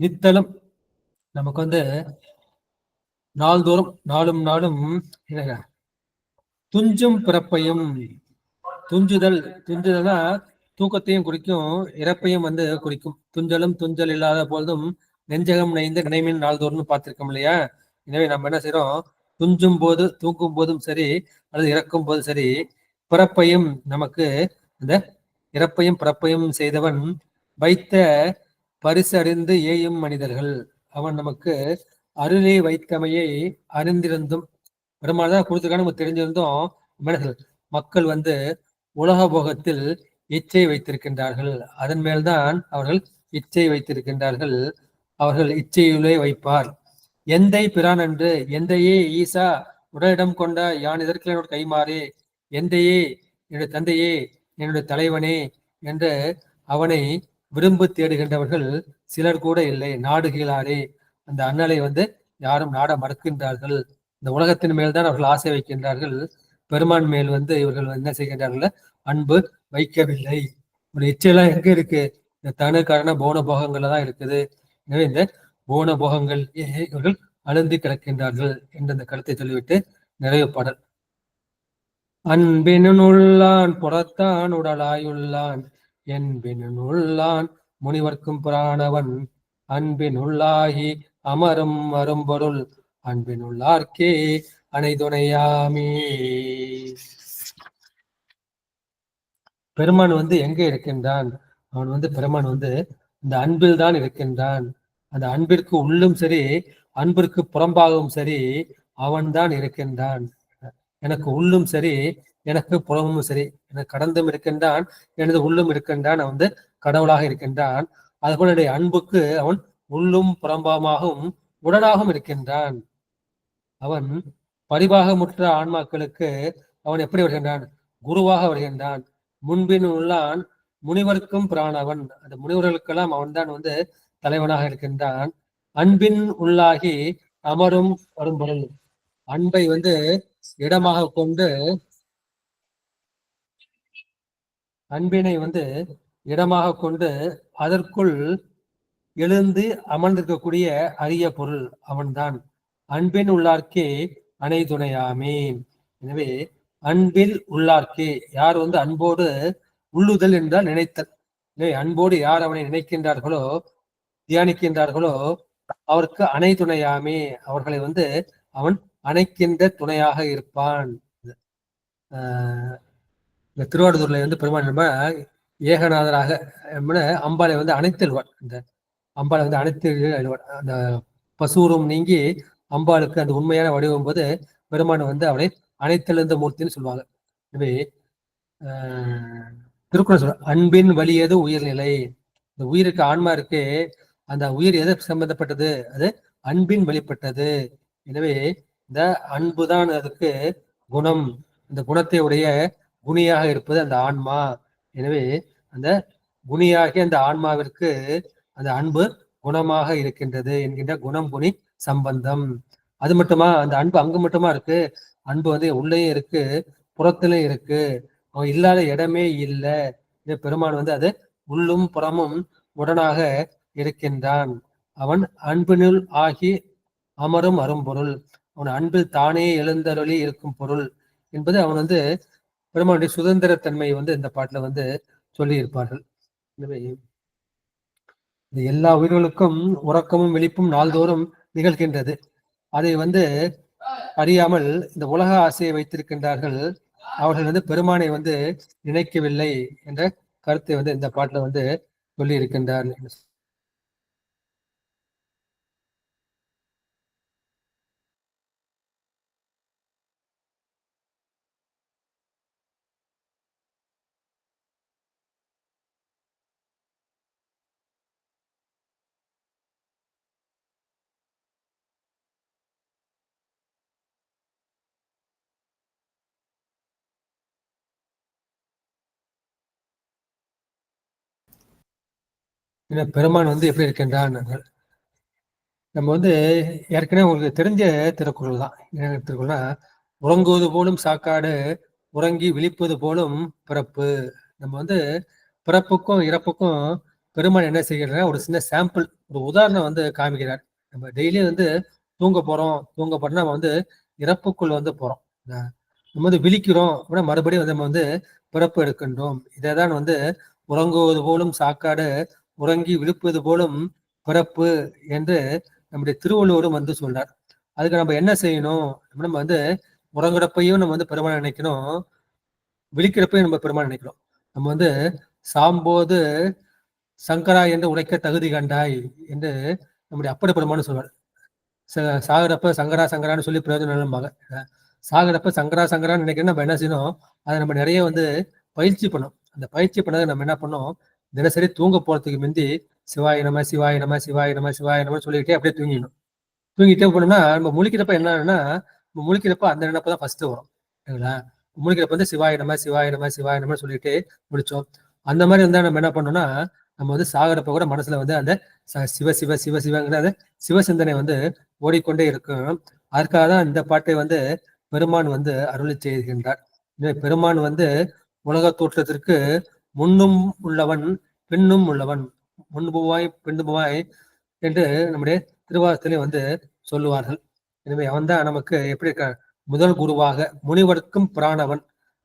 நித்தளம் நமக்கு வந்து நாள்தோறும் நாளும் துஞ்சும் பிறப்பையும், துஞ்சுதல்னா தூக்கத்தையும் குறிக்கும், இறப்பையும் வந்து குறிக்கும். துஞ்சலும் துஞ்சல் இல்லாத பொழுதும் நெஞ்சகம் நைந்து நினைமின் நாள்தோறும் பார்த்திருக்கோம் இல்லையா? எனவே நம்ம என்ன செய்யறோம்? துஞ்சும் போது, தூங்கும் போதும் சரி, அல்லது இறக்கும் போதும் சரி, பிறப்பையும் நமக்கு இந்த இறப்பையும் பிறப்பையும் செய்தவன் வைத்த பரிசு அறிந்து ஏயும் மனிதர்கள். அவன் நமக்கு அருளை வைத்தமையை அறிந்திருந்தும், பெருமாள் தான் கொடுத்துருக்கான்னு நமக்கு தெரிஞ்சிருந்தும் மனிதர்கள் மக்கள் வந்து உலக போகத்தில் இச்சை வைத்திருக்கின்றார்கள். அதன் மேல்தான் அவர்கள் இச்சை வைத்திருக்கின்றார்கள். அவர்கள் இச்சையுள்ளே வைப்பார். எந்தை பிரான் என்று, எந்தையே ஈசா உடலிடம் கொண்ட யான் இதற்கு என்னோட கைமாறே, எந்தையே என்னுடைய தந்தையே என்னுடைய தலைவனே என்று அவனை விரும்பு தேடுகின்றவர்கள் சிலர் கூட இல்லை. நாடுகிறாரே, அந்த அண்ணலை வந்து யாரும் நாட மறுக்கின்றார்கள். இந்த உலகத்தின் மேல்தான் அவர்கள் ஆசை வைக்கின்றார்கள். பெருமான் மேல் வந்து இவர்கள் என்ன செய்கின்றார்கள்? அன்பு வைக்கவில்லை. ஒரு இச்சையெல்லாம் எங்க இருக்கு? இந்த தனு காரண போன போகங்கள்ல தான் இருக்குது. எனவே இந்த போன போகங்கள் இவர்கள் அழுந்தி கிடக்கின்றார்கள் என்ற இந்த கருத்தை சொல்லிவிட்டு நிறைவு பாடல். அன்பினுள்ளான் புறத்தான் உடலாயுள்ளான், என்பினுள்ளான் முனிவர்க்கும் புராணவன், அன்பினுள்ளாகி அமரும் அரும்பொருள், அன்பினுள்ளார்க்கே அணைதுணையாமே. பெருமான் வந்து எங்கே இருக்கின்றான்? அவன் வந்து பெருமான் வந்து இந்த அன்பில் தான் இருக்கின்றான். அந்த அன்பிற்கு உள்ளும் சரி, அன்பிற்கு புறம்பாகவும் சரி, அவன் தான் இருக்கின்றான். எனக்கு உள்ளும் சரி, எனக்கு புறமும் சரி, எனக்கு கடந்தும் இருக்கின்றான், எனது உள்ளும் இருக்கின்றான். அவன் வந்து கடவுளாக இருக்கின்றான். அதுபோல என்னுடைய அன்புக்கு அவன் உள்ளும் புறம்பாகவும் உடனாகவும் இருக்கின்றான். அவன் பரிபாகமுற்ற ஆன்மாக்களுக்கு அவன் எப்படி வருகின்றான்? குருவாக வருகின்றான். முன்பின் உள்ளான் முனிவருக்கும் பிராணவன், அந்த முனிவர்களுக்கெல்லாம் அவன் தான் வந்து தலைவனாக இருக்கின்றான். அன்பின் உள்ளாகி அமரும் வரும்பொருள், அன்பை வந்து இடமாக கொண்டு, அன்பினை வந்து இடமாக கொண்டு அதற்குள் எழுந்து அமர்ந்திருக்கக்கூடிய அரிய பொருள் அவன்தான். அன்பின் உள்ளார்க்கே அணை துணையாமே. எனவே அன்பில் உள்ளார்க்கே, யார் வந்து அன்போடு உள்ளுதல் என்றால் நினைத்தல். அன்போடு யார் அவனை நினைக்கின்றார்களோ, தியானிக்கின்றார்களோ, அவருக்கு அணை துணையாமே, அவர்களை வந்து அவன் அணைக்கின்ற துணையாக இருப்பான். இந்த திருவாரூர்ல வந்து பெருமாள் ஏகநாதராக அம்பாளை வந்து அணைத்தல்வார். இந்த அம்பாளை வந்து அணைத்து அந்த பசூரும் நீங்கி அம்பாளுக்கு அந்த உண்மையான வடிவம் போது பெருமான் வந்து அவளை அணைத்தெழுந்த மூர்த்தின்னு சொல்லுவாங்க. எனவே திருக்குறள் சொல்ற அன்பின் வலியது உயிர்நிலை. இந்த உயிருக்கு ஆன்மா இருக்கு, அந்த உயிர் எதை சம்பந்தப்பட்டது? அது அன்பின் வெளிப்பட்டது. எனவே இந்த அன்புதான் அதுக்கு குணம். இந்த குணத்தை உடைய குணியாக இருப்பது அந்த ஆன்மா. எனவே அந்த குணியாகிய அந்த ஆன்மாவிற்கு அந்த அன்பு குணமாக இருக்கின்றது என்கின்ற குணம் குணி சம்பந்தம். அது மட்டுமா? அந்த அன்பு அங்கு மட்டுமா இருக்கு? அன்பு வந்து உள்ளேயும் இருக்கு, புறத்திலும் இருக்கு. அவன் இல்லாத இடமே இல்லை. பெருமான் வந்து அது உள்ளும் புறமும் உடனாக இருக்கின்றான். அவன் அன்பினுள் ஆகி அமரும் அரும்பொருள். அவன் அன்பில் தானே எழுந்தருளி இருக்கும் பொருள் என்பது அவன் வந்து பெருமானுடைய சுதந்திரத்தன்மை வந்து இந்த பாட்டுல வந்து சொல்லி இருப்பார்கள். எனவே எல்லா உயிர்களுக்கும் உறக்கமும் விழிப்பும் நாள்தோறும் நிகழ்கின்றது. அதை வந்து அறியாமல் இந்த உலக ஆசையை வைத்திருக்கின்றார்கள். அவர்கள் வந்து பெருமானை வந்து நினைக்கவில்லை என்ற கருத்தை வந்து இந்த பாட்டுல வந்து சொல்லி இருக்கின்றார். பெருமான் வந்து எப்படி இருக்கின்றான்? நம்ம வந்து ஏற்கனவே உங்களுக்கு தெரிஞ்ச திருக்குறள் தான். என்ன திருக்குறள்னா, உறங்குவது போலும் சாக்காடு, உறங்கி விழிப்பது போலும் பிறப்பு. நம்ம வந்து பிறப்புக்கும் இறப்புக்கும் பெருமான் என்ன செய்கிறார்? ஒரு சின்ன சாம்பிள், ஒரு உதாரணம் வந்து காமிக்கிறார். நம்ம டெய்லியும் வந்து தூங்க போறோம்னா நம்ம வந்து இறப்புக்குள் வந்து போறோம். நம்ம வந்து விழிக்கிறோம் அப்படின்னா மறுபடியும் வந்து நம்ம வந்து பிறப்பு எடுக்கின்றோம். இதைதான் வந்து உறங்குவது போலும் சாக்காடு, உறங்கி விழுப்பது போலும் பிறப்பு என்று நம்முடைய திருவள்ளுவரும் வந்து சொல்றார். அதுக்கு நம்ம என்ன செய்யணும்? நம்ம வந்து உறங்குறப்பையும் நம்ம வந்து பெருமானை நினைக்கணும், விழிக்கிறப்பையும் நம்ம பெருமானை நினைக்கணும். நம்ம வந்து சாம்போது சங்கரா என்று உரைக்க தகுதி கண்டாய் என்று நம்முடைய அப்படி பெருமானு சொல்வார். சாகிறப்ப சங்கரா சங்கரான்னு சொல்லி பிரயோஜனம் இல்லைம்பாங்க. சாகிறப்ப சங்கரா சங்கரான்னு நினைக்கிறேன். நம்ம என்ன செய்யணும்? அதை நம்ம நிறைய வந்து பயிற்சி பண்ணோம். அந்த பயிற்சி பண்ணதை நம்ம என்ன பண்ணோம்? தினசரி தூங்க போறதுக்கு முந்தி சிவாய நம சிவாய நம சிவாய நம சிவாய நம சொல்லிக்கிட்டே அப்படியே தூங்கிடணும். தூங்கிட்டே போனோம்னா நம்ம முழிக்கிறப்ப என்னன்னா, நம்ம முழிக்கிறப்ப அந்த நினைப்பு தான் ஃபர்ஸ்ட் வரும். சரிங்களா? முழிக்கிறப்ப வந்து சிவாய நம சிவாய நம சிவாய நம சொல்லிட்டு முடிச்சோம். அந்த மாதிரி இருந்தா நம்ம என்ன பண்ணோம்னா, நம்ம வந்து சாகிறப்ப கூட மனசுல வந்து அந்த சிவ சிவ சிவ சிவங்கிற அந்த சிவசிந்தனை வந்து ஓடிக்கொண்டே இருக்கும். அதற்காக தான் இந்த பாட்டை வந்து பெருமான் வந்து அருளி செய்கின்றார். பெருமான் வந்து உலக தோற்றத்திற்கு முன்னும் உள்ளவன் பின்னும் உள்ளவன், முன்புவாய் பின்னுபுவாய் என்று நம்முடைய திருவாசத்திலே வந்து சொல்லுவார்கள். எனவே அவன் தான் நமக்கு எப்படி இருக்க? முதல் குருவாக, முனிவருக்கும் பிராணவன்,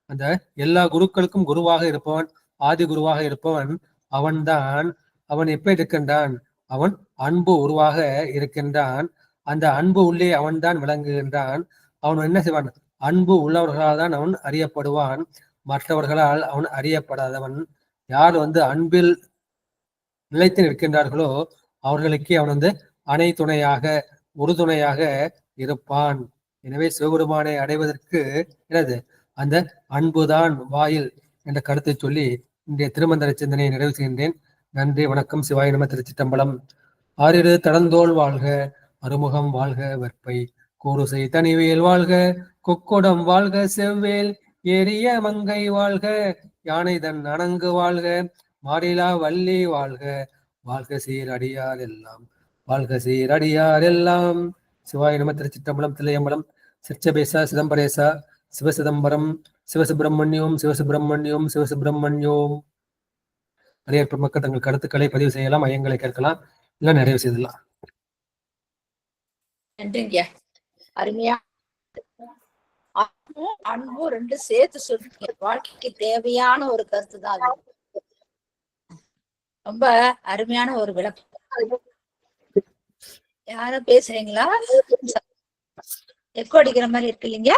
அந்த எல்லா குருக்களுக்கும் குருவாக இருப்பவன், ஆதி குருவாக இருப்பவன் அவன்தான். அவன் எப்படி இருக்கின்றான்? அவன் அன்பு உருவாக இருக்கின்றான். அந்த அன்பு உள்ளே அவன்தான் விளங்குகின்றான். அவன் என்ன செய்வான்? அன்பு உள்ளவர்களால் தான் அவன் அறியப்படுவான், மற்றவர்களால் அவன் அறியப்படாதவன். யார் வந்து அன்பில் நிலைத்து நிற்கின்றார்களோ அவர்களுக்கே அவன் வந்து அணை துணையாக, உறுதுணையாக இருப்பான். எனவே சிவபெருமானை அடைவதற்கு என்னது? அந்த அன்புதான் வாயில் என்ற கருத்தை சொல்லி இன்றைய திருமந்திர சிந்தனையை நிறைவு செய்கின்றேன். நன்றி, வணக்கம். சிவாய நம. திருச்சிற்றம்பலம். ஆறிரு தடந்தோள் வாழ்க, அறுமுகம் வாழ்க, வெற்பை கூறுசை தனிவேல் வாழ்க, கொக்கொடம் வாழ்க, செவ்வேல் ஏரிய மங்கை வாழ்க, யானை தன் அணங்கு வாழ்க, மாறிலா வள்ளி வாழ்க, வாழ்க சீரடியார் எல்லாம், வாழ்க சீரடியார் எல்லாம். சிவாய நம. திருச்சிற்றம்பலம். தில்லையம்பலம். சிற்சபேசா சிதம்பரேசா சிவசிதம்பரம் சிவசுப்பிரமணியோம் சிவசுப்பிரமணியோம் சிவசுப்பிரமணியோம். நிறைய மக்கள் தங்கள் கருத்துக்களை பதிவு செய்யலாம், ஐயங்களை கேட்கலாம், இல்ல நிறைவு செய்யலாம். நன்றிங்க. அருமையா அன்பும் ரெண்டு சேர்த்து சொல்றீங்க. வாழ்க்கைக்கு தேவையான ஒரு கருத்து தான் அது. ரொம்ப அருமையான ஒரு விளக்கம். யாரும் பேசுறீங்களா? எக்கோ அடிக்கிற மாதிரி இருக்கு இல்லைங்க?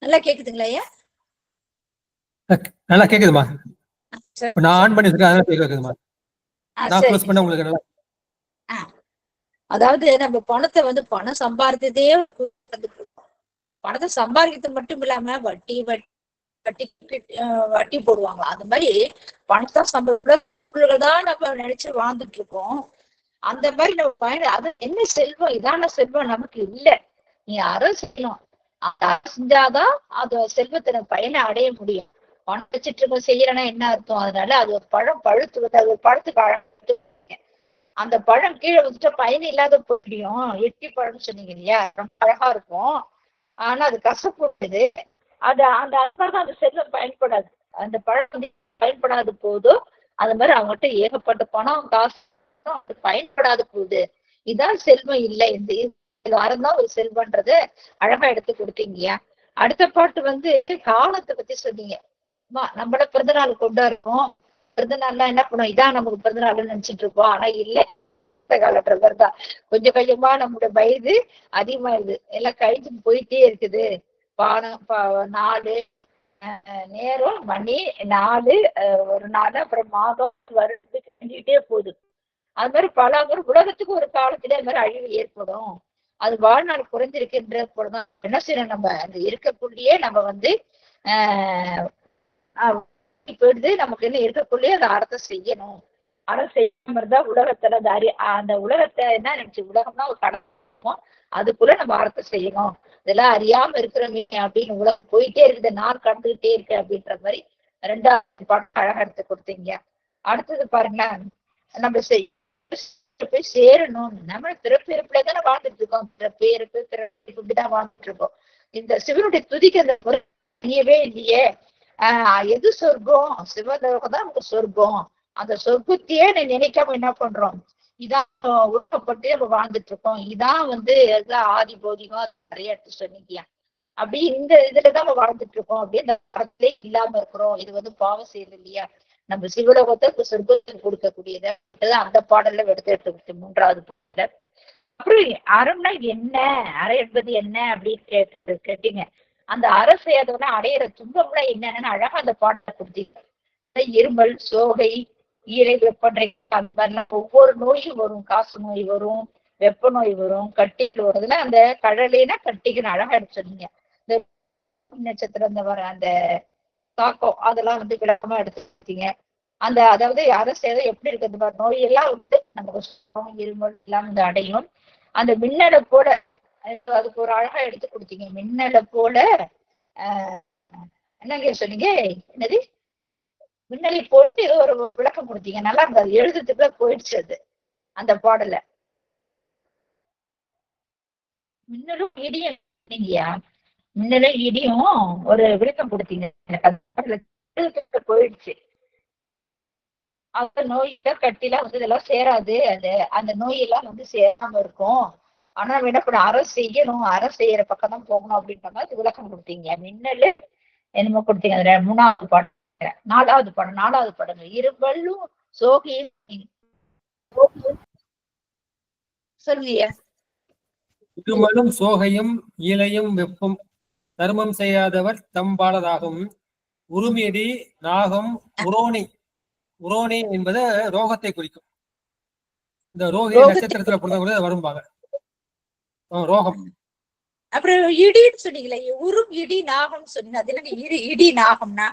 நல்லா கேக்குதுங்களா ஐயா? நல்லா கேக்குதுமா. நான் ஆன் பண்ணி வச்சிருக்கேன், அதனால கேக்குதுமா. நான் சரி. க்ளோஸ் பண்ண உங்களுக்கு நல்லா. அதாவது நம்ம பணத்தை வந்து பணம் சம்பாதித்ததே பணத்தை சம்பாதிக்கிறது மட்டும் இல்லாம வட்டி வட்டி வட்டி போடுவாங்க. அது மாதிரி பணத்தை சம்பாதிதான் நம்ம நினைச்சு வாழ்ந்துட்டு இருக்கோம். அந்த மாதிரி நம்ம பயணம் அது என்ன செல்வம், இதான செல்வம் நமக்கு இல்ல. நீ அறம் செய்யணும், அந்த அறம் செஞ்சாதான் அது செல்வத்தை நம்ம பயனை அடைய முடியும். பணம் வச்சுட்டு இருக்க செய்யறேன்னா என்ன அர்த்தம்? அதனால அது ஒரு பழம் பழுத்து வந்து அது ஒரு பழத்துக்கு அழகு. அந்த பழம் கீழே வந்துட்டு பயன் இல்லாத போயிடும். எட்டி பழம்னு சொன்னீங்க இல்லையா, ரொம்ப அழகா இருக்கும், ஆனா அது கசப்புது. அது அந்த அழகாக அந்த செல்வம் பயன்படாது. அந்த பழம் வந்து பயன்படாத போதும். அது மாதிரி அவங்ககிட்ட ஏகப்பட்ட பணம் காசு அது பயன்படாத போகுது. இதான் செல்வம் இல்லை, இந்த வாரம் தான் ஒரு செல்வன்றது அழகா எடுத்து கொடுத்தீங்கயா. அடுத்த பாட்டு வந்து காலத்தை பத்தி சொன்னீங்க. நம்மள பிறந்த நாள் கொண்டாடுறோம். பிறந்த நாள்லாம் என்ன பண்ணுவோம், இதான் நமக்கு பிறந்த நாள்னு நினைச்சிட்டு இருப்போம். ஆனா இல்ல, காலத்துலதான் கொஞ்சம் கொஞ்சமா நம்மளோட வயது அதிகமாயிருது, எல்லாம் கழிச்சு போயிட்டே இருக்குது. நாலு நேரம் மணி நாலு ஒரு நாள், அப்புறம் மாதம் வருது செஞ்சுக்கிட்டே போகுது. அது மாதிரி பல உலகத்துக்கு ஒரு காலத்துல அது மாதிரி அழிவு ஏற்படும். அது வாழ்நாள் குறைஞ்சிருக்குன்ற போலதான் என்ன செய்யணும், நம்ம அந்த இருக்கக்குள்ளேயே நம்ம வந்து போயிடுது. நமக்கு என்ன இருக்கக்குள்ளேயே அந்த அறத்தை செய்யணும். அறம் செய்யாம இருந்தா உலகத்துல அந்த உலகத்தை என்ன நினைச்சு, உலகம்னா ஒரு கடமை, அதுக்குள்ள நம்ம அறத்தை செய்யணும். இதெல்லாம் அறியாம இருக்கிறோமே அப்படின்னு உலகம் போயிட்டே இருக்குது, நாள் கடந்துகிட்டே இருக்கு அப்படின்ற மாதிரி 2வது பாடம் அழகா எடுத்து கொடுத்தீங்க. அடுத்தது பாருங்களேன், நம்ம போய் சேரணும். நம்ம பிறப்பிறப்புல தானே வாழ்ந்துட்டு இருக்கோம், பிறப்பு இப்படிதான் வாழ்ந்துட்டு இருக்கோம். இந்த சிவனுடைய துதிக்கு அந்த தெரியவே இல்லையே. எது சொர்க்கம்? சிவலோகம் தான் நமக்கு சொர்க்கம். அந்த சொர்க்கத்தையே நினைக்காம என்ன பண்றோம், இதான் உருவப்பட்டு நம்ம வாழ்ந்துட்டு இருக்கோம். இதான் வந்து ஆதி பௌதிகமா நிறைய எடுத்து சொன்னீங்க. அப்படி இந்த இதுலதான் நம்ம வாழ்ந்துட்டு இருக்கோம். அப்படியே இந்த மரத்திலே இல்லாம இருக்கிறோம். இது வந்து பாவம் செய்யறது இல்லையா? நம்ம சிவலோகத்தை சொர்க்கத்துக்கு கொடுக்கக்கூடியது அந்த பாடல்ல எடுத்து 3வது பாடல. அப்புறம் அறம்னா என்ன, அறம் என்பது என்ன அப்படின்னு கேட்டீங்க. அந்த அறம் செய்யாதவனா அடையிற துன்பம்னா என்னன்னு அழகா அந்த பாடலை கொடுத்தீங்க. இருமல், சோகை, ஈரை, வெப்பன்றை, அந்த மாதிரிலாம் ஒவ்வொரு நோயும் வரும். காசு நோய் வரும், வெப்ப நோய் வரும், கட்டிகள் வருதுன்னா அந்த கடலைனா கட்டிக்குன்னு அழகா எடுத்து சொன்னீங்க. இந்த நட்சத்திரம் இந்த வர அந்த தாக்கம் அதெல்லாம் வந்து விளக்கமா எடுத்துட்டீங்க. அந்த அதாவது அரசு எப்படி இருக்கிறது மாதிரி நோயெல்லாம் வந்து நம்ம இருமல் எல்லாம் வந்து அடையும். அந்த மின்னலை போல அதுக்கு ஒரு அழகா எடுத்து கொடுத்தீங்க. மின்னலை போல என்னங்க சொன்னீங்க, என்னது மின்னலை போட்டு ஏதோ ஒரு விளக்கம் கொடுத்தீங்க. நல்லா இருந்தது, எழுதுறதுக்குள்ள போயிடுச்சு அது அந்த பாடல. மின்னலும் இடியும் நீங்கயா, மின்னலும் இடியும் ஒரு விளக்கம் கொடுத்தீங்க. எனக்கு போயிடுச்சு. அந்த நோயில கட்டிலாம் வந்து இதெல்லாம் சேராது, அந்த நோயெல்லாம் வந்து சேராம இருக்கும். ஆனா நம்ம என்ன பண்ண, அறம் செய்யணும், அறம் செய்யற பக்கம் தான் போகணும் அப்படின்ற மாதிரி விளக்கம் கொடுத்தீங்க. மின்னலு என்னமோ கொடுத்தீங்க. அதுல 3வது பாடம் 4வது பாடம் இரும்பலும் சோகையும் சொல்லுங்க. இருமலும் சோகையும் ஈலையும் வெப்பம் தர்மம் செய்யாதவர் தம்பாளதாகும். உருமியடி நாகம் உரோனி என்பது ரோகத்தை குறிக்கும். இந்த ரோகி நட்சத்திரத்துல பொறுத்தவரை வரும்பாங்க ரோகம். அப்புறம் இடின்னு சொன்னீங்களே, உரும் இடி நாகம் சொன்னீங்க. அது என்ன இடி நாகம்னா?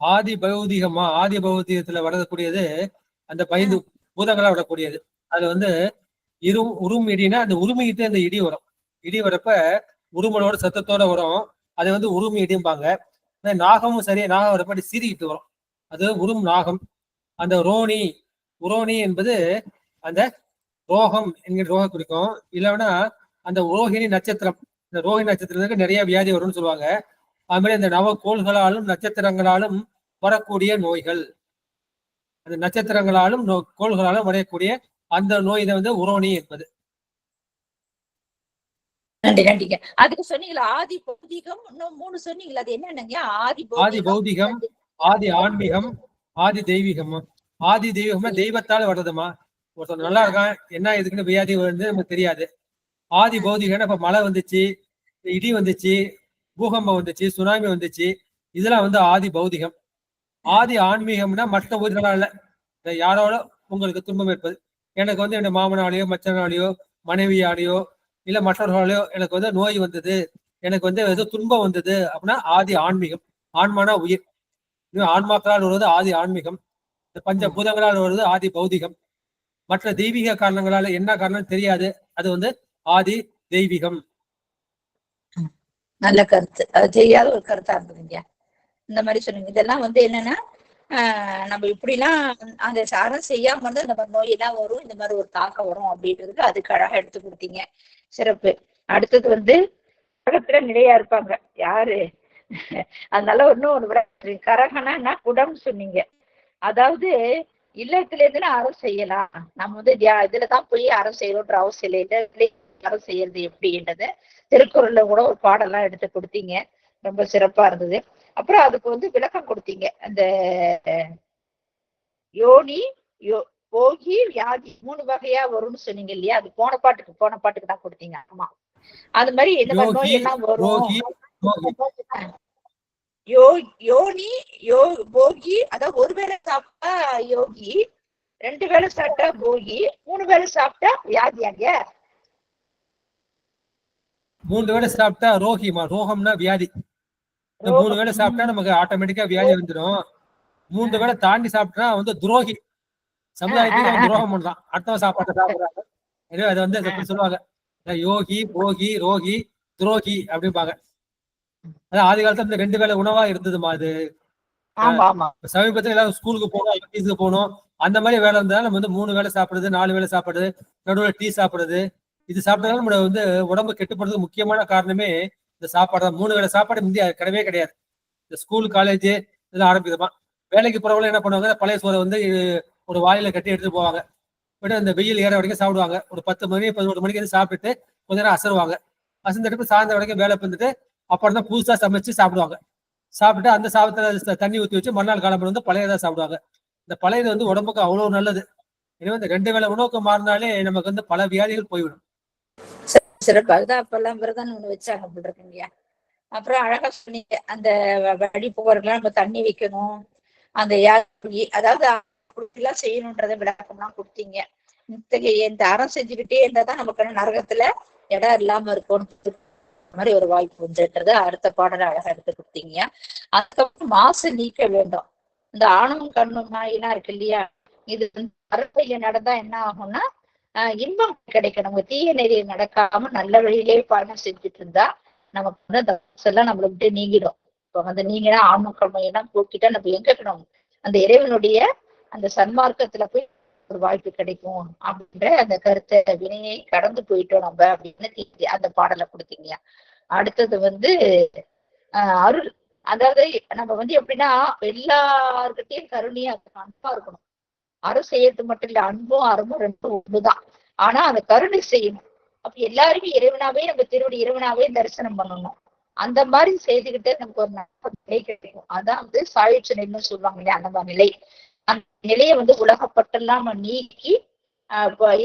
ஆதி பௌதிகத்துல வரக்கூடியது அந்த 5 பூதங்களா வரக்கூடியது. அது வந்து உரும் இடினா அந்த உருமிக்கிட்டு அந்த இடி வரும். இடி வரப்ப உருமலோட சத்தத்தோட வரும். அது வந்து உருமி இடிம்பாங்க. நாகமும் சரி, நாகம் வரப்ப சீறிக்கிட்டு வரும், அது உரும் நாகம். அந்த உரோனி என்பது அந்த ரோகம் என்கிற ரோகம் குறிக்கும். இல்லைன்னா அந்த ரோஹிணி நட்சத்திரம், இந்த ரோஹிணி நட்சத்திரத்துக்கு நிறைய வியாதி வரும்னு சொல்லுவாங்க. அது மாதிரி இந்த நவக்கோள்களாலும் நட்சத்திரங்களாலும் வரக்கூடிய நோய்கள், அந்த நட்சத்திரங்களாலும் கோள்களாலும் வரக்கூடிய அந்த நோய் இதை வந்து உரோனி என்பது. நன்றிங்க. அதுக்கு சொன்னீங்களா ஆதி பௌதிகம், இன்னும் 3 சொன்னீங்களா, அது என்னங்க? ஆதி பௌதிகம், ஆதி ஆன்மீகம், ஆதி தெய்வீகம். ஆதி தெய்வீகமா தெய்வத்தால வர்றதுமா. ஒருத்தர் நல்லா இருக்கான், என்ன இதுக்குன்னு வியாதி வந்து நமக்கு தெரியாது. ஆதி பௌதிகம்னா இப்ப மழை வந்துச்சு, இடி வந்துச்சு, பூகம்பம் வந்துச்சு, சுனாமி வந்துச்சு, இதெல்லாம் வந்து ஆதி பௌதிகம். ஆதி ஆன்மீகம்னா மற்ற உயிர்களால யாரோட உங்களுக்கு துன்பம் ஏற்பது. எனக்கு வந்து என் மாமனாலேயோ மச்சனாலேயோ மனைவியாலேயோ இல்ல மற்றவர்களாலேயோ எனக்கு வந்து நோய் வந்தது, எனக்கு வந்து ஏதோ துன்பம் வந்தது அப்படின்னா ஆதி ஆன்மீகம். ஆன்மானா உயிர். ஆன்மாக்களால் வருவது ஆதி ஆன்மீகம். இந்த பஞ்ச பூதங்களால் வருவது ஆதி பௌதிகம். மற்ற தெய்வீக காரணங்களால என்ன காரணம் தெரியாது, அது வந்து ஆதி தெய்வீகம். நல்ல கருத்து. அது தெரியாத ஒரு கருத்தா இருந்ததுங்க. இந்த மாதிரி சொன்னீங்க. இதெல்லாம் வந்து என்னன்னா நம்ம இப்படிலாம் அந்த சாரம் செய்யாம வந்து இந்த மாதிரி நோயெல்லாம் வரும், இந்த மாதிரி ஒரு தாக்கம் வரும் அப்படின்றதுக்கு அதுக்கு அழகா எடுத்து கொடுத்தீங்க. சிறப்பு. அடுத்தது வந்து உலகத்துல நிலையா இருப்பாங்க யாரு? அதனால ஒண்ணு கரகனா குடம் சொன்னீங்க. அதாவது இல்லத்துல இருந்து அறம் செய்யலாம். நம்ம வந்து இதுலதான் போய் அறம் செய்யணும்ன்ற அவசியம் இல்லை. அறம் செய்யறது எப்படின்றது திருக்குறள்ல கூட ஒரு பாடெல்லாம் எடுத்து கொடுத்தீங்க. ரொம்ப சிறப்பா இருந்தது. அப்புறம் அதுக்கு வந்து விளக்கம் கொடுத்தீங்க. அந்த யோனி போகி வியாதி 3 வகையா வரும்னு சொன்னீங்க இல்லையா? அது போன பாட்டுக்கு தான் கொடுத்தீங்க. ஆமா, அது மாதிரி இந்த மாதிரி நோய் எல்லாம் வரும். யோனி போகி, அதாவது ஒரு வேளை சாப்பிட்டா யோகி, 2 வேளை சாப்பிட்டா போகி, 3 வேளை சாப்பிட்டா வியாதியாங்க. 3 வேளை சாப்பிட்டா ரோகிமா. ரோகம்னா வியாதி. 3 வேளை சாப்பிட்டா நமக்கு ஆட்டோமேட்டிக்கா வியாதி வந்துடும். 3 வேளை தாண்டி சாப்பிட்டா வந்து துரோகி. சமுதாயத்துக்கு துரோகம் பண்றான். அடுத்தவன் சாப்பாட்டை சாப்பிடுறாங்க. அது வந்து எப்படி சொல்லுவாங்க, யோகி போகி ரோகி துரோகி அப்படிம்பாங்க. அதான் ஆதி காலத்துல இந்த 2 வேளை உணவா இருந்ததுமா. அது சமீபத்துல எல்லாரும் ஸ்கூலுக்கு போகணும், ஆபீஸுக்கு போகணும், அந்த மாதிரி வேலை இருந்தாலும் நம்ம வந்து 3 வேளை சாப்பிடுறது, 4 வேளை சாப்பிடுறது, நடுவில் டீ சாப்பிடுறது, இது சாப்பிட்டதால நம்ம வந்து உடம்பு கெட்டு போறதுக்கு முக்கியமான காரணமே இந்த சாப்பாடு தான். 3 வேளை சாப்பாடு இந்தியா கிடையவே கிடையாது. இந்த ஸ்கூல் காலேஜ் இதெல்லாம் ஆரம்பிக்குதுமா. வேலைக்கு போறவங்க என்ன பண்ணுவாங்க, பழைய சோறை வந்து ஒரு வாயில கட்டி எடுத்துட்டு போவாங்க. அந்த வெயில் ஏற வரைக்கும் சாப்பிடுவாங்க. ஒரு 10 மணி 11 மணிக்கு சாப்பிட்டுட்டு கொஞ்ச நேரம் அசருவாங்க. அசந்துட்டு சாயந்தரம் வரைக்கும் வேலை பண்ணிட்டு அப்புறம் தான் புதுசா சமைச்சு சாப்பிடுவாங்க. சாப்பிட்டு அந்த சாதத்துல தண்ணி ஊற்றி வச்சு மறுநாள் காலம்பரம் வந்து பழையதான் சாப்பிடுவாங்க. இந்த பழையது வந்து உடம்புக்கு அவ்வளவு நல்லது. எனவே இந்த 2 வேளை உணவுக்கு மாறினாலே நமக்கு வந்து பல வியாதிகள் போய்விடும். சிறப்பு. அதுதான் அப்பெல்லாம் விரதம் ஒண்ணு வச்சாங்க அப்படி இருக்குங்க. அப்புறம் அழகா சொன்னீங்க, அந்த வழி போறதுலாம் நம்ம தண்ணி வைக்கணும், அந்த அதாவது எல்லாம் செய்யணும்ன்றத விளக்கம்லாம் கொடுத்தீங்க. இந்த அறம் செஞ்சுக்கிட்டே இருந்தாதான் நமக்கு நரகத்துல இடம் இல்லாம இருக்கும் மாதிரி ஒரு வாய்ப்பு வந்துன்றது அடுத்த பாடலை அழகா எடுத்து கொடுத்தீங்க. அதுக்கப்புறம் மாசு நீக்க வேண்டும். இந்த ஆணும் கண்ணும் நாயெல்லாம் இருக்கு இல்லையா, இது வந்து அறப்பையில நடந்தா என்ன ஆகும்னா இன்பம் கிடைக்கும். நம்ம தீய நெறியை நடக்காம நல்ல வழியிலேயே பயணம் செஞ்சுட்டு இருந்தா நமக்கு வந்து அந்த எல்லாம் நம்மளை விட்டு நீங்கிடும். இப்ப வந்து நீங்கன்னா ஆணும் கண்மையெல்லாம் போக்கிட்டா நம்ம எங்க இருக்கணும், அந்த இறைவனுடைய அந்த சன்மார்க்கத்துல போய் ஒரு வாய்ப்பு கிடைக்கும் அப்படின்ற அந்த கருத்தை வினையை கடந்து போயிட்டோம் நம்ம அப்படின்னு அந்த பாடலை கொடுத்தீங்க. அடுத்தது வந்து அருள். அதாவது நம்ம வந்து எப்படின்னா எல்லார்கிட்டையும் கருணையா அன்பா இருக்கணும். அறம் செய்யறது மட்டும் இல்ல, அன்பும் அறமும் ரெண்டும் ஒண்ணுதான். ஆனா அந்த கருணை செய்யணும். அப்ப எல்லாருமே இறைவனாவே நம்ம திருவடி இறைவனாவே தரிசனம் பண்ணணும். அந்த மாதிரி செய்துகிட்டு நமக்கு ஒரு நல்ல நிலை கிடைக்கும். அதான் வந்து சாயுட்ச நிலைன்னு சொல்லுவாங்க இல்லையா, அந்த மாதிரி நிலை. அந்த நிலையை வந்து உலகப்பட்டெல்லாம் நம்ம நீக்கி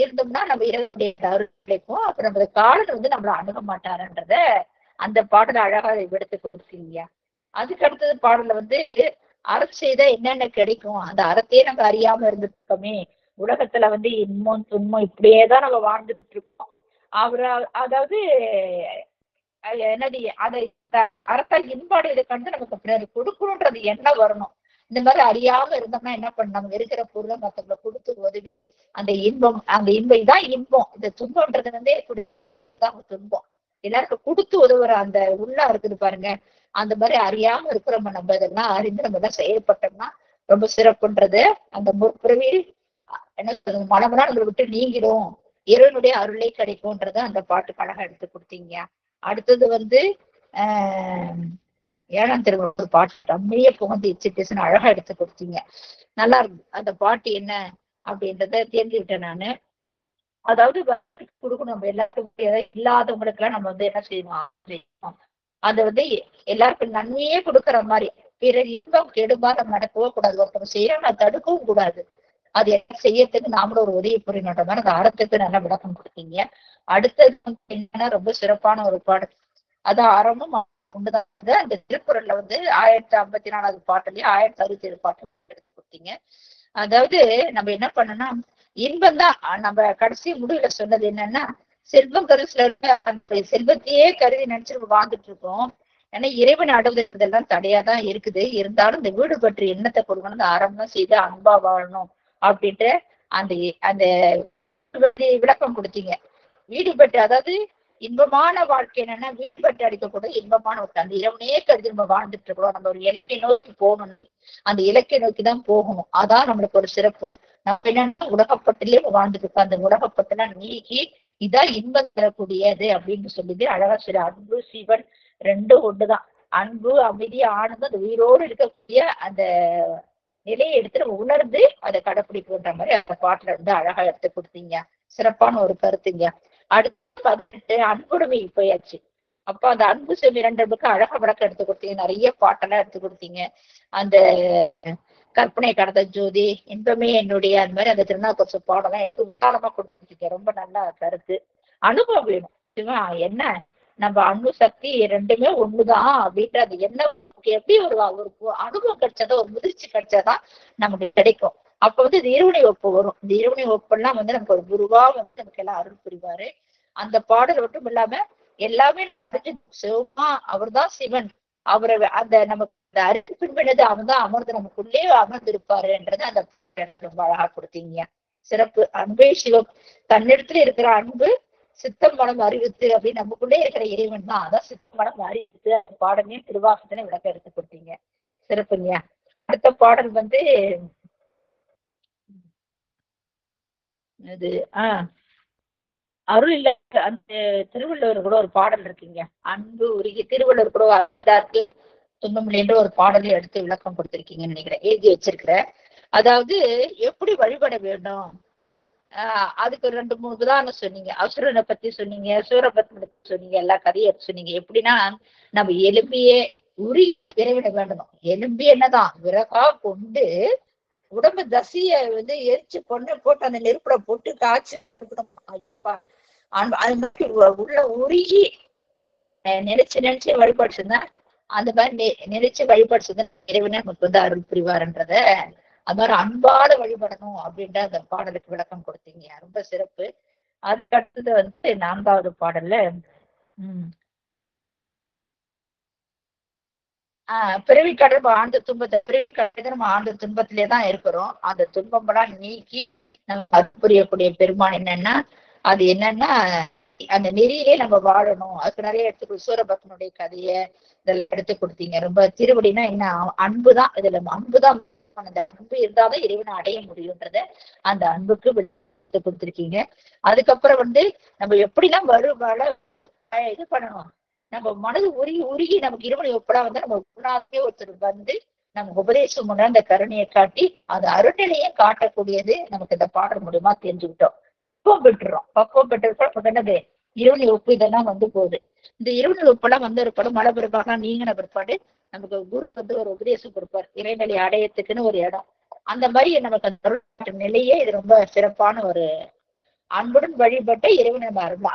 இருந்தோம்னா நம்ம இறைவனுடைய அருள் கிடைக்கும். அப்ப நம்ம காலனை வந்து நம்மள அணுக மாட்டாருன்றத அந்த பாடலை அழகா எடுத்து கொடுத்தீங்க. அதுக்கு அடுத்தது பாடல வந்து அறம் செய்தா என்னென்ன கிடைக்கும், அந்த அறத்தையே நம்ம அறியாம இருந்துட்டோமே, உலகத்துல வந்து இன்பம் துன்பம் இப்படியேதான் நம்ம வாழ்ந்துட்டு இருக்கோம். அதாவது என்னது அதை அறத்தால் இன்பாடு இதை கண்டு நமக்கு பிறகு கொடுக்கணுன்றது என்ன வரணும். இந்த மாதிரி அறியாம இருந்தோம்னா என்ன பண்ணணும், இருக்கிற பொருளை மற்றவங்களை கொடுத்து உதவி அந்த இன்பம் தான் இன்பம். இந்த துன்பம்ன்றது வந்து துன்பம் எல்லாருக்கும் கொடுத்து உதவுற அந்த உள்ள இருக்குது பாருங்க. அந்த மாதிரி அறியாம இருக்கிறோம் நம்ம இதெல்லாம் அறிந்து நம்ம எல்லாம் செயல்பட்டோம்னா ரொம்ப சிறப்புன்றது. அந்த முற்பிறவி என்ன சொல்றது, மனமெல்லாம் நம்மளை விட்டு நீங்கிடும், இறைவனுடைய அருளை கிடைக்கும்ன்றத அந்த பாட்டுக்கு அழகா எடுத்து கொடுத்தீங்க. அடுத்தது வந்து 7ஆம் திருமுறை ஒரு பாட்டு ரம்மிய புகழ்ந்து இச்சிட்டு அழகா எடுத்து கொடுத்தீங்க. நல்லா இருக்கு அந்த பாட்டு என்ன அப்படின்றத தெரிஞ்சுக்கிட்டேன் நானு. அதாவது கொடுக்கணும் நம்ம எல்லாருக்கும், இல்லாதவங்களுக்கு எல்லாம் நம்ம வந்து என்ன செய்யணும், அது வந்து எல்லாருக்கும் நன்மையே கொடுக்கற மாதிரி, பிறகு இன்பம் கெடுமா நம்ம நடக்கவே கூடாது, ஒருத்தவங்க செய்யறோம் நான் தடுக்கவும் கூடாது, அது என்ன செய்யறதுக்கு நாமளும் ஒரு உதவி புரியணுன்ற மாதிரி அந்த அறத்துக்கு நல்லா விளக்கம் கொடுத்தீங்க. அடுத்தது என்னன்னா ரொம்ப சிறப்பான ஒரு பாடம், அது அறமும் ஒண்ணுதான். அந்த திருக்குறள்ல 1054 பாட்டுலயும் 1067 பாட்டு எடுத்து கொடுத்தீங்க. அதாவது நம்ம என்ன பண்ணோம்னா இன்பம் தான் நம்ம கடைசி முடிவுல சொன்னது என்னன்னா செல்வம் கருசுல அந்த செல்வத்தையே கருதி நினைச்சு வாழ்ந்துட்டு இருக்கோம். ஏன்னா இறைவன் அடைவதெல்லாம் தடையாதான் இருக்குது. இருந்தாலும் இந்த வீடு பற்றி எண்ணத்தை கொடுக்கணும், ஆரம்பம் செய்து அன்பா வாழணும் அப்படின்ட்டு அந்த அந்த விளக்கம் கொடுத்தீங்க. வீடு பெற்று அதாவது இன்பமான வாழ்க்கை என்னன்னா வீடு பெற்று அடிக்கக்கூட இன்பமான ஒரு அந்த இரவனையே கருதி நம்ம வாழ்ந்துட்டு இருக்கிறோம். நம்ம ஒரு இலக்கை நோக்கி போகணும், அந்த இலக்கை நோக்கிதான் போகணும். அதான் நம்மளுக்கு ஒரு சிறப்பு. நம்ம என்னன்னா உலகப்பட்டிலே வாழ்ந்துட்டு இருக்கோம். அந்த உலகப்பட்டெல்லாம் நீக்கி இதான் இன்பம் தரக்கூடியது அப்படின்னு சொல்லிட்டு அழகா சொல்ல. அன்பு சிவன் ரெண்டும் ஒண்ணுதான். அன்பு அமைதி ஆனந்தம் அந்த உயிரோடு இருக்கக்கூடிய அந்த நிலையை எடுத்து நம்ம உணர்ந்து அதை கடைப்பிடிக்கின்ற மாதிரி அந்த பாட்டுல அழகா எடுத்து கொடுத்தீங்க. சிறப்பான ஒரு கருத்துங்க. அடுத்து 18 அன்புடைமை போயாச்சு. அப்ப அந்த அன்பு செம்மி 2 அழகா விளக்கம் எடுத்து கொடுத்தீங்க. நிறைய பாட்டெல்லாம் எடுத்து கொடுத்தீங்க. அந்த கற்பனை கடந்த ஜோதி, இன்பமே என்னுடைய, அந்த மாதிரி அந்த திருநாவுக்கரசு பாடலாம் எனக்கு உதாரணமா கொடுத்துருக்கீங்க. ரொம்ப நல்ல கருத்து. அனுபவம் வேணும். என்ன நம்ம அன்பு சக்தி ரெண்டுமே ஒண்ணுதான் அப்படின்ற அது என்ன எப்படி ஒரு அனுபவம் கிடைச்சாதான், ஒரு முதிர்ச்சி கிடைச்சாதான் நமக்கு கிடைக்கும். அப்ப இது இருவினை ஒப்பு வரும். இந்த இருவினை ஒப்பெல்லாம் நமக்கு ஒரு குருவா நமக்கு எல்லாம் அருள் புரிவாரு. அந்த பாடல் மட்டும் இல்லாம எல்லாமே சிவமா அவர் தான் சிவன். அவரை அந்த நமக்கு அந்த அருக்கு பின்பனது அவன் தான் அமர்ந்து நமக்குள்ளே அமர்ந்து இருப்பாருன்றது அந்த ரொம்ப அழகா கொடுத்தீங்க. சிறப்பு. அன்பே சிவம். தன்னிடத்துல இருக்கிற அன்பு சித்தம் மனம் அறிவித்து அப்படின்னு நமக்குள்ளே இருக்கிற இறைவன் தான். அதான் சித்தம் மனம் அறிவித்து அந்த பாடலையும் திருவாசத்தினை விளக்க எடுத்து கொடுத்தீங்க. சிறப்புங்க. அடுத்த பாடல் இது அருள் இல்ல. அந்த திருவள்ளுவர் கூட ஒரு பாடல் இருக்குங்க. அன்பு உருகி திருவள்ளுவர் கூட துன்பமில்லை என்ற ஒரு பாடலை எடுத்து விளக்கம் கொடுத்திருக்கீங்கன்னு நினைக்கிறேன், எழுதி வச்சிருக்கிற. அதாவது எப்படி வழிபட வேண்டும், அதுக்கு 2-3 உதாரணம் சொன்னீங்க. அசுரனை பத்தி சொன்னீங்க, சூரபத்மனை பத்தி சொன்னீங்க, எல்லா கதையை சொன்னீங்க. எப்படின்னா நம்ம எலும்பியே உரி விரைவிட வேண்டணும். எலும்பி என்னதான் விறகா கொண்டு உடம்பு தசைய எரிச்சு கொண்டு போட்டு அந்த நெருப்புல போட்டு காய்ச்சி உள்ள உருகி நினைச்சு வழிபாடு அந்த மாதிரி நினைச்சு வழிபாடு இறைவனே நமக்கு அருள் புரிவார்ன்றத அது மாதிரி அன்பால வழிபடணும் அப்படின்ற அந்த பாடலுக்கு விளக்கம் கொடுத்தீங்க. ரொம்ப சிறப்பு. அதுக்கு அடுத்தது 4வது பாடல்ல பிறவி கடல் ஆழ்ந்த துன்பத்தை பிறவி கடல் நம்ம ஆழ்ந்த துன்பத்திலேதான் இருக்கிறோம். அந்த துன்பமெல்லாம் நீக்கி நம்ம புரியக்கூடிய பெருமான் என்னன்னா அது என்னன்னா அந்த நெறியிலே நம்ம வாழணும். அதுக்கு நிறைய எடுத்து சூரபத்மனுடைய கதைய இதெல்லாம் எடுத்து கொடுத்தீங்க. ரொம்ப திருவடினா என்ன, அன்புதான். இதுல அன்புதான். அந்த அன்பு இருந்தாதான் இறைவனை அடைய முடியும்ன்றத அந்த அன்புக்கு எடுத்து கொடுத்திருக்கீங்க. அதுக்கப்புறம் நம்ம எப்படிலாம் வருவாழ இது பண்ணணும், நம்ம மனது உருகி நமக்கு இறைவனை ஒப்படா நம்ம உணாவே ஒருத்தர் நமக்கு உபதேசம் முன்னா அந்த கருணையை காட்டி அந்த அருநிலையை காட்டக்கூடியது நமக்கு இந்த பாடல் மூலியமா தெரிஞ்சுக்கிட்டோம். பக்குவம் பெற்றுறோம். பக்குவம் பெற்றிருக்கோம். என்னது இருவனை ஒப்பு இதெல்லாம் போகுது. இந்த இருவனை ஒப்பெல்லாம் இருப்பாடும் மழை பிற்பாடு நீங்கின பிற்பாடு நமக்கு குரு ஒரு உபதேசம் கொடுப்பார், இறைநிலை அடையத்துக்குன்னு ஒரு இடம். அந்த மாதிரி நமக்கு அந்த நிலையே இது ரொம்ப சிறப்பான ஒரு அன்புடன் வழிபட்ட இறைவன் நம்ம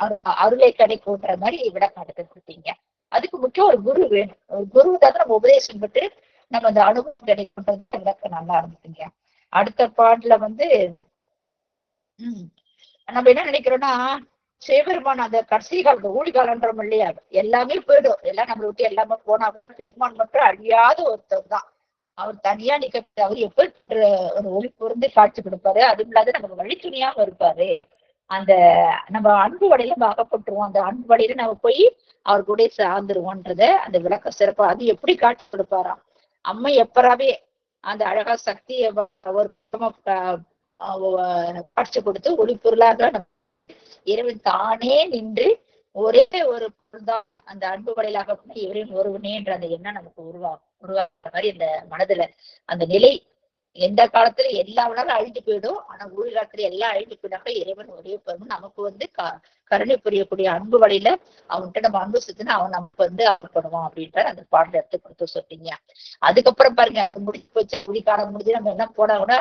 அருளை கிடைக்கும்ன்ற மாதிரி விளக்கம் எடுத்து கொடுத்தீங்க. அதுக்கு முக்கியம் ஒரு குரு வேணும். ஒரு குரு தான் நம்ம உபதேசம் பெற்று நம்ம அந்த அனுபவம் கிடைக்கும்ன்றது விளக்கம் நல்லா இருந்துச்சுங்க. அடுத்த பாட்டுல நம்ம என்ன நினைக்கிறோம்னா சிவபெருமான் அந்த கடைசி காலத்து ஊழி காலன்றோம் இல்லையா, எல்லாமே போயிடும், எல்லாம் நம்மளை விட்டு எல்லாமே போனா பெருமான் மட்டும் அழியாத ஒருத்தர் தான். அவர் தனியா நிக்க, அவர் எப்ப ஒரு ஒளி பொருந்து காட்சி கொடுப்பாரு. அதுவும் இல்லாத நமக்கு வழித்துணையாம இருப்பாரு. அந்த நம்ம அன்பு வடையில அகப்பட்டுருவோம். அந்த அன்பு வடையில நம்ம போய் அவர் கூட சார்ந்துருவோன்றத அந்த விளக்க சிறப்பா அது எப்படி காட்சி கொடுப்பாராம். அம்மை எப்பராவே அந்த அழகா சக்தியை ஒரு காட்சி கொடுத்து ஒளி பொருளாக இறைவன் தானே நின்று ஒரே ஒரு பொருள்தான் அந்த அன்பு வடையிலாக இறைவன் ஒருவனேன்ற அந்த எண்ணம் நமக்கு உருவாக்குற மாதிரி இந்த மனதுல அந்த நிலை எந்த காலத்துல எல்லா உலகம் அழிஞ்சு போயிடும். ஆனா ஊழி காலத்துல எல்லாம் அழிஞ்சு போயிடாக்க இறைவன் ஒரே பெருமன் நமக்கு கருணை புரியக்கூடிய அன்பு வழியில அவன்கிட்ட நம்ம அன்பு சுத்தினா அவன் நமக்கு அனுப்படுவான் அப்படின்ற அந்த பாடலை எடுத்து கொடுத்து சொல்றீங்க. அதுக்கப்புறம் பாருங்க முடிச்சு போச்சு, குடிக்காலம் முடிஞ்சு நம்ம என்ன போனா கூட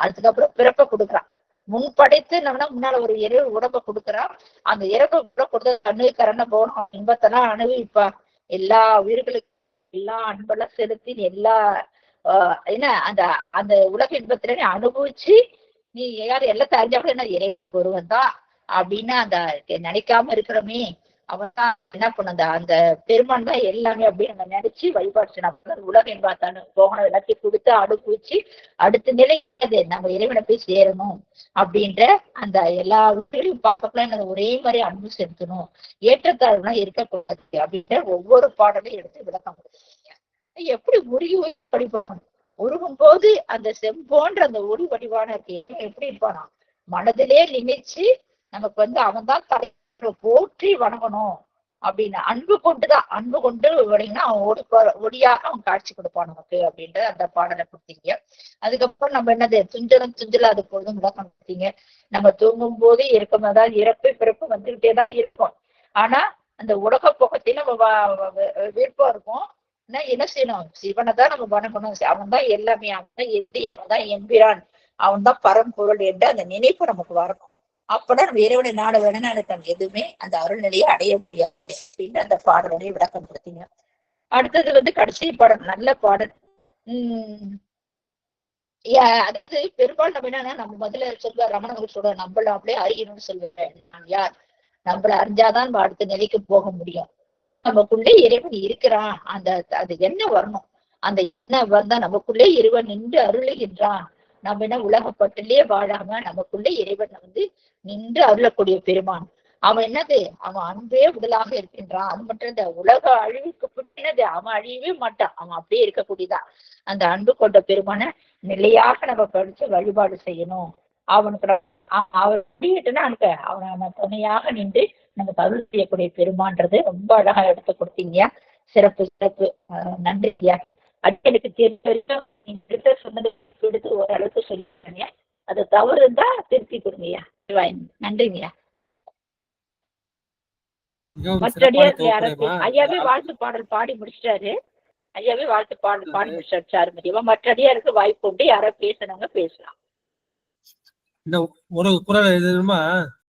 அதுக்கப்புறம் பிறப்ப கொடுக்குறான். முன் படைத்து நம்மனா முன்னால ஒரு இரவு உடம்ப கொடுக்குறான். அந்த இரவு கொடுத்த கண்ணு கரண போகணும் இன்பத்தெல்லாம் அணுவிப்பா எல்லா உயிர்களுக்கும் எல்லா அன்பெல்லாம் செலுத்தி எல்லா என்ன அந்த அந்த உலக இன்பத்துல நீ அனுபவிச்சு நீ யாரு எல்லாம் தெரிஞ்சா கூட என்ன இறைவன் ஒருவன் தான் அப்படின்னு அந்த நினைக்காம இருக்கிறோமே, அவன் தான் என்ன பண்ண அந்த பெருமான் தான் எல்லாமே அப்படின்னு நம்ம நினைச்சு வழிபாடு செய்யணும். உலக இன்பாத்தானு போகணும் எல்லாத்தையும் கொடுத்து அனுபவிச்சு அடுத்த நிலை அது நம்ம இறைவனை போய் சேரணும் அப்படின்ற அந்த எல்லா விஷயங்களையும் பார்க்கலாம். ஒரே மாதிரி அன்பு செலுத்தணும், ஏற்றத்தாழ்வுலாம் இருக்கக்கூடாது அப்படின்ற ஒவ்வொரு பாடலையும் எடுத்து விளக்கம் கொடுத்துருக்கீங்க. எப்படி உருகி படிப்பாங்க, உருகும் போது அந்த செம்போன்ற அந்த ஒளி வடிவான எப்படி இருப்பானா மனதிலே நினைச்சு நமக்கு அவன் தான் தலை போற்றி வணங்கணும் அப்படின்னு அன்பு கொண்டுதான், அன்பு கொண்டு வணங்கினா அவன் ஒளியாக அவன் காட்சி கொடுப்பான் நமக்கு அப்படின்ற அந்த பாடலை கொடுத்தீங்க. அதுக்கப்புறம் நம்ம என்னது துஞ்சலும் அது பொழுதும் விளக்கம் கொடுத்தீங்க. நம்ம தூங்கும் போதே இருக்கும், அதாவது இறப்பு பிறப்பு வந்துகிட்டேதான் இருக்கும். ஆனா அந்த உலக போகத்தையும் நம்ம விருப்பம் இருக்கும். என்ன செய்யணும், சிவனை தான் நம்ம வணங்கணும், அவன் தான் எல்லாமே, அவன் தான் எம்பிரான், அவன் தான் பரம்பொருள் என்ற அந்த நினைப்பு நமக்கு வரணும். அப்பதான் நம்ம இறைவனை நாட வேணும்னு எனக்கு எதுவுமே அந்த அருள் நிலையை அடைய முடியாது அப்படின்னு அந்த பாடலுடைய விளக்கம் கொடுத்தீங்க. அடுத்தது கடைசி பாடல், நல்ல பாடல். அடுத்து பெரும்பாலும் நம்ம என்னன்னா நம்ம முதல்ல சொல்லுவார் ரமணர்கள் சொல்ற நம்மள அப்படியே அறியணும்னு சொல்லுவேன். நான் யார், நம்மள அறிஞ்சாதான் நம்ம அடுத்த நிலைக்கு போக முடியும். நமக்குள்ளே இறைவன் இருக்கிறான், அது என்ன வரணும், அந்த என்ன வந்தா நமக்குள்ளே இறைவன் நின்று அருளுகின்றான். நம்ம என்ன உலகப்பட்டிலே வாழாம நமக்குள்ளே இறைவன் நின்று அருளக்கூடிய பெருமான். அவன் என்னது, அவன் அன்பே உடலாக இருக்கின்றான். அது மட்டும் இந்த உலக அழிவுக்கு பின்னது அவன் அழியவே மாட்டான், அவன் அப்படியே இருக்கக்கூடியதான். அந்த அன்பு கொண்ட பெருமான நிலையாக நம்ம படிச்சு வழிபாடு செய்யணும். அவனுக்கு அவன் அப்படின்னா அவனை துணையாக நின்று நம்ம அருள் செய்யக்கூடிய பெருமான்றது ரொம்ப அழகா எடுத்து கொடுத்தீங்க. சிறப்பு சிறப்பு, நன்றியா. எனக்கு தெரிஞ்ச சொன்னது எடுத்து ஓரளவுக்கு சொல்லிருக்கீங்க. அது தவறு இருந்தா திருத்தி கொடுங்கய்யா. நன்றிங்கய்யா. மற்றடியாருக்கு யாராவது ஐயாவே வாழ்த்து பாடல் பாடி முடிச்சிட்டாரு. ஐயாவே வாழ்த்து பாடல் பாடி முடிச்சாரு சாருமதியவா. மற்றடியாருக்கு வாய்ப்பு உண்டு, யாரோ பேசுனாங்க பேசலாம். ஒரு குரல் எழுதணுமா?